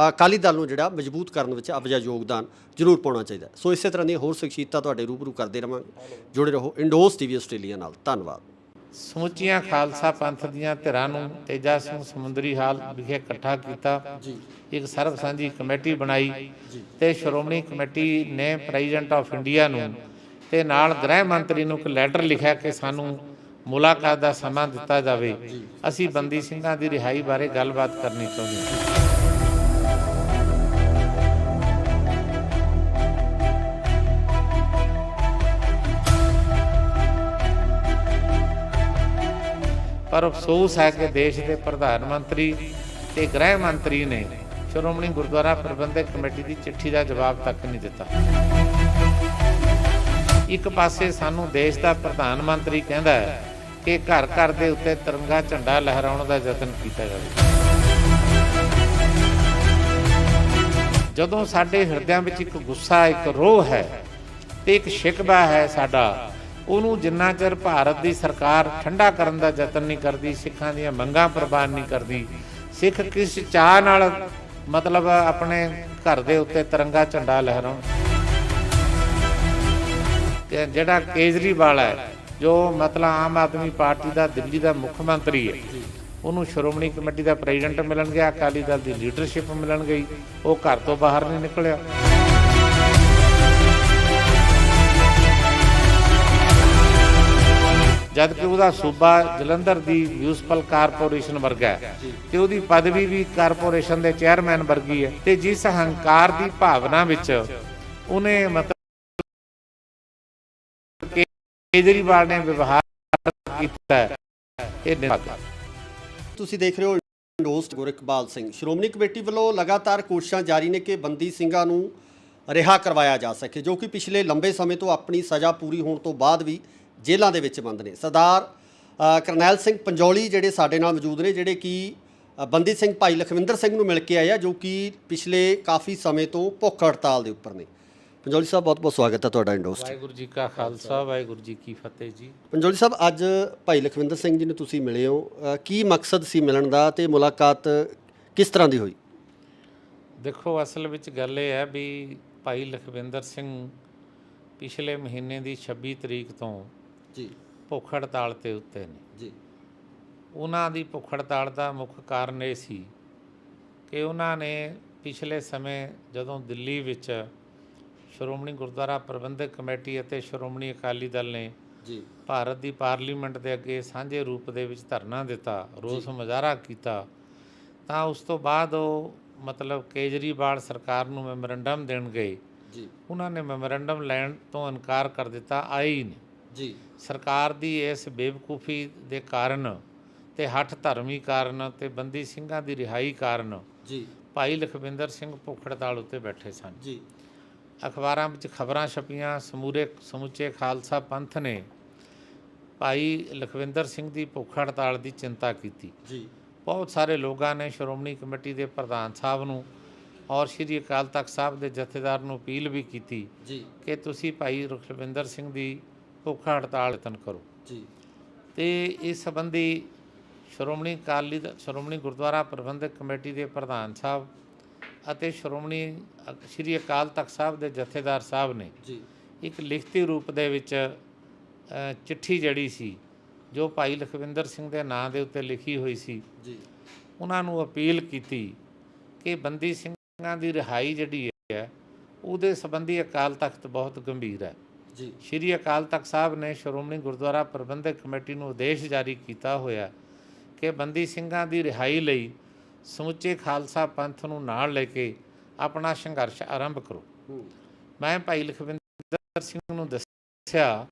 ਅਕਾਲੀ ਦਲ ਨੂੰ ਜਿਹੜਾ ਮਜ਼ਬੂਤ ਕਰਨ ਵਿੱਚ ਆਪਣਾ ਯੋਗਦਾਨ ਜ਼ਰੂਰ ਪਾਉਣਾ ਚਾਹੀਦਾ। ਸੋ ਇਸੇ ਤਰ੍ਹਾਂ ਦੀਆਂ ਹੋਰ ਸ਼ਖਸੀਅਤਾਂ ਤੁਹਾਡੇ ਰੂਬਰੂ ਕਰਦੇ ਰਹਾਂਗੇ। ਜੁੜੇ ਰਹੋ ਇੰਡੋਜ਼ ਟੀਵੀ ਆਸਟ੍ਰੇਲੀਆ ਨਾਲ। ਧੰਨਵਾਦ। ਸਮੁੱਚੀਆਂ ਖਾਲਸਾ ਪੰਥ ਦੀਆਂ ਧਿਰਾਂ ਨੂੰ ਤੇਜਾ ਸਿੰਘ ਸਮੁੰਦਰੀ ਹਾਲ ਵਿਖੇ ਇਕੱਠਾ ਕੀਤਾ, ਇੱਕ ਸਰਬ ਸਾਂਝੀ ਕਮੇਟੀ ਬਣਾਈ, ਤੇ ਸ਼੍ਰੋਮਣੀ ਕਮੇਟੀ ਨੇ ਪ੍ਰੈਜ਼ੀਡੈਂਟ ਆਫ ਇੰਡੀਆ ਨੂੰ ਤੇ ਨਾਲ ਗ੍ਰਹਿ ਮੰਤਰੀ ਨੂੰ ਇੱਕ ਲੈਟਰ ਲਿਖਿਆ ਕਿ ਸਾਨੂੰ ਮੁਲਾਕਾਤ ਦਾ ਸਮਾਂ ਦਿੱਤਾ ਜਾਵੇ, ਅਸੀਂ ਬੰਦੀ ਸਿੰਘਾਂ ਦੀ ਰਿਹਾਈ ਬਾਰੇ ਗੱਲਬਾਤ ਕਰਨੀ ਚਾਹੁੰਦੇ ਹਾਂ। ਪਰ ਅਫਸੋਸ ਹੈ ਕਿ ਦੇਸ਼ ਦੇ ਪ੍ਰਧਾਨ ਮੰਤਰੀ ਤੇ ਗ੍ਰਹਿ ਮੰਤਰੀ ਨੇ ਸ਼੍ਰੋਮਣੀ ਗੁਰਦੁਆਰਾ ਪ੍ਰਬੰਧਕ ਕਮੇਟੀ ਦੀ ਚਿੱਠੀ ਦਾ ਜਵਾਬ ਤੱਕ ਨਹੀਂ ਦਿੱਤਾ। ਇੱਕ ਪਾਸੇ ਸਾਨੂੰ ਦੇਸ਼ ਦਾ ਪ੍ਰਧਾਨ ਮੰਤਰੀ ਕਹਿੰਦਾ ਹੈ ਕਿ ਘਰ ਘਰ ਦੇ ਉੱਤੇ ਤਿਰੰਗਾ ਝੰਡਾ ਲਹਿਰਾਉਣ ਦਾ ਯਤਨ ਕੀਤਾ ਜਾਵੇ, ਜਦੋਂ ਸਾਡੇ ਹਿਰਦਿਆਂ ਵਿੱਚ ਇੱਕ ਗੁੱਸਾ, ਇੱਕ ਰੋਹ ਹੈ ਤੇ ਇੱਕ ਸ਼ਿਕਵਾ ਹੈ ਸਾਡਾ, ਉਹਨੂੰ ਜਿੰਨਾ ਚਿਰ ਭਾਰਤ ਦੀ ਸਰਕਾਰ ਠੰਡਾ ਕਰਨ ਦਾ ਯਤਨ ਨਹੀਂ ਕਰਦੀ, ਸਿੱਖਾਂ ਦੀਆਂ ਮੰਗਾਂ ਪ੍ਰਵਾਨ ਨਹੀਂ ਕਰਦੀ, ਸਿੱਖ ਕਿਸ ਚਾਅ ਨਾਲ ਮਤਲਬ ਆਪਣੇ ਘਰ ਦੇ ਉੱਤੇ ਤਿਰੰਗਾ ਝੰਡਾ ਲਹਿਰਾਉਣ। ਤੇ ਜਿਹੜਾ ਕੇਜਰੀਵਾਲ ਹੈ, ਜੋ ਮਤਲਬ ਆਮ ਆਦਮੀ ਪਾਰਟੀ ਦਾ ਦਿੱਲੀ ਦਾ ਮੁੱਖ ਮੰਤਰੀ ਹੈ, ਉਹਨੂੰ ਸ਼੍ਰੋਮਣੀ ਕਮੇਟੀ ਦਾ ਪ੍ਰੈਜ਼ੀਡੈਂਟ ਮਿਲਣ ਗਿਆ, ਅਕਾਲੀ ਦਲ ਦੀ ਲੀਡਰਸ਼ਿਪ ਮਿਲਣ ਗਈ, ਉਹ ਘਰ ਤੋਂ ਬਾਹਰ ਨਹੀਂ ਨਿਕਲਿਆ। ਜਦ ਕਿ ਉਹਦਾ ਸੂਬਾ ਜਲੰਧਰ ਦੀ ਮਿਊਨਿਸਪਲ ਕਾਰਪੋਰੇਸ਼ਨ ਵਰਗਾ ਹੈ, ਤੇ ਉਹਦੀ ਪਦਵੀ ਵੀ ਕਾਰਪੋਰੇਸ਼ਨ ਦੇ ਚੇਅਰਮੈਨ ਵਰਗੀ ਹੈ, ਤੇ ਜਿਸ ਹੰਕਾਰ ਦੀ ਭਾਵਨਾ ਵਿੱਚ ਉਹਨੇ ਮਤਲਬ ਕੇਜਰੀਵਾਲ ਨੇ ਵਿਵਹਾਰ ਕੀਤਾ, ਇਹ ਤੁਸੀਂ ਦੇਖ ਰਹੇ ਹੋ ਇੰਡੋਜ਼। ਗੁਰਿਕਬਾਲ ਸਿੰਘ, ਸ਼੍ਰੋਮਣੀ ਕਮੇਟੀ ਵੱਲੋਂ ਲਗਾਤਾਰ ਕੋਸ਼ਿਸ਼ਾਂ ਜਾਰੀ ਨੇ ਕਿ ਬੰਦੀ ਸਿੰਘਾਂ ਨੂੰ ਰਿਹਾ ਕਰਵਾਇਆ ਜਾ ਸਕੇ, ਜੋ ਕਿ ਪਿਛਲੇ ਲੰਬੇ ਸਮੇਂ ਤੋਂ ਆਪਣੀ ਸਜ਼ਾ ਪੂਰੀ ਹੋਣ ਤੋਂ ਬਾਅਦ ਵੀ ਜੇਲ੍ਹਾਂ ਦੇ ਵਿੱਚ ਬੰਦ ਨੇ। ਸਰਦਾਰ ਕਰਨੈਲ ਸਿੰਘ ਪੰਜੌਲੀ ਜਿਹੜੇ ਸਾਡੇ ਨਾਲ ਮੌਜੂਦ ਨੇ, ਜਿਹੜੇ ਕਿ ਬੰਦੀ ਸਿੰਘ ਭਾਈ ਲਖਵਿੰਦਰ ਸਿੰਘ ਨੂੰ ਮਿਲ ਕੇ ਆਏ ਆ, ਜੋ ਕਿ ਪਿਛਲੇ ਕਾਫੀ ਸਮੇਂ ਤੋਂ ਭੁੱਖ ਹੜਤਾਲ ਦੇ ਉੱਪਰ ਨੇ। ਪੰਜੌਲੀ ਸਾਹਿਬ, ਬਹੁਤ ਬਹੁਤ ਸਵਾਗਤ ਹੈ ਤੁਹਾਡਾ ਇੰਡੋਜ਼। ਵਾਹਿਗੁਰੂ ਜੀ ਕਾ ਖਾਲਸਾ, ਵਾਹਿਗੁਰੂ ਜੀ ਕੀ ਫਤਿਹ ਜੀ। ਪੰਜੌਲੀ ਸਾਹਿਬ, ਅੱਜ ਭਾਈ ਲਖਵਿੰਦਰ ਸਿੰਘ ਜੀ ਨੂੰ ਤੁਸੀਂ ਮਿਲੇ ਹੋ, ਕੀ ਮਕਸਦ ਸੀ ਮਿਲਣ ਦਾ, ਤੇ ਮੁਲਾਕਾਤ ਕਿਸ ਤਰ੍ਹਾਂ ਦੀ ਹੋਈ? ਦੇਖੋ, ਅਸਲ ਵਿੱਚ ਗੱਲ ਇਹ ਹੈ ਵੀ ਭਾਈ ਲਖਵਿੰਦਰ ਸਿੰਘ ਪਿਛਲੇ ਮਹੀਨੇ ਦੀ 26 ਤਰੀਕ ਤੋਂ ਭੁੱਖ ਹੜਤਾਲ 'ਤੇ ਉੱਤੇ ਨੇ। ਉਹਨਾਂ ਦੀ ਭੁੱਖ ਹੜਤਾਲ ਦਾ ਮੁੱਖ ਕਾਰਨ ਇਹ ਸੀ ਕਿ ਉਹਨਾਂ ਨੇ ਪਿਛਲੇ ਸਮੇਂ ਜਦੋਂ ਦਿੱਲੀ ਵਿੱਚ ਸ਼੍ਰੋਮਣੀ ਗੁਰਦੁਆਰਾ ਪ੍ਰਬੰਧਕ ਕਮੇਟੀ ਅਤੇ ਸ਼੍ਰੋਮਣੀ ਅਕਾਲੀ ਦਲ ਨੇ ਭਾਰਤ ਦੀ ਪਾਰਲੀਮੈਂਟ ਦੇ ਅੱਗੇ ਸਾਂਝੇ ਰੂਪ ਦੇ ਵਿੱਚ ਧਰਨਾ ਦਿੱਤਾ, ਰੋਸ ਮੁਜ਼ਾਹਰਾ ਕੀਤਾ, ਤਾਂ ਉਸ ਤੋਂ ਬਾਅਦ ਉਹ ਮਤਲਬ ਕੇਜਰੀਵਾਲ ਸਰਕਾਰ ਨੂੰ ਮੈਮੋਰੰਡਮ ਦੇਣ ਗਏ ਜੀ ਉਹਨਾਂ ਨੇ ਮੈਮੋਰੈਂਡਮ ਲੈਣ ਤੋਂ ਇਨਕਾਰ ਕਰ ਦਿੱਤਾ, ਆਏ ਹੀ ਨਹੀਂ। ਜੀ ਸਰਕਾਰ ਦੀ ਇਸ ਬੇਵਕੂਫੀ ਦੇ ਕਾਰਨ ਤੇ ਹੱਠ ਧਰਮੀ ਕਾਰਨ ਤੇ ਬੰਦੀ ਸਿੰਘਾਂ ਦੀ ਰਿਹਾਈ ਕਾਰਨ ਜੀ ਭਾਈ ਲਖਵਿੰਦਰ ਸਿੰਘ ਭੁੱਖ ਹੜਤਾਲ ਉੱਤੇ ਬੈਠੇ ਸਨ। ਜੀ ਅਖਬਾਰਾਂ ਵਿੱਚ ਖਬਰਾਂ ਛਪੀਆਂ, ਸਮੁੱਚੇ ਖਾਲਸਾ ਪੰਥ ਨੇ ਭਾਈ ਲਖਵਿੰਦਰ ਸਿੰਘ ਦੀ ਭੁੱਖ ਹੜਤਾਲ ਦੀ ਚਿੰਤਾ ਕੀਤੀ। ਜੀ ਬਹੁਤ ਸਾਰੇ ਲੋਕਾਂ ਨੇ ਸ਼੍ਰੋਮਣੀ ਕਮੇਟੀ ਦੇ ਪ੍ਰਧਾਨ ਸਾਹਿਬ ਨੂੰ ਔਰ ਸ਼੍ਰੀ ਅਕਾਲ ਤਖਤ ਸਾਹਿਬ ਦੇ ਜਥੇਦਾਰ ਨੂੰ ਅਪੀਲ ਵੀ ਕੀਤੀ ਜੀ ਕਿ ਤੁਸੀਂ ਭਾਈ ਲਖਵਿੰਦਰ ਸਿੰਘ ਦੀ ਭੁੱਖ ਹੜਤਾਲ ਯਤਨ ਕਰੋ। ਜੀ ਤੇ ਇਸ ਸੰਬੰਧੀ ਸ਼੍ਰੋਮਣੀ ਗੁਰਦੁਆਰਾ ਪ੍ਰਬੰਧਕ ਕਮੇਟੀ ਦੇ ਪ੍ਰਧਾਨ ਸਾਹਿਬ ਅਤੇ ਸ਼੍ਰੀ ਅਕਾਲ ਤਖਤ ਸਾਹਿਬ ਦੇ ਜਥੇਦਾਰ ਸਾਹਿਬ ਨੇ ਜੀ ਇੱਕ ਲਿਖਤੀ ਰੂਪ ਦੇ ਵਿੱਚ ਚਿੱਠੀ ਜਿਹੜੀ ਸੀ ਜੋ ਭਾਈ ਲਖਵਿੰਦਰ ਸਿੰਘ ਦੇ ਨਾਂ ਦੇ ਉੱਤੇ ਲਿਖੀ ਹੋਈ ਸੀ, ਜੀ ਉਹਨਾਂ ਨੂੰ ਅਪੀਲ ਕੀਤੀ ਕਿ ਬੰਦੀ ਸਿੰਘਾਂ ਦੀ ਰਿਹਾਈ ਜਿਹੜੀ ਹੈ ਉਹਦੇ ਸੰਬੰਧੀ ਅਕਾਲ ਤਖਤ ਬਹੁਤ ਗੰਭੀਰ ਹੈ। ਜੀ ਸ਼੍ਰੀ ਅਕਾਲ ਤਖਤ ਸਾਹਿਬ ਨੇ ਸ਼੍ਰੋਮਣੀ ਗੁਰਦੁਆਰਾ ਪ੍ਰਬੰਧਕ ਕਮੇਟੀ ਨੂੰ ਆਦੇਸ਼ ਜਾਰੀ ਕੀਤਾ ਹੋਇਆ ਕਿ ਬੰਦੀ ਸਿੰਘਾਂ ਦੀ ਰਿਹਾਈ ਲਈ ਸਮੁੱਚੇ ਖਾਲਸਾ ਪੰਥ ਨੂੰ ਨਾਲ ਲੈ ਕੇ ਆਪਣਾ ਸੰਘਰਸ਼ ਆਰੰਭ ਕਰੋ। ਮੈਂ ਭਾਈ ਲਖਵਿੰਦਰ ਸਿੰਘ ਨੂੰ ਦੱਸਿਆ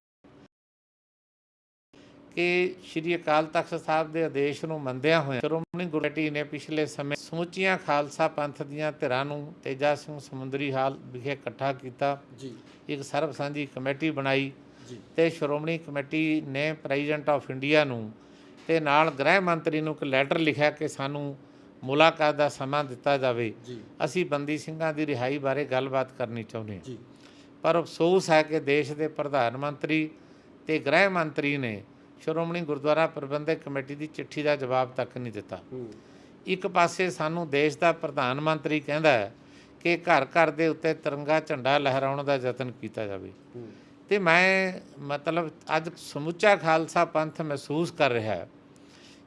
ਕਿ ਸ਼੍ਰੀ ਅਕਾਲ ਤਖਤ ਸਾਹਿਬ ਦੇ ਆਦੇਸ਼ ਨੂੰ ਮੰਨਦਿਆਂ ਹੋਇਆ ਸ਼੍ਰੋਮਣੀ ਕਮੇਟੀ ਨੇ ਪਿਛਲੇ ਸਮੇਂ ਸਮੁੱਚੀਆਂ ਖਾਲਸਾ ਪੰਥ ਦੀਆਂ ਧਿਰਾਂ ਨੂੰ ਤੇਜਾ ਸਿੰਘ ਸਮੁੰਦਰੀ ਹਾਲ ਵਿਖੇ ਇਕੱਠਾ ਕੀਤਾ। ਜੀ ਇੱਕ ਸਰਬ ਸਾਂਝੀ ਕਮੇਟੀ ਬਣਾਈ ਜੀ ਤੇ ਸ਼੍ਰੋਮਣੀ ਕਮੇਟੀ ਨੇ ਪ੍ਰੈਜ਼ੀਡੈਂਟ ਆਫ ਇੰਡੀਆ ਨੂੰ ਤੇ ਨਾਲ ਗ੍ਰਹਿ ਮੰਤਰੀ ਨੂੰ ਇੱਕ ਲੈਟਰ ਲਿਖਿਆ ਕਿ ਸਾਨੂੰ ਮੁਲਾਕਾਤ ਦਾ ਸਮਾਂ ਦਿੱਤਾ ਜਾਵੇ, ਜੀ ਅਸੀਂ ਬੰਦੀ ਸਿੰਘਾਂ ਦੀ ਰਿਹਾਈ ਬਾਰੇ ਗੱਲਬਾਤ ਕਰਨੀ ਚਾਹੁੰਦੇ ਹਾਂ। ਜੀ ਪਰ ਅਫਸੋਸ ਹੈ ਕਿ ਦੇਸ਼ ਦੇ ਪ੍ਰਧਾਨ ਮੰਤਰੀ ਤੇ ਗ੍ਰਹਿ ਮੰਤਰੀ ਨੇ ਸ਼੍ਰੋਮਣੀ ਗੁਰਦੁਆਰਾ ਪ੍ਰਬੰਧਕ ਕਮੇਟੀ ਦੀ ਚਿੱਠੀ ਦਾ ਜਵਾਬ ਤੱਕ ਨਹੀਂ ਦਿੱਤਾ। ਇੱਕ ਪਾਸੇ ਸਾਨੂੰ ਦੇਸ਼ ਦਾ ਪ੍ਰਧਾਨ ਮੰਤਰੀ ਕਹਿੰਦਾ ਹੈ ਕਿ ਘਰ ਘਰ ਦੇ ਉੱਤੇ ਤਿਰੰਗਾ ਝੰਡਾ ਲਹਿਰਾਉਣ ਦਾ ਯਤਨ ਕੀਤਾ ਜਾਵੇ ਤੇ ਮੈਂ ਅੱਜ ਸਮੁੱਚਾ ਖਾਲਸਾ ਪੰਥ ਮਹਿਸੂਸ ਕਰ ਰਿਹਾ ਹੈ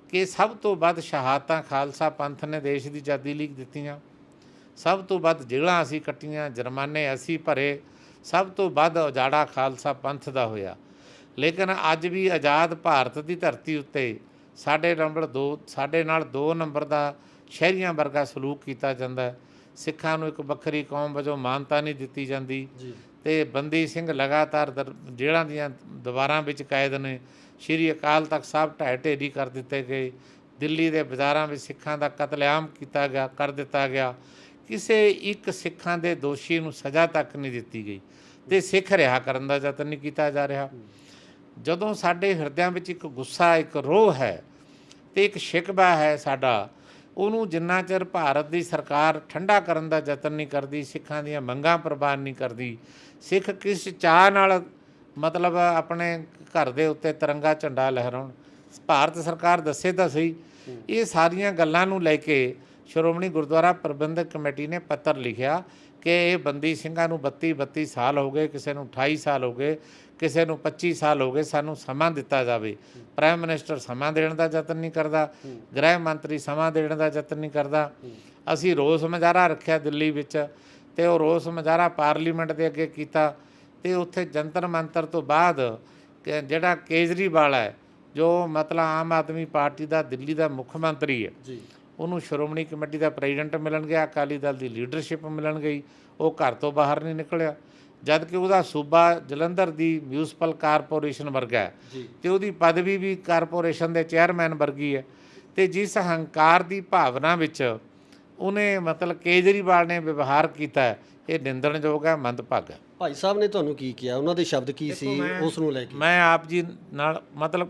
ਕਿ ਸਭ ਤੋਂ ਵੱਧ ਸ਼ਹਾਦਤਾਂ ਖਾਲਸਾ ਪੰਥ ਨੇ ਦੇਸ਼ ਦੀ ਆਜ਼ਾਦੀ ਲਈ ਦਿੱਤੀਆਂ, ਸਭ ਤੋਂ ਵੱਧ ਜੇਲ੍ਹਾਂ ਅਸੀਂ ਕੱਟੀਆਂ, ਜੁਰਮਾਨੇ ਅਸੀਂ ਭਰੇ, ਸਭ ਤੋਂ ਵੱਧ ਉਜਾੜਾ ਖਾਲਸਾ ਪੰਥ ਦਾ ਹੋਇਆ। ਲੇਕਿਨ ਅੱਜ ਵੀ ਆਜ਼ਾਦ ਭਾਰਤ ਦੀ ਧਰਤੀ ਉੱਤੇ ਸਾਡੇ ਨਾਲ 2 ਨੰਬਰ ਦਾ ਸ਼ਹਿਰੀਆਂ ਵਰਗਾ ਸਲੂਕ ਕੀਤਾ ਜਾਂਦਾ ਹੈ। ਸਿੱਖਾਂ ਨੂੰ ਇੱਕ ਵੱਖਰੀ ਕੌਮ ਵਜੋਂ ਮਾਨਤਾ ਨਹੀਂ ਦਿੱਤੀ ਜਾਂਦੀ ਤੇ ਬੰਦੀ ਸਿੰਘ ਲਗਾਤਾਰ ਜੇਲ੍ਹਾਂ ਦੀਆਂ ਦੀਵਾਰਾਂ ਵਿੱਚ ਕੈਦ ਨੇ। ਸ਼੍ਰੀ ਅਕਾਲ ਤਖਤ ਸਾਹਿਬ ਢਹਿ ਢੇਰੀ ਕਰ ਦਿੱਤੇ ਗਏ। ਦਿੱਲੀ ਦੇ ਬਾਜ਼ਾਰਾਂ ਵਿੱਚ ਸਿੱਖਾਂ ਦਾ ਕਤਲੇਆਮ ਕਰ ਦਿੱਤਾ ਗਿਆ। ਕਿਸੇ ਇੱਕ ਸਿੱਖਾਂ ਦੇ ਦੋਸ਼ੀ ਨੂੰ ਸਜ਼ਾ ਤੱਕ ਨਹੀਂ ਦਿੱਤੀ ਗਈ ਤੇ ਸਿੱਖ ਰਿਹਾ ਕਰਨ ਦਾ ਯਤਨ ਨਹੀਂ ਕੀਤਾ ਜਾ ਰਿਹਾ। ਜਦੋਂ ਸਾਡੇ ਹਿਰਦਿਆਂ ਵਿੱਚ ਇੱਕ ਗੁੱਸਾ, ਇੱਕ ਰੋਹ ਹੈ ਤੇ ਇੱਕ ਸ਼ਿਕਵਾ ਹੈ ਸਾਡਾ, ਉਹਨੂੰ ਜਿੰਨਾ ਚਿਰ ਭਾਰਤ ਦੀ ਸਰਕਾਰ ਠੰਡਾ ਕਰਨ ਦਾ ਯਤਨ ਨਹੀਂ ਕਰਦੀ, ਸਿੱਖਾਂ ਦੀਆਂ ਮੰਗਾਂ ਪ੍ਰਵਾਨ ਨਹੀਂ ਕਰਦੀ, ਸਿੱਖ ਕਿਸ ਚਾਅ ਨਾਲ ਆਪਣੇ ਘਰ ਦੇ ਉੱਤੇ ਤਿਰੰਗਾ ਝੰਡਾ ਲਹਿਰਾਉਣ, ਭਾਰਤ ਸਰਕਾਰ ਦੱਸੇ ਤਾਂ ਸਹੀ। ਇਹ ਸਾਰੀਆਂ ਗੱਲਾਂ ਨੂੰ ਲੈ ਕੇ ਸ਼੍ਰੋਮਣੀ ਗੁਰਦੁਆਰਾ ਪ੍ਰਬੰਧਕ ਕਮੇਟੀ ਨੇ ਪੱਤਰ ਲਿਖਿਆ ਕਿ ਇਹ ਬੰਦੀ ਸਿੰਘਾਂ ਨੂੰ 32 ਸਾਲ ਹੋ ਗਏ, ਕਿਸੇ ਨੂੰ 28 ਸਾਲ ਹੋ ਗਏ, ਕਿਸੇ ਨੂੰ 25 ਸਾਲ ਹੋ ਗਏ, ਸਾਨੂੰ ਸਮਾਂ ਦਿੱਤਾ ਜਾਵੇ। ਪ੍ਰਾਈਮ ਮਿਨਿਸਟਰ ਸਮਾਂ ਦੇਣ ਦਾ ਯਤਨ ਨਹੀਂ ਕਰਦਾ, ਗ੍ਰਹਿ ਮੰਤਰੀ ਸਮਾਂ ਦੇਣ ਦਾ ਯਤਨ ਨਹੀਂ ਕਰਦਾ। ਅਸੀਂ ਰੋਸ ਮੁਜ਼ਾਹਰਾ ਰੱਖਿਆ ਦਿੱਲੀ ਵਿੱਚ ਤੇ ਉਹ ਰੋਸ ਮੁਜ਼ਾਹਰਾ ਪਾਰਲੀਮੈਂਟ ਦੇ ਅੱਗੇ ਕੀਤਾ ਤੇ ਉੱਥੇ ਜੰਤਰ ਮੰਤਰ ਤੋਂ ਬਾਅਦ ਜਿਹੜਾ ਕੇਜਰੀਵਾਲ ਹੈ, ਜੋ ਆਮ ਆਦਮੀ ਪਾਰਟੀ ਦਾ ਦਿੱਲੀ ਦਾ ਮੁੱਖ ਮੰਤਰੀ ਹੈ, ਉਹਨੂੰ ਸ਼੍ਰੋਮਣੀ ਕਮੇਟੀ ਦਾ ਪ੍ਰੈਜ਼ੀਡੈਂਟ ਮਿਲਣ ਗਿਆ, ਅਕਾਲੀ ਦਲ ਦੀ ਲੀਡਰਸ਼ਿਪ ਮਿਲਣ ਗਈ, ਉਹ ਘਰ ਤੋਂ ਬਾਹਰ ਨਹੀਂ ਨਿਕਲਿਆ। ਜਦ ਕਿ ਉਹਦਾ ਸੂਬਾ ਜਲੰਧਰ ਦੀ ਮਿਊਨਿਸਪਲ ਕਾਰਪੋਰੇਸ਼ਨ ਵਰਗਾ ਹੈ ਤੇ ਉਹਦੀ ਪਦਵੀ ਵੀ ਕਾਰਪੋਰੇਸ਼ਨ ਦੇ ਚੇਅਰਮੈਨ ਵਰਗੀ ਹੈ। ਤੇ ਜਿਸ ਹੰਕਾਰ ਦੀ ਭਾਵਨਾ ਵਿੱਚ ਉਹਨੇ ਕੇਜਰੀਵਾਲ ਨੇ ਵਿਵਹਾਰ ਕੀਤਾ, ਇਹ ਨਿੰਦਣਯੋਗ ਹੈ, ਮੰਦਭਾਗਾ ਹੈ। ਭਾਈ ਸਾਹਿਬ ਨੇ ਤੁਹਾਨੂੰ ਕੀ ਕਿਹਾ, ਉਹਨਾਂ ਦੇ ਸ਼ਬਦ ਕੀ ਸੀ ਉਸ ਨੂੰ ਲੈ ਕੇ? ਮੈਂ ਆਪ ਜੀ ਨਾਲ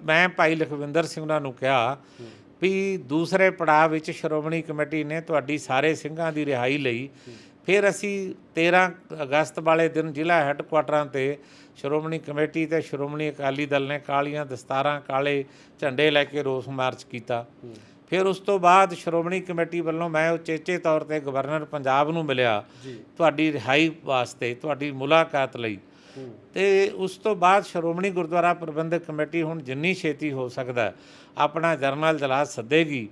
ਮੈਂ ਭਾਈ ਲਖਵਿੰਦਰ ਸਿੰਘ ਉਹਨਾਂ ਨੂੰ ਕਿਹਾ ਵੀ ਦੂਸਰੇ ਪੜਾਅ ਵਿੱਚ ਸ਼੍ਰੋਮਣੀ ਕਮੇਟੀ ਨੇ ਤੁਹਾਡੀ ਸਾਰੇ ਸਿੰਘਾਂ ਦੀ ਰਿਹਾਈ ਲਈ ਫਿਰ ਅਸੀਂ 13 ਅਗਸਤ ਵਾਲੇ ਦਿਨ ਜ਼ਿਲ੍ਹਾ ਹੈੱਡਕੁਆਟਰਾਂ 'ਤੇ ਸ਼੍ਰੋਮਣੀ ਕਮੇਟੀ ਅਤੇ ਸ਼੍ਰੋਮਣੀ ਅਕਾਲੀ ਦਲ ਨੇ ਕਾਲੀਆਂ ਦਸਤਾਰਾਂ, ਕਾਲੇ ਝੰਡੇ ਲੈ ਕੇ ਰੋਸ ਮਾਰਚ ਕੀਤਾ। ਫਿਰ ਉਸ ਤੋਂ ਬਾਅਦ ਸ਼੍ਰੋਮਣੀ ਕਮੇਟੀ ਵੱਲੋਂ ਮੈਂ ਉਚੇਚੇ ਤੌਰ 'ਤੇ ਗਵਰਨਰ ਪੰਜਾਬ ਨੂੰ ਮਿਲਿਆ ਤੁਹਾਡੀ ਰਿਹਾਈ ਵਾਸਤੇ, ਤੁਹਾਡੀ ਮੁਲਾਕਾਤ ਲਈ। ਤੇ ਉਸ ਤੋਂ ਬਾਅਦ ਸ਼੍ਰੋਮਣੀ ਗੁਰਦੁਆਰਾ ਪ੍ਰਬੰਧਕ ਕਮੇਟੀ ਹੁਣ ਜਿੰਨੀ ਛੇਤੀ ਹੋ ਸਕਦਾ ਆਪਣਾ ਜਨਰਲ ਇਜਲਾਸ ਸੱਦੇਗੀ।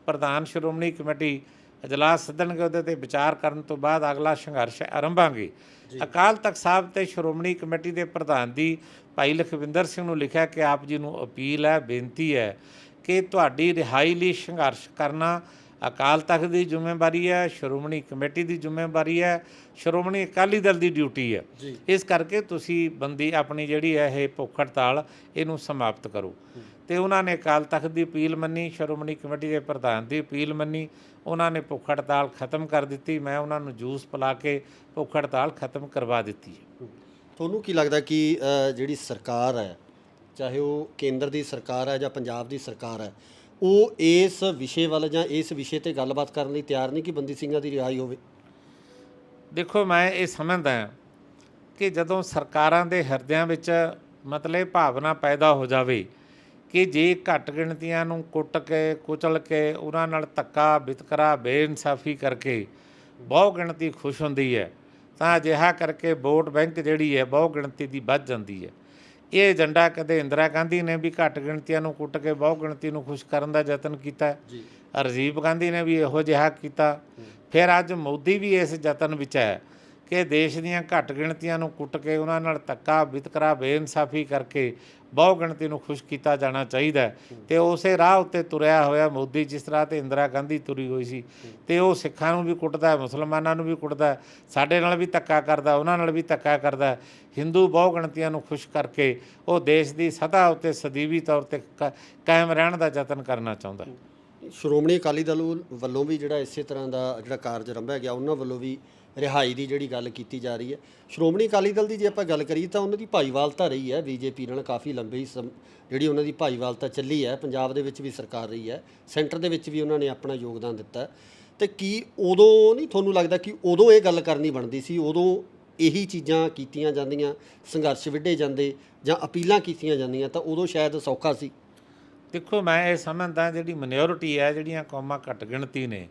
ਪ੍ਰਧਾਨ ਸ਼੍ਰੋਮਣੀ ਕਮੇਟੀ ਇਜਲਾਸ ਸੱਦਣਗੇ, ਉਹਦੇ 'ਤੇ ਵਿਚਾਰ ਕਰਨ ਤੋਂ ਬਾਅਦ ਅਗਲਾ ਸੰਘਰਸ਼ ਆਰੰਭਾਂਗੇ। ਅਕਾਲ ਤਖਤ ਸਾਹਿਬ ਤੇ ਸ਼੍ਰੋਮਣੀ ਕਮੇਟੀ ਦੇ ਪ੍ਰਧਾਨ ਦੀ ਭਾਈ ਲਖਵਿੰਦਰ ਸਿੰਘ ਨੂੰ ਲਿਖਿਆ ਕਿ ਆਪ ਜੀ ਨੂੰ ਅਪੀਲ ਹੈ, ਬੇਨਤੀ ਹੈ ਕਿ ਤੁਹਾਡੀ ਰਿਹਾਈ ਲਈ ਸੰਘਰਸ਼ ਕਰਨਾ ਅਕਾਲ ਤਖਤ ਦੀ ਜ਼ਿੰਮੇਵਾਰੀ ਹੈ, ਸ਼੍ਰੋਮਣੀ ਕਮੇਟੀ ਦੀ ਜ਼ਿੰਮੇਵਾਰੀ ਹੈ, ਸ਼੍ਰੋਮਣੀ ਅਕਾਲੀ ਦਲ ਦੀ ਡਿਊਟੀ ਹੈ। ਇਸ ਕਰਕੇ ਤੁਸੀਂ ਬੰਦੀ ਆਪਣੀ ਜਿਹੜੀ ਹੈ ਇਹ ਭੁੱਖ ਹੜਤਾਲ ਇਹਨੂੰ ਸਮਾਪਤ ਕਰੋ। ਤੇ ਉਹਨਾਂ ਨੇ ਅਕਾਲ ਤਖਤ ਦੀ ਅਪੀਲ ਮੰਨੀ, ਸ਼੍ਰੋਮਣੀ ਕਮੇਟੀ ਦੇ ਪ੍ਰਧਾਨ ਦੀ ਅਪੀਲ ਮੰਨੀ, ਉਹਨਾਂ ਨੇ ਭੁੱਖ ਹੜਤਾਲ ਖਤਮ ਕਰ ਦਿੱਤੀ। ਮੈਂ ਉਹਨਾਂ ਨੂੰ ਜੂਸ ਪਿਲਾ ਕੇ ਭੁੱਖ ਹੜਤਾਲ ਖਤਮ ਕਰਵਾ ਦਿੱਤੀ ਹੈ। ਤੁਹਾਨੂੰ ਕੀ ਲੱਗਦਾ ਕਿ ਜਿਹੜੀ ਸਰਕਾਰ ਹੈ, ਚਾਹੇ ਉਹ ਕੇਂਦਰ ਦੀ ਸਰਕਾਰ ਹੈ ਜਾਂ ਪੰਜਾਬ ਦੀ ਸਰਕਾਰ ਹੈ, ਉਹ ਇਸ ਵਿਸ਼ੇ ਵੱਲ ਜਾਂ ਇਸ ਵਿਸ਼ੇ ਤੇ ਗੱਲਬਾਤ ਕਰਨ ਲਈ ਤਿਆਰ ਨਹੀਂ ਕਿ ਬੰਦੀ ਸਿੰਘਾਂ ਦੀ ਰਿਹਾਈ ਹੋਵੇ? ਦੇਖੋ, ਮੈਂ ਇਹ ਸਮਝਦਾ ਕਿ ਜਦੋਂ ਸਰਕਾਰਾਂ ਦੇ ਹਿਰਦਿਆਂ ਵਿੱਚ ਮਤਲਬ ਭਾਵਨਾ ਪੈਦਾ ਹੋ ਜਾਵੇ ਕਿ ਜੇ ਘੱਟ ਗਿਣਤੀਆਂ ਨੂੰ ਕੁੱਟ ਕੇ ਕੁਚਲ ਕੇ ਉਹਨਾਂ ਨਾਲ ਧੱਕਾ ਵਿਤਕਰਾ ਬੇਇਨਸਾਫੀ ਕਰਕੇ ਬਹੁ ਗਿਣਤੀ ਖੁਸ਼ ਹੁੰਦੀ ਹੈ, ਤਾਂ ਅਜਿਹਾ ਕਰਕੇ ਵੋਟ ਬੈਂਕ ਜਿਹੜੀ ਹੈ ਬਹੁ ਗਿਣਤੀ ਦੀ ਵੱਧ ਜਾਂਦੀ ਹੈ। ਇਹ ਏਜੰਡਾ ਕਦੇ ਇੰਦਰਾ ਗਾਂਧੀ ਨੇ ਵੀ ਘੱਟ ਗਿਣਤੀਆਂ ਨੂੰ ਕੁੱਟ ਕੇ ਬਹੁ ਗਿਣਤੀ ਨੂੰ ਖੁਸ਼ ਕਰਨ ਦਾ ਯਤਨ ਕੀਤਾ, ਰਾਜੀਵ ਗਾਂਧੀ ਨੇ ਵੀ ਇਹੋ ਜਿਹਾ ਕੀਤਾ। ਫਿਰ ਅੱਜ ਮੋਦੀ ਵੀ ਇਸ ਯਤਨ ਵਿੱਚ ਹੈ ਕਿ ਦੇਸ਼ ਦੀਆਂ ਘੱਟ ਗਿਣਤੀਆਂ ਨੂੰ ਕੁੱਟ ਕੇ ਉਹਨਾਂ ਨਾਲ ਧੱਕਾ ਵਿਤਕਰਾ ਬੇਇਨਸਾਫੀ ਕਰਕੇ ਬਹੁ ਗਿਣਤੀ ਨੂੰ ਖੁਸ਼ ਕੀਤਾ ਜਾਣਾ ਚਾਹੀਦਾ। ਅਤੇ ਉਸੇ ਰਾਹ ਉੱਤੇ ਤੁਰਿਆ ਹੋਇਆ ਮੋਦੀ, ਜਿਸ ਤਰ੍ਹਾਂ 'ਤੇ ਇੰਦਰਾ ਗਾਂਧੀ ਤੁਰੀ ਹੋਈ ਸੀ, ਅਤੇ ਉਹ ਸਿੱਖਾਂ ਨੂੰ ਵੀ ਕੁੱਟਦਾ, ਮੁਸਲਮਾਨਾਂ ਨੂੰ ਵੀ ਕੁੱਟਦਾ, ਸਾਡੇ ਨਾਲ ਵੀ ਧੱਕਾ ਕਰਦਾ, ਉਹਨਾਂ ਨਾਲ ਵੀ ਧੱਕਾ ਕਰਦਾ। ਹਿੰਦੂ ਬਹੁ ਗਿਣਤੀਆਂ ਨੂੰ ਖੁਸ਼ ਕਰਕੇ ਉਹ ਦੇਸ਼ ਦੀ ਸਤ੍ਹਾ ਉੱਤੇ ਸਦੀਵੀ ਤੌਰ 'ਤੇ ਕਾਇਮ ਰਹਿਣ ਦਾ ਯਤਨ ਕਰਨਾ ਚਾਹੁੰਦਾ। ਸ਼੍ਰੋਮਣੀ ਅਕਾਲੀ ਦਲ ਵੱਲੋਂ ਵੀ ਜਿਹੜਾ ਇਸੇ ਤਰ੍ਹਾਂ ਦਾ ਜਿਹੜਾ ਕਾਰਜ ਆਰੰਭਿਆ ਗਿਆ, ਉਹਨਾਂ ਵੱਲੋਂ ਵੀ ਰਿਹਾਈ ਦੀ ਜਿਹੜੀ ਗੱਲ ਕੀਤੀ ਜਾ ਰਹੀ ਹੈ। ਸ਼੍ਰੋਮਣੀ ਅਕਾਲੀ ਦਲ ਦੀ ਜੇ ਆਪਾਂ ਗੱਲ ਕਰੀਏ ਤਾਂ ਉਹਨਾਂ ਦੀ ਭਾਈਵਾਲਤਾ ਰਹੀ ਹੈ ਬੀਜੇਪੀ ਨਾਲ ਕਾਫੀ ਲੰਬੀ ਜਿਹੜੀ ਉਹਨਾਂ ਦੀ ਭਾਈਵਾਲਤਾ ਚੱਲੀ ਹੈ। ਪੰਜਾਬ ਦੇ ਵਿੱਚ ਵੀ ਸਰਕਾਰ ਰਹੀ ਹੈ, ਸੈਂਟਰ ਦੇ ਵਿੱਚ ਵੀ ਉਹਨਾਂ ਨੇ ਆਪਣਾ ਯੋਗਦਾਨ ਦਿੱਤਾ। ਅਤੇ ਕੀ ਉਦੋਂ ਨਹੀਂ ਤੁਹਾਨੂੰ ਲੱਗਦਾ ਕਿ ਉਦੋਂ ਇਹ ਗੱਲ ਕਰਨੀ ਬਣਦੀ ਸੀ, ਉਦੋਂ ਇਹੀ ਚੀਜ਼ਾਂ ਕੀਤੀਆਂ ਜਾਂਦੀਆਂ, ਸੰਘਰਸ਼ ਵਿੱਢੇ ਜਾਂਦੇ ਜਾਂ ਅਪੀਲਾਂ ਕੀਤੀਆਂ ਜਾਂਦੀਆਂ ਤਾਂ ਉਦੋਂ ਸ਼ਾਇਦ ਸੌਖਾ ਸੀ? ਦੇਖੋ, ਮੈਂ ਇਹ ਸਮਝਦਾ ਜਿਹੜੀ ਮਿਨੋਰਿਟੀ ਹੈ, ਜਿਹੜੀਆਂ ਕੌਮਾਂ ਘੱਟ ਗਿਣਤੀ ਨੇ,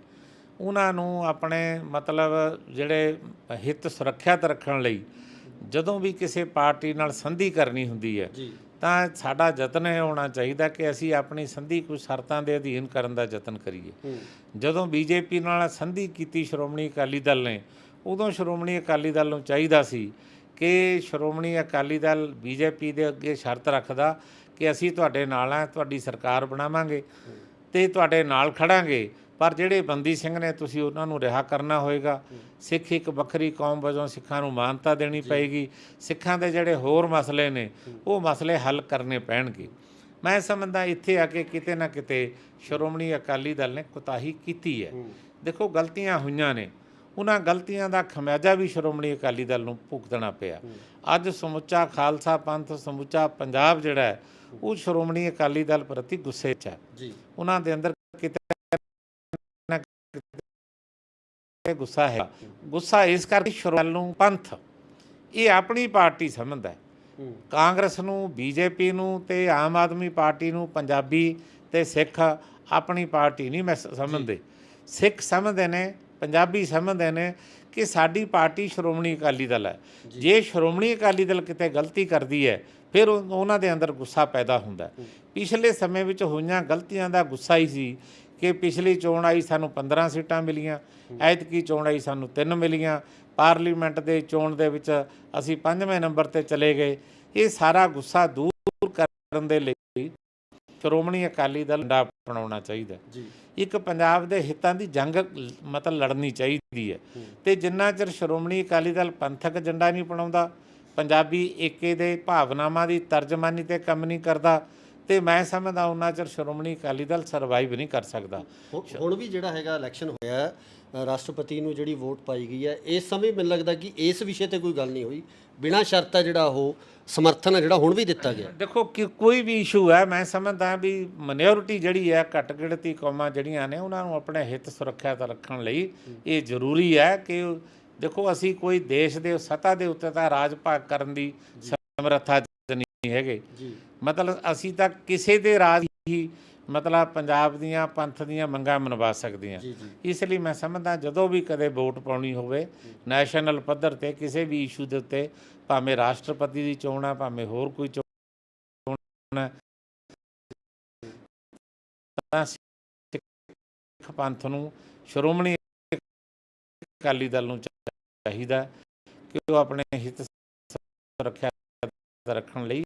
ਉਹਨਾਂ ਨੂੰ ਆਪਣੇ ਮਤਲਬ ਜਿਹੜੇ ਹਿੱਤ ਸੁਰੱਖਿਅਤ ਰੱਖਣ ਲਈ ਜਦੋਂ ਵੀ ਕਿਸੇ ਪਾਰਟੀ ਨਾਲ ਸੰਧੀ ਕਰਨੀ ਹੁੰਦੀ ਹੈ ਤਾਂ ਸਾਡਾ ਯਤਨ ਇਹ ਹੋਣਾ ਚਾਹੀਦਾ ਕਿ ਅਸੀਂ ਆਪਣੀ ਸੰਧੀ ਕੁਝ ਸ਼ਰਤਾਂ ਦੇ ਅਧੀਨ ਕਰਨ ਦਾ ਯਤਨ ਕਰੀਏ। ਜਦੋਂ ਬੀਜੇਪੀ ਨਾਲ ਸੰਧੀ ਕੀਤੀ ਸ਼੍ਰੋਮਣੀ ਅਕਾਲੀ ਦਲ ਨੇ, ਉਦੋਂ ਸ਼੍ਰੋਮਣੀ ਅਕਾਲੀ ਦਲ ਨੂੰ ਚਾਹੀਦਾ ਸੀ ਕਿ ਸ਼੍ਰੋਮਣੀ ਅਕਾਲੀ ਦਲ ਬੀਜੇਪੀ ਦੇ ਅੱਗੇ ਸ਼ਰਤ ਰੱਖਦਾ ਕਿ ਅਸੀਂ ਤੁਹਾਡੇ ਨਾਲ ਹਾਂ, ਤੁਹਾਡੀ ਸਰਕਾਰ ਬਣਾਵਾਂਗੇ ਅਤੇ ਤੁਹਾਡੇ ਨਾਲ ਖੜਾਂਗੇ, ਪਰ ਜਿਹੜੇ ਬੰਦੀ ਸਿੰਘ ਨੇ ਤੁਸੀਂ ਉਹਨਾਂ ਨੂੰ ਰਿਹਾ ਕਰਨਾ ਹੋਏਗਾ। ਸਿੱਖ ਇੱਕ ਵੱਖਰੀ ਕੌਮ ਵਜੋਂ ਸਿੱਖਾਂ ਨੂੰ ਮਾਨਤਾ ਦੇਣੀ ਪਏਗੀ। ਸਿੱਖਾਂ ਦੇ ਜਿਹੜੇ ਹੋਰ ਮਸਲੇ ਨੇ ਉਹ ਮਸਲੇ ਹੱਲ ਕਰਨੇ ਪੈਣਗੇ। ਮੈਂ ਸਮਝਦਾ ਇੱਥੇ ਆ ਕੇ ਕਿਤੇ ਨਾ ਕਿਤੇ ਸ਼੍ਰੋਮਣੀ ਅਕਾਲੀ ਦਲ ਨੇ ਕੁਤਾਹੀ ਕੀਤੀ ਹੈ। ਦੇਖੋ, ਗਲਤੀਆਂ ਹੋਈਆਂ ਨੇ, ਉਹਨਾਂ ਗਲਤੀਆਂ ਦਾ ਖਮਿਆਜਾ ਵੀ ਸ਼੍ਰੋਮਣੀ ਅਕਾਲੀ ਦਲ ਨੂੰ ਭੁਗਤਣਾ ਪਿਆ। ਅੱਜ ਸਮੁੱਚਾ ਖਾਲਸਾ ਪੰਥ, ਸਮੁੱਚਾ ਪੰਜਾਬ ਜਿਹੜਾ ਹੈ ਉਹ ਸ਼੍ਰੋਮਣੀ ਅਕਾਲੀ ਦਲ ਪ੍ਰਤੀ ਗੁੱਸੇ 'ਚ ਹੈ। ਉਹਨਾਂ ਦੇ ਅੰਦਰ ਕਿਤੇ ਗੁੱਸਾ ਹੈ। ਗੁੱਸਾ ਇਸ ਕਰਕੇ ਸ਼੍ਰੋਮਣੀ ਨੂੰ ਪੰਥ ਇਹ ਆਪਣੀ ਪਾਰਟੀ ਸਮਝਦਾ ਹੈ। ਕਾਂਗਰਸ ਨੂੰ, ਬੀਜੇਪੀ ਨੂੰ ਅਤੇ ਆਮ ਆਦਮੀ ਪਾਰਟੀ ਨੂੰ ਪੰਜਾਬੀ ਅਤੇ ਸਿੱਖ ਆਪਣੀ ਪਾਰਟੀ ਨਹੀਂ ਸਮਝਦੇ। ਸਿੱਖ ਸਮਝਦੇ ਨੇ, ਪੰਜਾਬੀ ਸਮਝਦੇ ਨੇ ਕਿ ਸਾਡੀ ਪਾਰਟੀ ਸ਼੍ਰੋਮਣੀ ਅਕਾਲੀ ਦਲ ਹੈ। ਜੇ ਸ਼੍ਰੋਮਣੀ ਅਕਾਲੀ ਦਲ ਕਿਤੇ ਗਲਤੀ ਕਰਦੀ ਹੈ ਫਿਰ ਉਹਨਾਂ ਦੇ ਅੰਦਰ ਗੁੱਸਾ ਪੈਦਾ ਹੁੰਦਾ। ਪਿਛਲੇ ਸਮੇਂ ਵਿੱਚ ਹੋਈਆਂ ਗਲਤੀਆਂ ਦਾ ਗੁੱਸਾ ਹੀ ਸੀ ਕਿ ਪਿਛਲੀ ਚੋਣ ਆਈ ਸਾਨੂੰ 15 ਸੀਟਾਂ ਮਿਲੀਆਂ, ਐਤਕੀ ਚੋਣ ਆਈ ਸਾਨੂੰ 3 ਮਿਲੀਆਂ, ਪਾਰਲੀਮੈਂਟ ਦੇ ਚੋਣ ਦੇ ਵਿੱਚ ਅਸੀਂ 5ਵੇਂ ਨੰਬਰ 'ਤੇ ਚਲੇ ਗਏ। ਇਹ ਸਾਰਾ ਗੁੱਸਾ ਦੂਰ ਕਰਨ ਦੇ ਲਈ ਸ਼੍ਰੋਮਣੀ ਅਕਾਲੀ ਦਲ ਝੰਡਾ ਅਪਣਾਉਣਾ ਚਾਹੀਦਾ। ਇੱਕ ਪੰਜਾਬ ਦੇ ਹਿੱਤਾਂ ਦੀ ਜੰਗ ਮਤਲਬ ਲੜਨੀ ਚਾਹੀਦੀ ਹੈ। ਅਤੇ ਜਿੰਨਾ ਚਿਰ ਸ਼੍ਰੋਮਣੀ ਅਕਾਲੀ ਦਲ ਪੰਥਕ ਝੰਡਾ ਨਹੀਂ ਅਪਣਾਉਂਦਾ, ਪੰਜਾਬੀ ਏਕੇ ਦੇ ਭਾਵਨਾਵਾਂ ਦੀ ਤਰਜਮਾਨੀ 'ਤੇ ਕੰਮ ਨਹੀਂ ਕਰਦਾ, ਅਤੇ ਮੈਂ ਸਮਝਦਾ ਉਹਨਾਂ ਚਿਰ ਸ਼੍ਰੋਮਣੀ ਅਕਾਲੀ ਦਲ ਸਰਵਾਈਵ ਨਹੀਂ ਕਰ ਸਕਦਾ। ਹੁਣ ਵੀ ਜਿਹੜਾ ਹੈਗਾ ਇਲੈਕਸ਼ਨ ਹੋਇਆ, ਰਾਸ਼ਟਰਪਤੀ ਨੂੰ ਜਿਹੜੀ ਵੋਟ ਪਾਈ ਗਈ ਹੈ, ਇਸ ਸਮੇਂ ਮੈਨੂੰ ਲੱਗਦਾ ਕਿ ਇਸ ਵਿਸ਼ੇ 'ਤੇ ਕੋਈ ਗੱਲ ਨਹੀਂ ਹੋਈ, ਬਿਨਾਂ ਸ਼ਰਤ ਹੈ ਜਿਹੜਾ ਉਹ ਸਮਰਥਨ ਹੈ ਜਿਹੜਾ ਹੁਣ ਵੀ ਦਿੱਤਾ ਗਿਆ। ਦੇਖੋ, ਕਿ ਕੋਈ ਵੀ ਇਸ਼ੂ ਹੈ, ਮੈਂ ਸਮਝਦਾ ਵੀ ਮਿਨੋਰਿਟੀ ਜਿਹੜੀ ਹੈ, ਘੱਟ ਗਿਣਤੀ ਕੌਮਾਂ ਜਿਹੜੀਆਂ ਨੇ, ਉਹਨਾਂ ਨੂੰ ਆਪਣੇ ਹਿੱਤ ਸੁਰੱਖਿਅਤ ਰੱਖਣ ਲਈ ਇਹ ਜ਼ਰੂਰੀ ਹੈ ਕਿ ਦੇਖੋ, ਅਸੀਂ ਕੋਈ ਦੇਸ਼ ਦੇ ਸੱਤਾ ਦੇ ਉੱਤੇ ਤਾਂ ਰਾਜ ਭਾਗ ਕਰਨ ਦੀ ਸਮਰੱਥਾ ਨਹੀਂ ਹੈਗੇ। ਮਤਲਬ ਅਸੀਂ ਤਾਂ ਕਿਸੇ ਦੇ ਰਾਜ ਹੀ ਮਤਲਬ ਪੰਜਾਬ ਦੀਆਂ ਪੰਥ ਦੀਆਂ ਮੰਗਾਂ ਮਨਵਾ ਸਕਦੇ ਹਾਂ। ਇਸ ਲਈ ਮੈਂ ਸਮਝਦਾ ਜਦੋਂ ਵੀ ਕਦੇ ਵੋਟ ਪਾਉਣੀ ਹੋਵੇ ਨੈਸ਼ਨਲ ਪੱਧਰ 'ਤੇ ਕਿਸੇ ਵੀ ਇਸ਼ੂ ਦੇ ਉੱਤੇ, ਭਾਵੇਂ ਰਾਸ਼ਟਰਪਤੀ ਦੀ ਚੋਣ ਹੈ, ਭਾਵੇਂ ਹੋਰ ਕੋਈ ਚੋਣ ਹੈ, ਤਾਂ ਸਿੱਖ ਪੰਥ ਨੂੰ, ਸ਼੍ਰੋਮਣੀ ਅਕਾਲੀ ਦਲ ਨੂੰ ਚਾਹੀਦਾ ਕਿ ਉਹ ਆਪਣੇ ਹਿੱਤ ਸੁਰੱਖਿਆ ਰੱਖਣ ਲਈ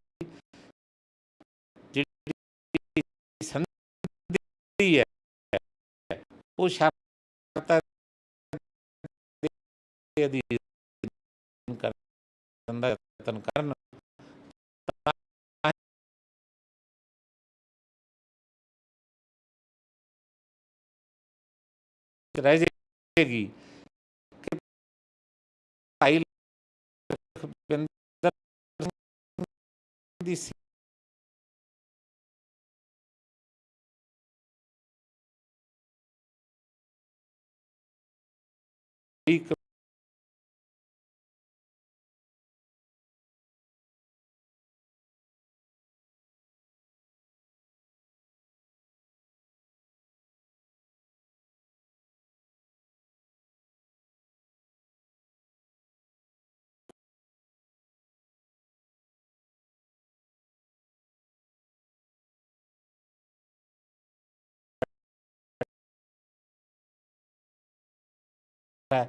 ਜਿਹੜੀ ਸੰਧੀ ਹੈ ਉਹ ਸ਼ਰਤਾਂ ਦੇ ਅਧੀਨ ਕਰਨ ਦਾ ਯਤਨ ਕਰਨ ਤਾਂ ਰਹਿ ਜਾਏਗੀ ਕਿ ਭਾਈ ਲਖਵਿੰਦਰ ਸਿੰਘ ਦੀ ਇੱਕ ਹੈ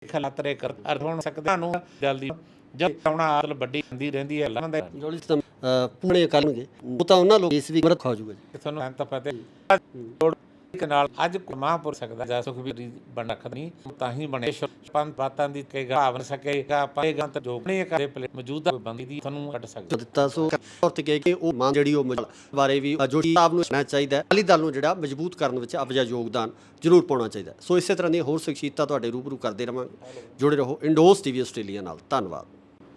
ਖਲਾਤਰੇ ਕਰ ਅਰਥ ਹੋਣ ਸਕਦਾ ਨੂੰ ਜਲਦੀ ਜਦ ਆਉਣਾ ਆਦਲ ਵੱਡੀ ਹੁੰਦੀ ਰਹਿੰਦੀ ਹੈ ਲੰਘਦਾ ਜੋਲੀ ਸਤਮ ਪੁਣੇ ਕਰਨਗੇ ਉਹ ਤਾਂ ਉਹਨਾਂ ਲੋਕ ਇਸ ਵੀ ਮਰਦ ਖਾ ਜੂਗਾ ਤੁਹਾਨੂੰ ਤਾਂ ਪਤਾ ਜੋੜ ਨਾਲ ਅੱਜ ਮਹਾਂਪੁਰ ਸਕਦਾ ਜਾ ਸੁਖਬੀਰ ਬਣ ਰੱਖਣੀ ਤਾਂ ਹੀ ਬਣੇ ਪੰਜ ਬਾਤਾਂ ਦੀ ਕਹੇਗਾ ਭਾਵਨ ਸਕੇਗਾ ਪਾਏਗਾ ਤਾਂ ਜੋ ਨਹੀਂ ਕਰੇ ਮੌਜੂਦਾ ਬੰਦੀ ਦੀ ਤੁਹਾਨੂੰ ਕੱਢ ਸਕਦਾ ਦਿੱਤਾ ਸੋ ਤੌਰ ਤੇ ਕਹੇ ਕਿ ਉਹ ਮਾਂ ਜਿਹੜੀ ਉਹ ਬਾਰੇ ਵੀ ਜੋੜੀ ਸਾਹਿਬ ਨੂੰ ਸੁਣਨਾ ਚਾਹੀਦਾ ਅਕਾਲੀ ਦਲ ਨੂੰ ਜਿਹੜਾ ਮਜ਼ਬੂਤ ਕਰਨ ਵਿੱਚ ਆਪਣਾ ਯੋਗਦਾਨ ਜ਼ਰੂਰ ਪਾਉਣਾ ਚਾਹੀਦਾ। ਸੋ ਇਸੇ ਤਰ੍ਹਾਂ ਦੀਆਂ ਹੋਰ ਸ਼ਖਸੀਅਤਾਂ ਤੁਹਾਡੇ ਰੂਬਰੂ ਕਰਦੇ ਰਵਾਂਗੇ। ਜੁੜੇ ਰਹੋ ਇੰਡੋਸ ਟੀਵੀ ਆਸਟ੍ਰੇਲੀਆ ਨਾਲ। ਧੰਨਵਾਦ।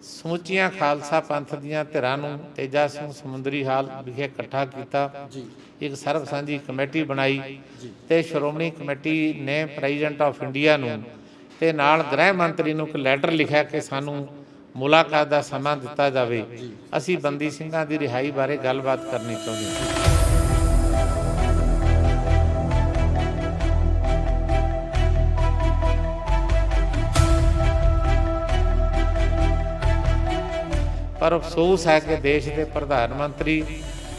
ਸਮੁੱਚੀਆਂ ਖਾਲਸਾ ਪੰਥ ਦੀਆਂ ਧਿਰਾਂ ਨੂੰ ਤੇਜਾ ਸਿੰਘ ਸਮੁੰਦਰੀ ਹਾਲ ਵਿਖੇ ਇਕੱਠਾ ਕੀਤਾ। ਇੱਕ ਸਰਬ ਸਾਂਝੀ ਕਮੇਟੀ ਬਣਾਈ ਤੇ ਸ਼੍ਰੋਮਣੀ ਕਮੇਟੀ ਨੇ ਪ੍ਰੈਜ਼ੀਡੈਂਟ ਆਫ ਇੰਡੀਆ ਨੂੰ ਤੇ ਨਾਲ ਗ੍ਰਹਿ ਮੰਤਰੀ ਨੂੰ ਇੱਕ ਲੈਟਰ ਲਿਖਿਆ ਕਿ ਸਾਨੂੰ ਮੁਲਾਕਾਤ ਦਾ ਸਮਾਂ ਦਿੱਤਾ ਜਾਵੇ, ਅਸੀਂ ਬੰਦੀ ਸਿੰਘਾਂ ਦੀ ਰਿਹਾਈ ਬਾਰੇ ਗੱਲਬਾਤ ਕਰਨੀ ਚਾਹੁੰਦੇ ਹਾਂ। ਪਰ ਅਫਸੋਸ ਹੈ ਕਿ ਦੇਸ਼ ਦੇ ਪ੍ਰਧਾਨ ਮੰਤਰੀ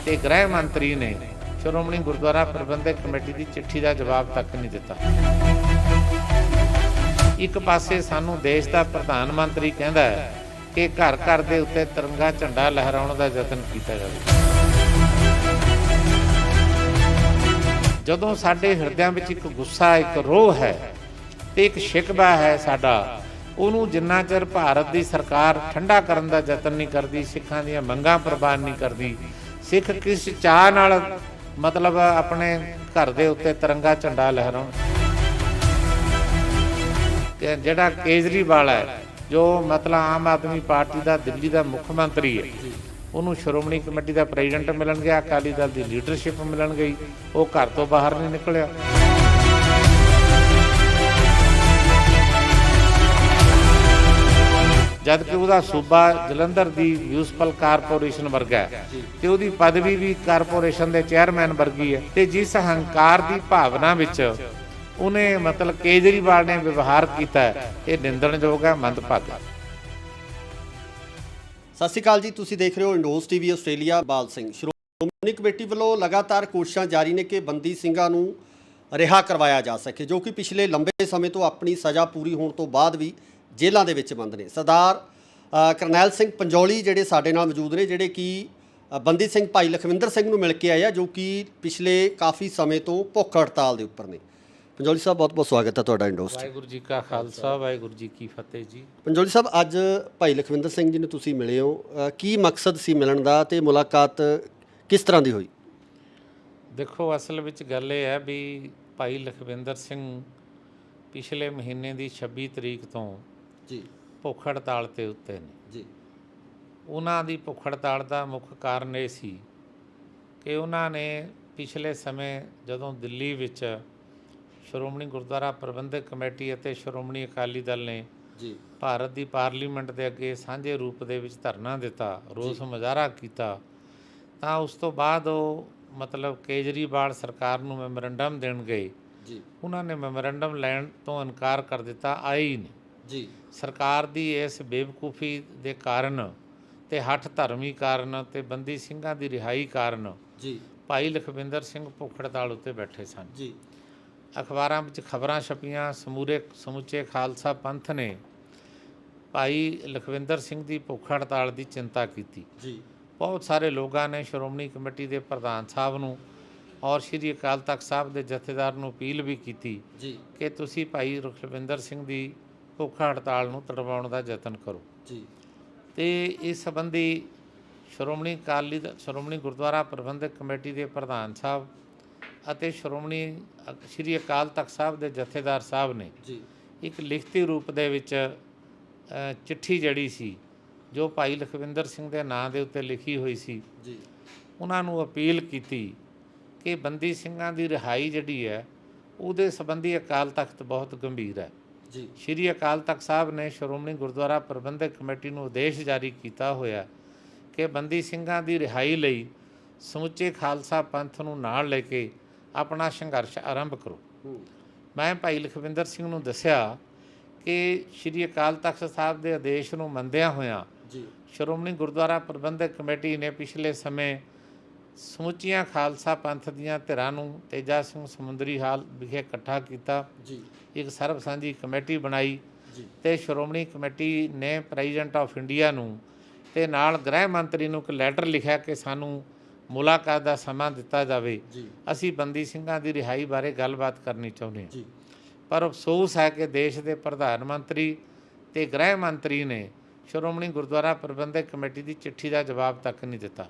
ਤੇ ਗ੍ਰਹਿ ਮੰਤਰੀ ਨੇ ਸ਼੍ਰੋਮਣੀ ਗੁਰਦੁਆਰਾ ਪ੍ਰਬੰਧਕ ਕਮੇਟੀ ਦੀ ਚਿੱਠੀ ਦਾ ਜਵਾਬ ਤੱਕ ਨਹੀਂ ਦਿੱਤਾ। ਇੱਕ ਪਾਸੇ ਸਾਨੂੰ ਦੇਸ਼ ਦਾ ਪ੍ਰਧਾਨ ਮੰਤਰੀ ਕਹਿੰਦਾ ਹੈ ਕਿ ਘਰ ਘਰ ਦੇ ਉੱਤੇ ਤਿਰੰਗਾ ਝੰਡਾ ਲਹਿਰਾਉਣ ਦਾ ਯਤਨ ਕੀਤਾ ਜਾਵੇ। ਜਦੋਂ ਸਾਡੇ ਹਿਰਦਿਆਂ ਵਿੱਚ ਇੱਕ ਗੁੱਸਾ, ਇੱਕ ਰੋਹ ਹੈ ਤੇ ਇੱਕ ਸ਼ਿਕਵਾ ਹੈ ਸਾਡਾ, ਉਹਨੂੰ ਜਿੰਨਾ ਚਿਰ ਭਾਰਤ ਦੀ ਸਰਕਾਰ ਠੰਡਾ ਕਰਨ ਦਾ ਯਤਨ ਨਹੀਂ ਕਰਦੀ, ਸਿੱਖਾਂ ਦੀਆਂ ਮੰਗਾਂ ਪ੍ਰਵਾਨ ਨਹੀਂ ਕਰਦੀ, ਸਿੱਖ ਕਿਸ ਚਾਅ ਨਾਲ ਮਤਲਬ ਆਪਣੇ ਘਰ ਦੇ ਉੱਤੇ ਤਿਰੰਗਾ ਝੰਡਾ ਲਹਿਰਾਉਣ। ਤੇ ਜਿਹੜਾ ਕੇਜਰੀਵਾਲ ਹੈ ਜੋ ਮਤਲਬ ਆਮ ਆਦਮੀ ਪਾਰਟੀ ਦਾ ਦਿੱਲੀ ਦਾ ਮੁੱਖ ਮੰਤਰੀ ਹੈ, ਉਹਨੂੰ ਸ਼੍ਰੋਮਣੀ ਕਮੇਟੀ ਦਾ ਪ੍ਰੈਜ਼ੀਡੈਂਟ ਮਿਲਣ ਗਿਆ, ਅਕਾਲੀ ਦਲ ਦੀ ਲੀਡਰਸ਼ਿਪ ਮਿਲਣ ਗਈ, ਉਹ ਘਰ ਤੋਂ ਬਾਹਰ ਨਹੀਂ ਨਿਕਲਿਆ। ਜਦ ਕਿ ਉਹਦਾ ਸੂਬਾ ਜਲੰਧਰ ਦੀ ਮਿਊਨਿਸਪਲ ਕਾਰਪੋਰੇਸ਼ਨ ਵਰਗਾ ਹੈ ਤੇ ਉਹਦੀ ਪਦਵੀ ਵੀ ਕਾਰਪੋਰੇਸ਼ਨ ਦੇ ਚੇਅਰਮੈਨ ਵਰਗੀ ਹੈ। ਤੇ ਜਿਸ ਹੰਕਾਰ ਦੀ ਭਾਵਨਾ ਵਿੱਚ ਉਹਨੇ ਮਤਲਬ ਕੇਜਰੀਵਾਲ ਨੇ ਵਿਵਹਾਰ ਕੀਤਾ, ਇਹ ਨਿੰਦਣਯੋਗ ਹੈ, ਮੰਦਭਾਗਾ। ਸਤਿ ਸ਼੍ਰੀ ਅਕਾਲ ਜੀ, ਤੁਸੀਂ ਦੇਖ ਰਹੇ ਹੋ ਇੰਡੋਸ ਟੀਵੀ ਆਸਟ੍ਰੇਲੀਆ। ਬਾਲ ਸਿੰਘ ਸ਼੍ਰੋਮਣੀ ਕਮੇਟੀ ਵੱਲੋਂ ਲਗਾਤਾਰ ਕੋਸ਼ਿਸ਼ਾਂ ਜਾਰੀ ਨੇ ਕਿ ਬੰਦੀ ਸਿੰਘਾਂ ਨੂੰ ਰਿਹਾ ਕਰਵਾਇਆ ਜਾ ਸਕੇ, ਜੋ ਕਿ ਪਿਛਲੇ ਲੰਬੇ ਸਮੇਂ ਤੋਂ ਆਪਣੀ ਸਜ਼ਾ ਪੂਰੀ ਹੋਣ ਤੋਂ ਬਾਅਦ ਵੀ ਜੇਲ੍ਹਾਂ ਦੇ ਵਿੱਚ ਬੰਦ ਨੇ। ਸਰਦਾਰ ਕਰਨੈਲ ਸਿੰਘ ਪੰਜੌਲੀ ਜਿਹੜੇ ਸਾਡੇ ਨਾਲ ਮੌਜੂਦ ਨੇ, ਜਿਹੜੇ ਕਿ ਬੰਦੀ ਸਿੰਘ ਭਾਈ ਲਖਵਿੰਦਰ ਸਿੰਘ ਨੂੰ ਮਿਲ ਕੇ ਆਏ ਆ, ਜੋ ਕਿ ਪਿਛਲੇ ਕਾਫੀ ਸਮੇਂ ਤੋਂ ਭੁੱਖ ਹੜਤਾਲ ਦੇ ਉੱਪਰ ਨੇ। ਪੰਜੌਲੀ ਸਾਹਿਬ, ਬਹੁਤ ਬਹੁਤ ਸਵਾਗਤ ਹੈ ਤੁਹਾਡਾ ਇੰਡੋਸ। ਵਾਹਿਗੁਰੂ ਜੀ ਕਾ ਖਾਲਸਾ, ਵਾਹਿਗੁਰੂ ਜੀ ਕੀ ਫਤਿਹ ਜੀ। ਪੰਜੌਲੀ ਸਾਹਿਬ, ਅੱਜ ਭਾਈ ਲਖਵਿੰਦਰ ਸਿੰਘ ਜੀ ਨੂੰ ਤੁਸੀਂ ਮਿਲੇ ਹੋ, ਕੀ ਮਕਸਦ ਸੀ ਮਿਲਣ ਦਾ ਤੇ ਮੁਲਾਕਾਤ ਕਿਸ ਤਰ੍ਹਾਂ ਦੀ ਹੋਈ? ਦੇਖੋ, ਅਸਲ ਵਿੱਚ ਗੱਲ ਇਹ ਹੈ ਵੀ ਭਾਈ ਲਖਵਿੰਦਰ ਸਿੰਘ ਪਿਛਲੇ ਮਹੀਨੇ ਦੀ 26 ਤਰੀਕ ਤੋਂ ਜੀ ਭੁੱਖ ਹੜਤਾਲ 'ਤੇ ਉੱਤੇ ਨੇ ਜੀ। ਉਹਨਾਂ ਦੀ ਭੁੱਖ ਹੜਤਾਲ ਦਾ ਮੁੱਖ ਕਾਰਨ ਇਹ ਸੀ ਕਿ ਉਹਨਾਂ ਨੇ ਪਿਛਲੇ ਸਮੇਂ ਜਦੋਂ ਦਿੱਲੀ ਵਿੱਚ ਸ਼੍ਰੋਮਣੀ ਗੁਰਦੁਆਰਾ ਪ੍ਰਬੰਧਕ ਕਮੇਟੀ ਅਤੇ ਸ਼੍ਰੋਮਣੀ ਅਕਾਲੀ ਦਲ ਨੇ ਜੀ ਭਾਰਤ ਦੀ ਪਾਰਲੀਮੈਂਟ ਦੇ ਅੱਗੇ ਸਾਂਝੇ ਰੂਪ ਦੇ ਵਿੱਚ ਧਰਨਾ ਦਿੱਤਾ, ਰੋਸ ਮੁਜ਼ਾਹਰਾ ਕੀਤਾ, ਤਾਂ ਉਸ ਤੋਂ ਬਾਅਦ ਉਹ ਮਤਲਬ ਕੇਜਰੀਵਾਲ ਸਰਕਾਰ ਨੂੰ ਮੈਮੋਰੰਡਮ ਦੇਣ ਗਏ। ਜੀ ਉਹਨਾਂ ਨੇ ਮੈਮੋਰੰਡਮ ਲੈਣ ਤੋਂ ਇਨਕਾਰ ਕਰ ਦਿੱਤਾ, ਆਏ ਹੀ ਨਹੀਂ। ਜੀ ਸਰਕਾਰ ਦੀ ਇਸ ਬੇਵਕੂਫੀ ਦੇ ਕਾਰਨ ਤੇ ਹੱਠ ਧਰਮੀ ਕਾਰਨ ਤੇ ਬੰਦੀ ਸਿੰਘਾਂ ਦੀ ਰਿਹਾਈ ਕਾਰਨ ਜੀ ਭਾਈ ਲਖਵਿੰਦਰ ਸਿੰਘ ਭੁੱਖ ਹੜਤਾਲ ਉੱਤੇ ਬੈਠੇ ਸਨ। ਜੀ ਅਖਬਾਰਾਂ ਵਿੱਚ ਖਬਰਾਂ ਛਪੀਆਂ, ਸਮੁੱਚੇ ਖਾਲਸਾ ਪੰਥ ਨੇ ਭਾਈ ਲਖਵਿੰਦਰ ਸਿੰਘ ਦੀ ਭੁੱਖ ਹੜਤਾਲ ਦੀ ਚਿੰਤਾ ਕੀਤੀ। ਜੀ ਬਹੁਤ ਸਾਰੇ ਲੋਕਾਂ ਨੇ ਸ਼੍ਰੋਮਣੀ ਕਮੇਟੀ ਦੇ ਪ੍ਰਧਾਨ ਸਾਹਿਬ ਨੂੰ ਔਰ ਸ਼੍ਰੀ ਅਕਾਲ ਤਖਤ ਸਾਹਿਬ ਦੇ ਜਥੇਦਾਰ ਨੂੰ ਅਪੀਲ ਵੀ ਕੀਤੀ ਜੀ ਕਿ ਤੁਸੀਂ ਭਾਈ ਲਖਵਿੰਦਰ ਸਿੰਘ ਦੀ ਭੁੱਖ ਹੜਤਾਲ ਨੂੰ ਤੁੜਵਾਉਣ ਦਾ ਯਤਨ ਕਰੋ। ਜੀ ਤੇ ਇਸ ਸੰਬੰਧੀ ਸ਼੍ਰੋਮਣੀ ਗੁਰਦੁਆਰਾ ਪ੍ਰਬੰਧਕ ਕਮੇਟੀ ਦੇ ਪ੍ਰਧਾਨ ਸਾਹਿਬ ਅਤੇ ਸ਼੍ਰੀ ਅਕਾਲ ਤਖਤ ਸਾਹਿਬ ਦੇ ਜਥੇਦਾਰ ਸਾਹਿਬ ਨੇ ਜੀ ਇੱਕ ਲਿਖਤੀ ਰੂਪ ਦੇ ਵਿੱਚ ਚਿੱਠੀ ਜਿਹੜੀ ਸੀ ਜੋ ਭਾਈ ਲਖਵਿੰਦਰ ਸਿੰਘ ਦੇ ਨਾਂ ਦੇ ਉੱਤੇ ਲਿਖੀ ਹੋਈ ਸੀ, ਜੀ ਉਹਨਾਂ ਨੂੰ ਅਪੀਲ ਕੀਤੀ ਕਿ ਬੰਦੀ ਸਿੰਘਾਂ ਦੀ ਰਿਹਾਈ ਜਿਹੜੀ ਹੈ ਉਹਦੇ ਸੰਬੰਧੀ ਅਕਾਲ ਤਖਤ ਬਹੁਤ ਗੰਭੀਰ ਹੈ। ਜੀ ਸ਼੍ਰੀ ਅਕਾਲ ਤਖਤ ਸਾਹਿਬ ਨੇ ਸ਼੍ਰੋਮਣੀ ਗੁਰਦੁਆਰਾ ਪ੍ਰਬੰਧਕ ਕਮੇਟੀ ਨੂੰ ਆਦੇਸ਼ ਜਾਰੀ ਕੀਤਾ ਹੋਇਆ ਕਿ ਬੰਦੀ ਸਿੰਘਾਂ ਦੀ ਰਿਹਾਈ ਲਈ ਸਮੁੱਚੇ ਖਾਲਸਾ ਪੰਥ ਨੂੰ ਨਾਲ ਲੈ ਕੇ ਆਪਣਾ ਸੰਘਰਸ਼ ਆਰੰਭ ਕਰੋ। ਮੈਂ ਭਾਈ ਲਖਵਿੰਦਰ ਸਿੰਘ ਨੂੰ ਦੱਸਿਆ ਕਿ ਸ਼੍ਰੀ ਅਕਾਲ ਤਖਤ ਸਾਹਿਬ ਦੇ ਆਦੇਸ਼ ਨੂੰ ਮੰਨਦਿਆਂ ਹੋਇਆਂ ਜੀ ਸ਼੍ਰੋਮਣੀ ਗੁਰਦੁਆਰਾ ਪ੍ਰਬੰਧਕ ਕਮੇਟੀ ਨੇ ਪਿਛਲੇ ਸਮੇਂ ਸਮੁੱਚੀਆਂ ਖਾਲਸਾ ਪੰਥ ਦੀਆਂ ਧਿਰਾਂ ਨੂੰ ਤੇਜਾ ਸਿੰਘ ਸਮੁੰਦਰੀ ਹਾਲ ਵਿਖੇ ਇਕੱਠਾ ਕੀਤਾ। ਜੀ ਇੱਕ ਸਰਬ ਸਾਂਝੀ ਕਮੇਟੀ ਬਣਾਈ ਤੇ ਸ਼੍ਰੋਮਣੀ ਕਮੇਟੀ ਨੇ ਪ੍ਰੈਜ਼ੀਡੈਂਟ ਆਫ ਇੰਡੀਆ ਨੂੰ ਤੇ ਨਾਲ ਗ੍ਰਹਿ ਮੰਤਰੀ ਨੂੰ ਇੱਕ ਲੈਟਰ ਲਿਖਿਆ ਕਿ ਸਾਨੂੰ ਮੁਲਾਕਾਤ ਦਾ ਸਮਾਂ ਦਿੱਤਾ ਜਾਵੇ, ਅਸੀਂ ਬੰਦੀ ਸਿੰਘਾਂ ਦੀ ਰਿਹਾਈ ਬਾਰੇ ਗੱਲਬਾਤ ਕਰਨੀ ਚਾਹੁੰਦੇ ਹਾਂ। ਪਰ ਅਫਸੋਸ ਹੈ ਕਿ ਦੇਸ਼ ਦੇ ਪ੍ਰਧਾਨ ਮੰਤਰੀ ਤੇ ਗ੍ਰਹਿ ਮੰਤਰੀ ਨੇ ਸ਼੍ਰੋਮਣੀ ਗੁਰਦੁਆਰਾ ਪ੍ਰਬੰਧਕ ਕਮੇਟੀ ਦੀ ਚਿੱਠੀ ਦਾ ਜਵਾਬ ਤੱਕ ਨਹੀਂ ਦਿੱਤਾ।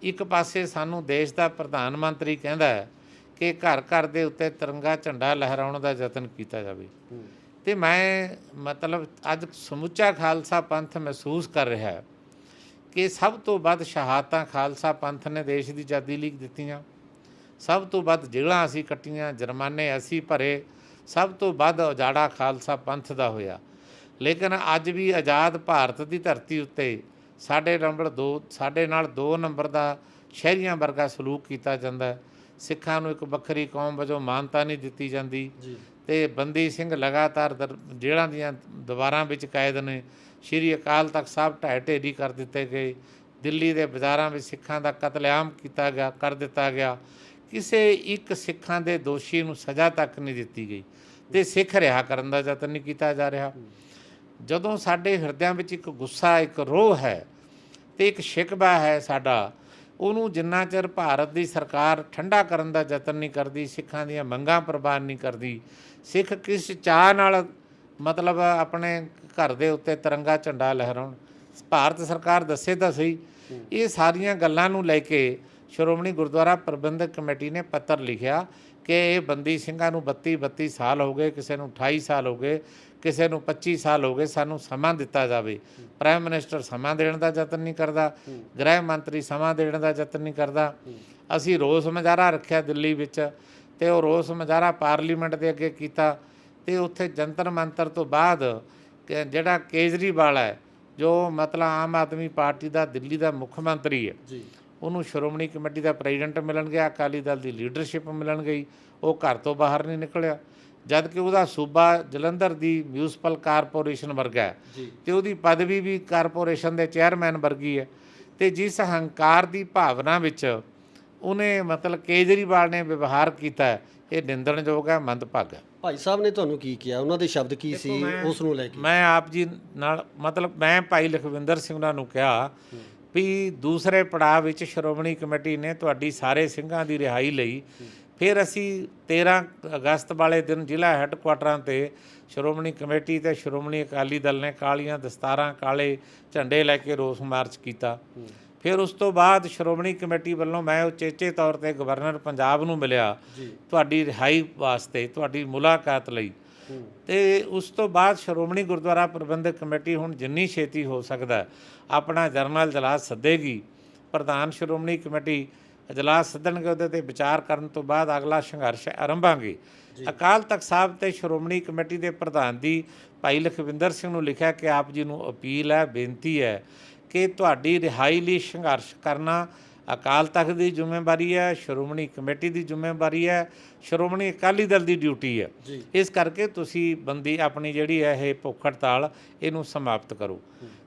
ਇੱਕ ਪਾਸੇ ਸਾਨੂੰ ਦੇਸ਼ ਦਾ ਪ੍ਰਧਾਨ ਮੰਤਰੀ ਕਹਿੰਦਾ ਹੈ ਕਿ ਘਰ ਘਰ ਦੇ ਉੱਤੇ ਤਿਰੰਗਾ ਝੰਡਾ ਲਹਿਰਾਉਣ ਦਾ ਯਤਨ ਕੀਤਾ ਜਾਵੇ, ਤੇ ਮੈਂ ਮਤਲਬ ਅੱਜ ਸਮੁੱਚਾ ਖਾਲਸਾ ਪੰਥ ਮਹਿਸੂਸ ਕਰ ਰਿਹਾ ਹੈ ਕਿ ਸਭ ਤੋਂ ਵੱਧ ਸ਼ਹਾਦਤਾਂ ਖਾਲਸਾ ਪੰਥ ਨੇ ਦੇਸ਼ ਦੀ ਆਜ਼ਾਦੀ ਲਈ ਦਿੱਤੀਆਂ, ਸਭ ਤੋਂ ਵੱਧ ਜੇਲ੍ਹਾਂ ਅਸੀਂ ਕੱਟੀਆਂ, ਜੁਰਮਾਨੇ ਅਸੀਂ ਭਰੇ, ਸਭ ਤੋਂ ਵੱਧ ਉਜਾੜਾ ਖਾਲਸਾ ਪੰਥ ਦਾ ਹੋਇਆ। ਲੇਕਿਨ ਅੱਜ ਵੀ ਆਜ਼ਾਦ ਭਾਰਤ ਦੀ ਧਰਤੀ ਉੱਤੇ ਸਾਡੇ ਨਾਲ 2 ਨੰਬਰ ਦਾ ਸ਼ਹਿਰੀਆਂ ਵਰਗਾ ਸਲੂਕ ਕੀਤਾ ਜਾਂਦਾ। ਸਿੱਖਾਂ ਨੂੰ ਇੱਕ ਵੱਖਰੀ ਕੌਮ ਵਜੋਂ ਮਾਨਤਾ ਨਹੀਂ ਦਿੱਤੀ ਜਾਂਦੀ, ਤੇ ਬੰਦੀ ਸਿੰਘ ਲਗਾਤਾਰ ਜੇਲ੍ਹਾਂ ਦੀਆਂ ਦੀਵਾਰਾਂ ਵਿੱਚ ਕੈਦ ਨੇ। ਸ਼੍ਰੀ ਅਕਾਲ ਤਖਤ ਸਾਹਿਬ ਢਹਿ ਢੇਰੀ ਕਰ ਦਿੱਤੇ ਗਏ, ਦਿੱਲੀ ਦੇ ਬਾਜ਼ਾਰਾਂ ਵਿੱਚ ਸਿੱਖਾਂ ਦਾ ਕਤਲੇਆਮ ਕਰ ਦਿੱਤਾ ਗਿਆ। ਕਿਸੇ ਇੱਕ ਸਿੱਖਾਂ ਦੇ ਦੋਸ਼ੀ ਨੂੰ ਸਜ਼ਾ ਤੱਕ ਨਹੀਂ ਦਿੱਤੀ ਗਈ, ਤੇ ਸਿੱਖ ਰਿਹਾ ਕਰਨ ਦਾ ਯਤਨ ਨਹੀਂ ਕੀਤਾ ਜਾ ਰਿਹਾ। ਜਦੋਂ ਸਾਡੇ ਹਿਰਦਿਆਂ ਵਿੱਚ ਇੱਕ ਗੁੱਸਾ, ਇੱਕ ਰੋਹ ਹੈ ਤੇ ਇੱਕ ਸ਼ਿਕਵਾ ਹੈ ਸਾਡਾ, ਉਹਨੂੰ ਜਿੰਨਾ ਚਿਰ ਭਾਰਤ ਦੀ ਸਰਕਾਰ ਠੰਡਾ ਕਰਨ ਦਾ ਯਤਨ ਨਹੀਂ ਕਰਦੀ, ਸਿੱਖਾਂ ਦੀਆਂ ਮੰਗਾਂ ਪ੍ਰਵਾਨ ਨਹੀਂ ਕਰਦੀ, ਸਿੱਖ ਕਿਸ ਚਾਅ ਨਾਲ ਮਤਲਬ ਆਪਣੇ ਘਰ ਦੇ ਉੱਤੇ ਤਿਰੰਗਾ ਝੰਡਾ ਲਹਿਰਾਉਣ, ਭਾਰਤ ਸਰਕਾਰ ਦੱਸੇ ਤਾਂ ਸਹੀ। ਇਹ ਸਾਰੀਆਂ ਗੱਲਾਂ ਨੂੰ ਲੈ ਕੇ ਸ਼੍ਰੋਮਣੀ ਗੁਰਦੁਆਰਾ ਪ੍ਰਬੰਧਕ ਕਮੇਟੀ ਨੇ ਪੱਤਰ ਲਿਖਿਆ ਕਿ ਇਹ ਬੰਦੀ ਸਿੰਘਾਂ ਨੂੰ 32 ਸਾਲ ਹੋ ਗਏ, ਕਿਸੇ ਨੂੰ 28 ਸਾਲ ਹੋ ਗਏ, ਕਿਸੇ ਨੂੰ 25 ਸਾਲ ਹੋ ਗਏ, ਸਾਨੂੰ ਸਮਾਂ ਦਿੱਤਾ ਜਾਵੇ। ਪ੍ਰਾਈਮ ਮਿਨਿਸਟਰ ਸਮਾਂ ਦੇਣ ਦਾ ਯਤਨ ਨਹੀਂ ਕਰਦਾ, ਗ੍ਰਹਿ ਮੰਤਰੀ ਸਮਾਂ ਦੇਣ ਦਾ ਯਤਨ ਨਹੀਂ ਕਰਦਾ। ਅਸੀਂ ਰੋਸ ਮੁਜ਼ਾਹਰਾ ਰੱਖਿਆ ਦਿੱਲੀ ਵਿੱਚ, ਤੇ ਉਹ ਰੋਸ ਮੁਜ਼ਾਹਰਾ ਪਾਰਲੀਮੈਂਟ ਦੇ ਅੱਗੇ ਕੀਤਾ, ਤੇ ਉੱਥੇ ਜੰਤਰ ਮੰਤਰ ਤੋਂ ਬਾਅਦ ਜਿਹੜਾ ਕੇਜਰੀਵਾਲ ਹੈ, ਜੋ ਮਤਲਬ ਆਮ ਆਦਮੀ ਪਾਰਟੀ ਦਾ ਦਿੱਲੀ ਦਾ ਮੁੱਖ ਮੰਤਰੀ ਹੈ, ਉਹਨੂੰ ਸ਼੍ਰੋਮਣੀ ਕਮੇਟੀ ਦਾ ਪ੍ਰੈਜ਼ੀਡੈਂਟ ਮਿਲਣ ਗਿਆ, ਅਕਾਲੀ ਦਲ ਦੀ ਲੀਡਰਸ਼ਿਪ ਮਿਲਣ ਗਈ, ਉਹ ਘਰ ਤੋਂ ਬਾਹਰ ਨਹੀਂ ਨਿਕਲਿਆ। ਜਦ ਕਿ ਉਹਦਾ ਸੂਬਾ ਜਲੰਧਰ ਦੀ ਮਿਊਨਿਸਪਲ ਕਾਰਪੋਰੇਸ਼ਨ ਵਰਗਾ ਹੈ, ਤੇ ਉਹਦੀ ਪਦਵੀ ਵੀ ਕਾਰਪੋਰੇਸ਼ਨ ਦੇ ਚੇਅਰਮੈਨ ਵਰਗੀ ਹੈ। ਤੇ ਜਿਸ ਹੰਕਾਰ ਦੀ ਭਾਵਨਾ ਵਿੱਚ ਉਹਨੇ ਮਤਲਬ ਕੇਜਰੀਵਾਲ ਨੇ ਵਿਵਹਾਰ ਕੀਤਾ, ਇਹ ਨਿੰਦਣਯੋਗ ਹੈ, ਮੰਦਭਾਗਾ ਹੈ। ਭਾਈ ਸਾਹਿਬ ਨੇ ਤੁਹਾਨੂੰ ਕੀ ਕਿਹਾ, ਉਹਨਾਂ ਦੇ ਸ਼ਬਦ ਕੀ ਸੀ ਉਸ ਨੂੰ ਲੈ ਕੇ? ਮੈਂ ਆਪ ਜੀ ਨਾਲ ਮਤਲਬ ਮੈਂ ਭਾਈ ਲਖਵਿੰਦਰ ਸਿੰਘ ਉਹਨਾਂ ਨੂੰ ਕਿਹਾ ਵੀ ਦੂਸਰੇ ਪੜਾਅ ਵਿੱਚ ਸ਼੍ਰੋਮਣੀ ਕਮੇਟੀ ਨੇ ਤੁਹਾਡੀ ਸਾਰੇ ਸਿੰਘਾਂ ਦੀ ਰਿਹਾਈ ਲਈ, ਫਿਰ ਅਸੀਂ 13 ਅਗਸਤ ਵਾਲੇ ਦਿਨ ਜ਼ਿਲ੍ਹਾ ਹੈੱਡਕੁਆਟਰਾਂ 'ਤੇ ਸ਼੍ਰੋਮਣੀ ਕਮੇਟੀ ਅਤੇ ਸ਼੍ਰੋਮਣੀ ਅਕਾਲੀ ਦਲ ਨੇ ਕਾਲੀਆਂ ਦਸਤਾਰਾਂ, ਕਾਲੇ ਝੰਡੇ ਲੈ ਕੇ ਰੋਸ ਮਾਰਚ ਕੀਤਾ। ਫਿਰ ਉਸ ਤੋਂ ਬਾਅਦ ਸ਼੍ਰੋਮਣੀ ਕਮੇਟੀ ਵੱਲੋਂ ਮੈਂ ਉਚੇਚੇ ਤੌਰ 'ਤੇ ਗਵਰਨਰ ਪੰਜਾਬ ਨੂੰ ਮਿਲਿਆ ਤੁਹਾਡੀ ਰਿਹਾਈ ਵਾਸਤੇ, ਤੁਹਾਡੀ ਮੁਲਾਕਾਤ ਲਈ। ਤੇ ਉਸ ਤੋਂ ਬਾਅਦ ਸ਼੍ਰੋਮਣੀ ਗੁਰਦੁਆਰਾ ਪ੍ਰਬੰਧਕ ਕਮੇਟੀ ਹੁਣ ਜਿੰਨੀ ਛੇਤੀ ਹੋ ਸਕਦਾ ਆਪਣਾ ਜਨਰਲ ਇਜਲਾਸ ਸੱਦੇਗੀ। ਪ੍ਰਧਾਨ ਸ਼੍ਰੋਮਣੀ ਕਮੇਟੀ ਇਜਲਾਸ ਸੱਦਣਗੇ, ਉਹਦੇ 'ਤੇ ਵਿਚਾਰ ਕਰਨ ਤੋਂ ਬਾਅਦ ਅਗਲਾ ਸੰਘਰਸ਼ ਆਰੰਭਾਂਗੇ। ਅਕਾਲ ਤਖਤ ਸਾਹਿਬ ਤੇ ਸ਼੍ਰੋਮਣੀ ਕਮੇਟੀ ਦੇ ਪ੍ਰਧਾਨ ਦੀ ਭਾਈ ਲਖਵਿੰਦਰ ਸਿੰਘ ਨੂੰ ਲਿਖਿਆ ਕਿ ਆਪ ਜੀ ਨੂੰ ਅਪੀਲ ਹੈ, ਬੇਨਤੀ ਹੈ ਕਿ ਤੁਹਾਡੀ ਰਿਹਾਈ ਲਈ ਸੰਘਰਸ਼ ਕਰਨਾ ਅਕਾਲ ਤਖਤ ਦੀ ਜ਼ਿੰਮੇਵਾਰੀ ਹੈ, ਸ਼੍ਰੋਮਣੀ ਕਮੇਟੀ ਦੀ ਜ਼ਿੰਮੇਵਾਰੀ ਹੈ, ਸ਼੍ਰੋਮਣੀ ਅਕਾਲੀ ਦਲ ਦੀ ਡਿਊਟੀ ਹੈ। ਇਸ ਕਰਕੇ ਤੁਸੀਂ ਬੰਦੀ ਆਪਣੀ ਜਿਹੜੀ ਹੈ ਇਹ ਭੁੱਖ ਹੜਤਾਲ ਇਹਨੂੰ ਸਮਾਪਤ ਕਰੋ।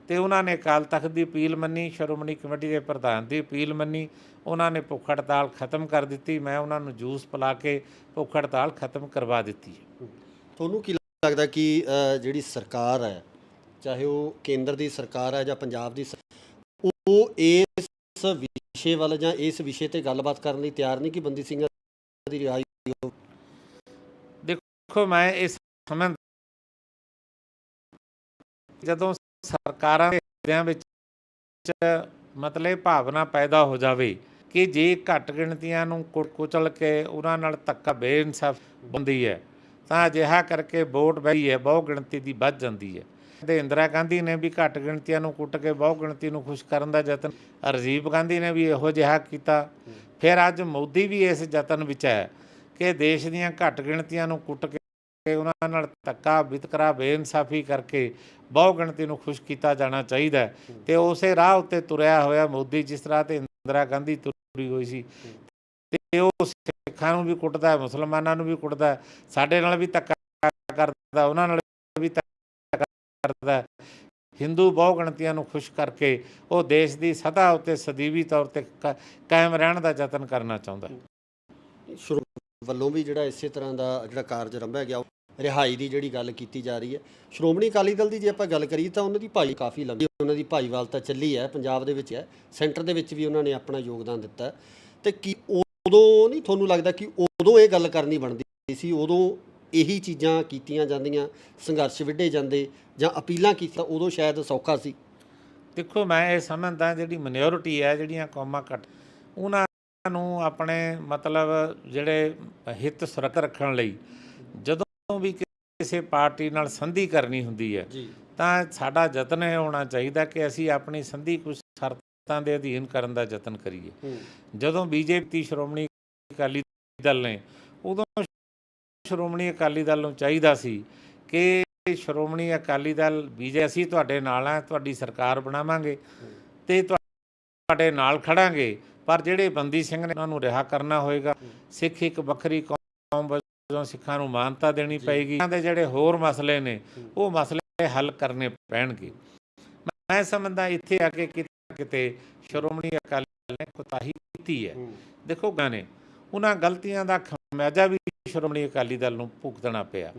ਤੇ ਉਹਨਾਂ ਨੇ ਅਕਾਲ ਤਖਤ ਦੀ ਅਪੀਲ ਮੰਨੀ, ਸ਼੍ਰੋਮਣੀ ਕਮੇਟੀ ਦੇ ਪ੍ਰਧਾਨ ਦੀ ਅਪੀਲ ਮੰਨੀ, ਉਹਨਾਂ ਨੇ ਭੁੱਖ ਹੜਤਾਲ ਖਤਮ ਕਰ ਦਿੱਤੀ। ਮੈਂ ਉਹਨਾਂ ਨੂੰ ਜੂਸ ਪਿਲਾ ਕੇ ਭੁੱਖ ਹੜਤਾਲ ਖਤਮ ਕਰਵਾ ਦਿੱਤੀ ਹੈ। ਤੁਹਾਨੂੰ ਕੀ ਲੱਗਦਾ ਕਿ ਜਿਹੜੀ ਸਰਕਾਰ ਹੈ, ਚਾਹੇ ਉਹ ਕੇਂਦਰ ਦੀ ਸਰਕਾਰ ਹੈ ਜਾਂ ਪੰਜਾਬ ਦੀ, ਉਹ ਇਸ ਵਿਸ਼ੇ ਵੱਲ ਜਾਂ ਇਸ ਵਿਸ਼ੇ 'ਤੇ ਗੱਲਬਾਤ ਕਰਨ ਲਈ ਤਿਆਰ ਨਹੀਂ ਕਿ ਬੰਦੀ ਸਿੰਘਾਂ ਦੀ ਰਿਹਾਈ ਹੋ? ਦੇਖੋ, ਮੈਂ ਇਸ ਸਮੇਂ ਜਦੋਂ ਸਰਕਾਰਾਂ ਦੇ ਹਿਰਦਿਆਂ ਵਿੱਚ ਮਤਲਬ ਭਾਵਨਾ ਪੈਦਾ ਹੋ ਜਾਵੇ ਕਿ ਜੇ ਘੱਟ ਗਿਣਤੀਆਂ ਨੂੰ ਕੁਚਲ ਕੇ ਉਹਨਾਂ ਨਾਲ ਧੱਕਾ ਬੇਇਨਸਾਫ ਹੁੰਦੀ ਹੈ ਤਾਂ ਅਜਿਹਾ ਕਰਕੇ ਵੋਟ ਬਈ ਹੈ ਬਹੁ ਗਿਣਤੀ ਦੀ ਵੱਧ ਜਾਂਦੀ ਹੈ। ਤੇ ਇੰਦਰਾ ਗਾਂਧੀ ਨੇ ਵੀ ਘੱਟ ਗਿਣਤੀਆਂ ਨੂੰ ਕੁੱਟ ਕੇ ਬਹੁ ਗਿਣਤੀ ਨੂੰ ਖੁਸ਼ ਕਰਨ ਦਾ ਯਤਨ, ਰਾਜੀਵ ਗਾਂਧੀ ਨੇ ਵੀ ਇਹੋ ਜਿਹਾ ਕੀਤਾ। ਫਿਰ ਅੱਜ ਮੋਦੀ ਵੀ ਇਸ ਯਤਨ ਵਿੱਚ ਹੈ ਕਿ ਦੇਸ਼ ਦੀਆਂ ਘੱਟ ਗਿਣਤੀਆਂ ਨੂੰ ਕੁੱਟ ਕੇ ਉਹਨਾਂ ਨਾਲ ਧੱਕਾ, ਵਿਤਕਰਾ, ਬੇਇਨਸਾਫੀ ਕਰਕੇ ਬਹੁ ਗਿਣਤੀ ਨੂੰ ਖੁਸ਼ ਕੀਤਾ ਜਾਣਾ ਚਾਹੀਦਾ। ਤੇ ਉਸੇ ਰਾਹ ਉੱਤੇ ਤੁਰਿਆ ਹੋਇਆ ਮੋਦੀ, ਜਿਸ ਤਰ੍ਹਾਂ ਤੇ ਇੰਦਰਾ ਗਾਂਧੀ ਤੁਰੀ ਹੋਈ ਸੀ, ਤੇ ਉਹ ਸਿੱਖਾਂ ਨੂੰ ਵੀ ਕੁੱਟਦਾ, ਮੁਸਲਮਾਨਾਂ ਨੂੰ ਵੀ ਕੁੱਟਦਾ, ਸਾਡੇ ਨਾਲ ਵੀ ਧੱਕਾ ਕਰਦਾ, ਉਹਨਾਂ ਨਾਲ ਵੀ ਧੱਕਾ ਕਰਦਾ। ਹਿੰਦੂ ਬਹੁ ਗਿਣਤੀਆਂ ਨੂੰ ਖੁਸ਼ ਕਰਕੇ ਉਹ ਦੇਸ਼ ਦੀ ਸਤ੍ਹਾ ਉੱਤੇ ਸਦੀਵੀ ਤੌਰ 'ਤੇ ਕਾਇਮ ਰਹਿਣ ਦਾ ਯਤਨ ਕਰਨਾ ਚਾਹੁੰਦਾ। ਸ਼ੁਰੂ ਵੱਲੋਂ ਵੀ ਜਿਹੜਾ ਇਸੇ ਤਰ੍ਹਾਂ ਦਾ ਜਿਹੜਾ ਕਾਰਜ ਆਰੰਭਿਆ ਗਿਆ, ਰਿਹਾਈ ਦੀ ਜਿਹੜੀ ਗੱਲ ਕੀਤੀ ਜਾ ਰਹੀ ਹੈ। ਸ਼੍ਰੋਮਣੀ ਅਕਾਲੀ ਦਲ ਦੀ ਜੇ ਆਪਾਂ ਗੱਲ ਕਰੀਏ ਤਾਂ ਉਹਨਾਂ ਦੀ ਭਾਈ ਕਾਫੀ ਲੰਬੀ, ਉਹਨਾਂ ਦੀ ਭਾਈਵਾਲਤਾ ਚੱਲੀ ਹੈ, ਪੰਜਾਬ ਦੇ ਵਿੱਚ ਹੈ, ਸੈਂਟਰ ਦੇ ਵਿੱਚ ਵੀ ਉਹਨਾਂ ਨੇ ਆਪਣਾ ਯੋਗਦਾਨ ਦਿੱਤਾ। ਤੇ ਕੀ ਉਦੋਂ ਨਹੀਂ ਤੁਹਾਨੂੰ ਲੱਗਦਾ ਕਿ ਉਦੋਂ ਇਹ ਗੱਲ ਕਰਨੀ ਬਣਦੀ ਸੀ, ਉਦੋਂ ਇਹੀ ਚੀਜ਼ਾਂ ਕੀਤੀਆਂ ਜਾਂਦੀਆਂ, ਸੰਘਰਸ਼ ਵਿੱਢੇ ਜਾਂਦੇ ਜਾਂ ਅਪੀਲਾਂ ਕੀਤੀਆਂ, ਉਦੋਂ ਸ਼ਾਇਦ ਸੌਖਾ ਸੀ? ਦੇਖੋ, ਮੈਂ ਇਹ ਸਮਝਦਾ ਜਿਹੜੀ ਮਿਨੋਰਿਟੀ ਹੈ, ਜਿਹੜੀਆਂ ਕੌਮਾਂ ਘੱਟ, ਉਹਨਾਂ ਨੂੰ ਆਪਣੇ ਮਤਲਬ ਜਿਹੜੇ ਹਿੱਤ ਸੁਰੱਖਿਅਤ ਰੱਖਣ ਲਈ ਜਦੋਂ ਵੀ ਕਿਸੇ ਪਾਰਟੀ ਨਾਲ ਸੰਧੀ ਕਰਨੀ ਹੁੰਦੀ ਹੈ ਤਾਂ ਸਾਡਾ ਯਤਨ ਇਹ ਹੋਣਾ ਚਾਹੀਦਾ ਕਿ ਅਸੀਂ ਆਪਣੀ ਸੰਧੀ ਕੁਝ ਸ਼ਰਤਾਂ ਦੇ ਅਧੀਨ ਕਰਨ ਦਾ ਯਤਨ ਕਰੀਏ। ਜਦੋਂ ਬੀਜੇਪੀ ਸ਼੍ਰੋਮਣੀ ਅਕਾਲੀ ਦਲ ਨੇ, ਉਦੋਂ ਸ਼੍ਰੋਮਣੀ ਅਕਾਲੀ ਦਲ ਨੂੰ ਚਾਹੀਦਾ ਸੀ ਕਿ ਸ਼੍ਰੋਮਣੀ ਅਕਾਲੀ ਦਲ ਅਸੀਂ ਤੁਹਾਡੇ ਨਾਲ ਆ, ਤੁਹਾਡੀ ਸਰਕਾਰ ਬਣਾਵਾਂਗੇ ਤੇ ਤੁਹਾਡੇ ਨਾਲ ਖੜਾਂਗੇ, ਪਰ ਜਿਹੜੇ ਬੰਦੀ ਸਿੰਘ ਨੇ ਉਹਨਾਂ ਨੂੰ ਰਿਹਾ ਕਰਨਾ ਹੋਏਗਾ। ਸਿੱਖ ਇੱਕ ਵੱਖਰੀ ਕੌਮ ਵਜੋਂ ਸਿੱਖਾਂ ਨੂੰ ਮਾਨਤਾ ਦੇਣੀ ਪਏਗੀ। ਇਹਨਾਂ ਦੇ ਜਿਹੜੇ ਹੋਰ ਮਸਲੇ ਨੇ ਉਹ ਮਸਲੇ ਹੱਲ ਕਰਨੇ ਪੈਣਗੇ। ਮੈਂ ਸਮਝਦਾ ਇੱਥੇ ਆ ਕੇ ਕਿਤੇ ਸ਼੍ਰੋਮਣੀ ਅਕਾਲੀ ਦਲ ਨੇ ਕੋਤਾਹੀ ਕੀਤੀ ਹੈ। ਦੇਖੋ ਗਾਣੇ ਉਹਨਾਂ ਗਲਤੀਆਂ ਦਾ ਖਮਿਆਜਾ ਵੀ ਸ਼੍ਰੋਮਣੀ ਅਕਾਲੀ ਦਲ ਨੂੰ ਭੁਗਤਣਾ ਪਿਆ।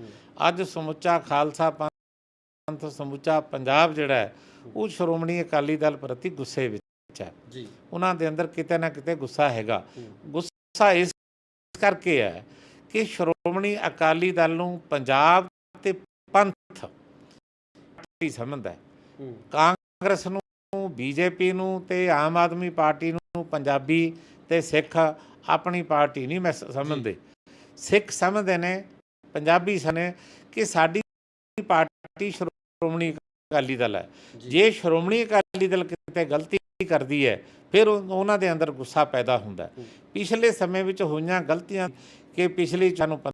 ਅੱਜ ਸਮੁੱਚਾ ਖਾਲਸਾ ਪੰਥ, ਸਮੁੱਚਾ ਪੰਜਾਬ ਜਿਹੜਾ ਹੈ ਉਹ ਸ਼੍ਰੋਮਣੀ ਅਕਾਲੀ ਦਲ ਪ੍ਰਤੀ ਗੁੱਸੇ ਵਿੱਚ ਹੈ। ਉਹਨਾਂ ਦੇ ਅੰਦਰ ਕਿਤੇ ਨਾ ਕਿਤੇ ਗੁੱਸਾ ਹੈਗਾ। ਗੁੱਸਾ ਇਸ ਕਰਕੇ ਹੈ ਕਿ ਸ਼੍ਰੋਮਣੀ ਅਕਾਲੀ ਦਲ ਨੂੰ ਪੰਜਾਬ ਤੇ ਪੰਥ ਸਮਝਦਾ ਹੈ। ਕਾਂਗਰਸ ਨੂੰ, ਬੀਜੇਪੀ ਨੂੰ ਤੇ ਆਮ ਆਦਮੀ ਪਾਰਟੀ ਨੂੰ ਪੰਜਾਬੀ ਤੇ ਸਿੱਖ ਆਪਣੀ ਪਾਰਟੀ ਨਹੀਂ ਸਮਝਦੇ। ਸਿੱਖ ਸਮਝਦੇ ਨੇ, ਪੰਜਾਬੀ ਸਮਝਦੇ ਕਿ ਸਾਡੀ ਪਾਰਟੀ ਸ਼੍ਰੋਮਣੀ ਅਕਾਲੀ ਦਲ ਹੈ। ਜੇ ਸ਼੍ਰੋਮਣੀ ਅਕਾਲੀ ਦਲ ਕਿਤੇ ਗਲਤੀ ਕਰਦੀ ਹੈ ਫਿਰ ਉਹਨਾਂ ਦੇ ਅੰਦਰ ਗੁੱਸਾ ਪੈਦਾ ਹੁੰਦਾ। ਪਿਛਲੇ ਸਮੇਂ ਵਿੱਚ ਹੋਈਆਂ ਗਲਤੀਆਂ ਕਿ ਪਿਛਲੀ ਸਾਨੂੰ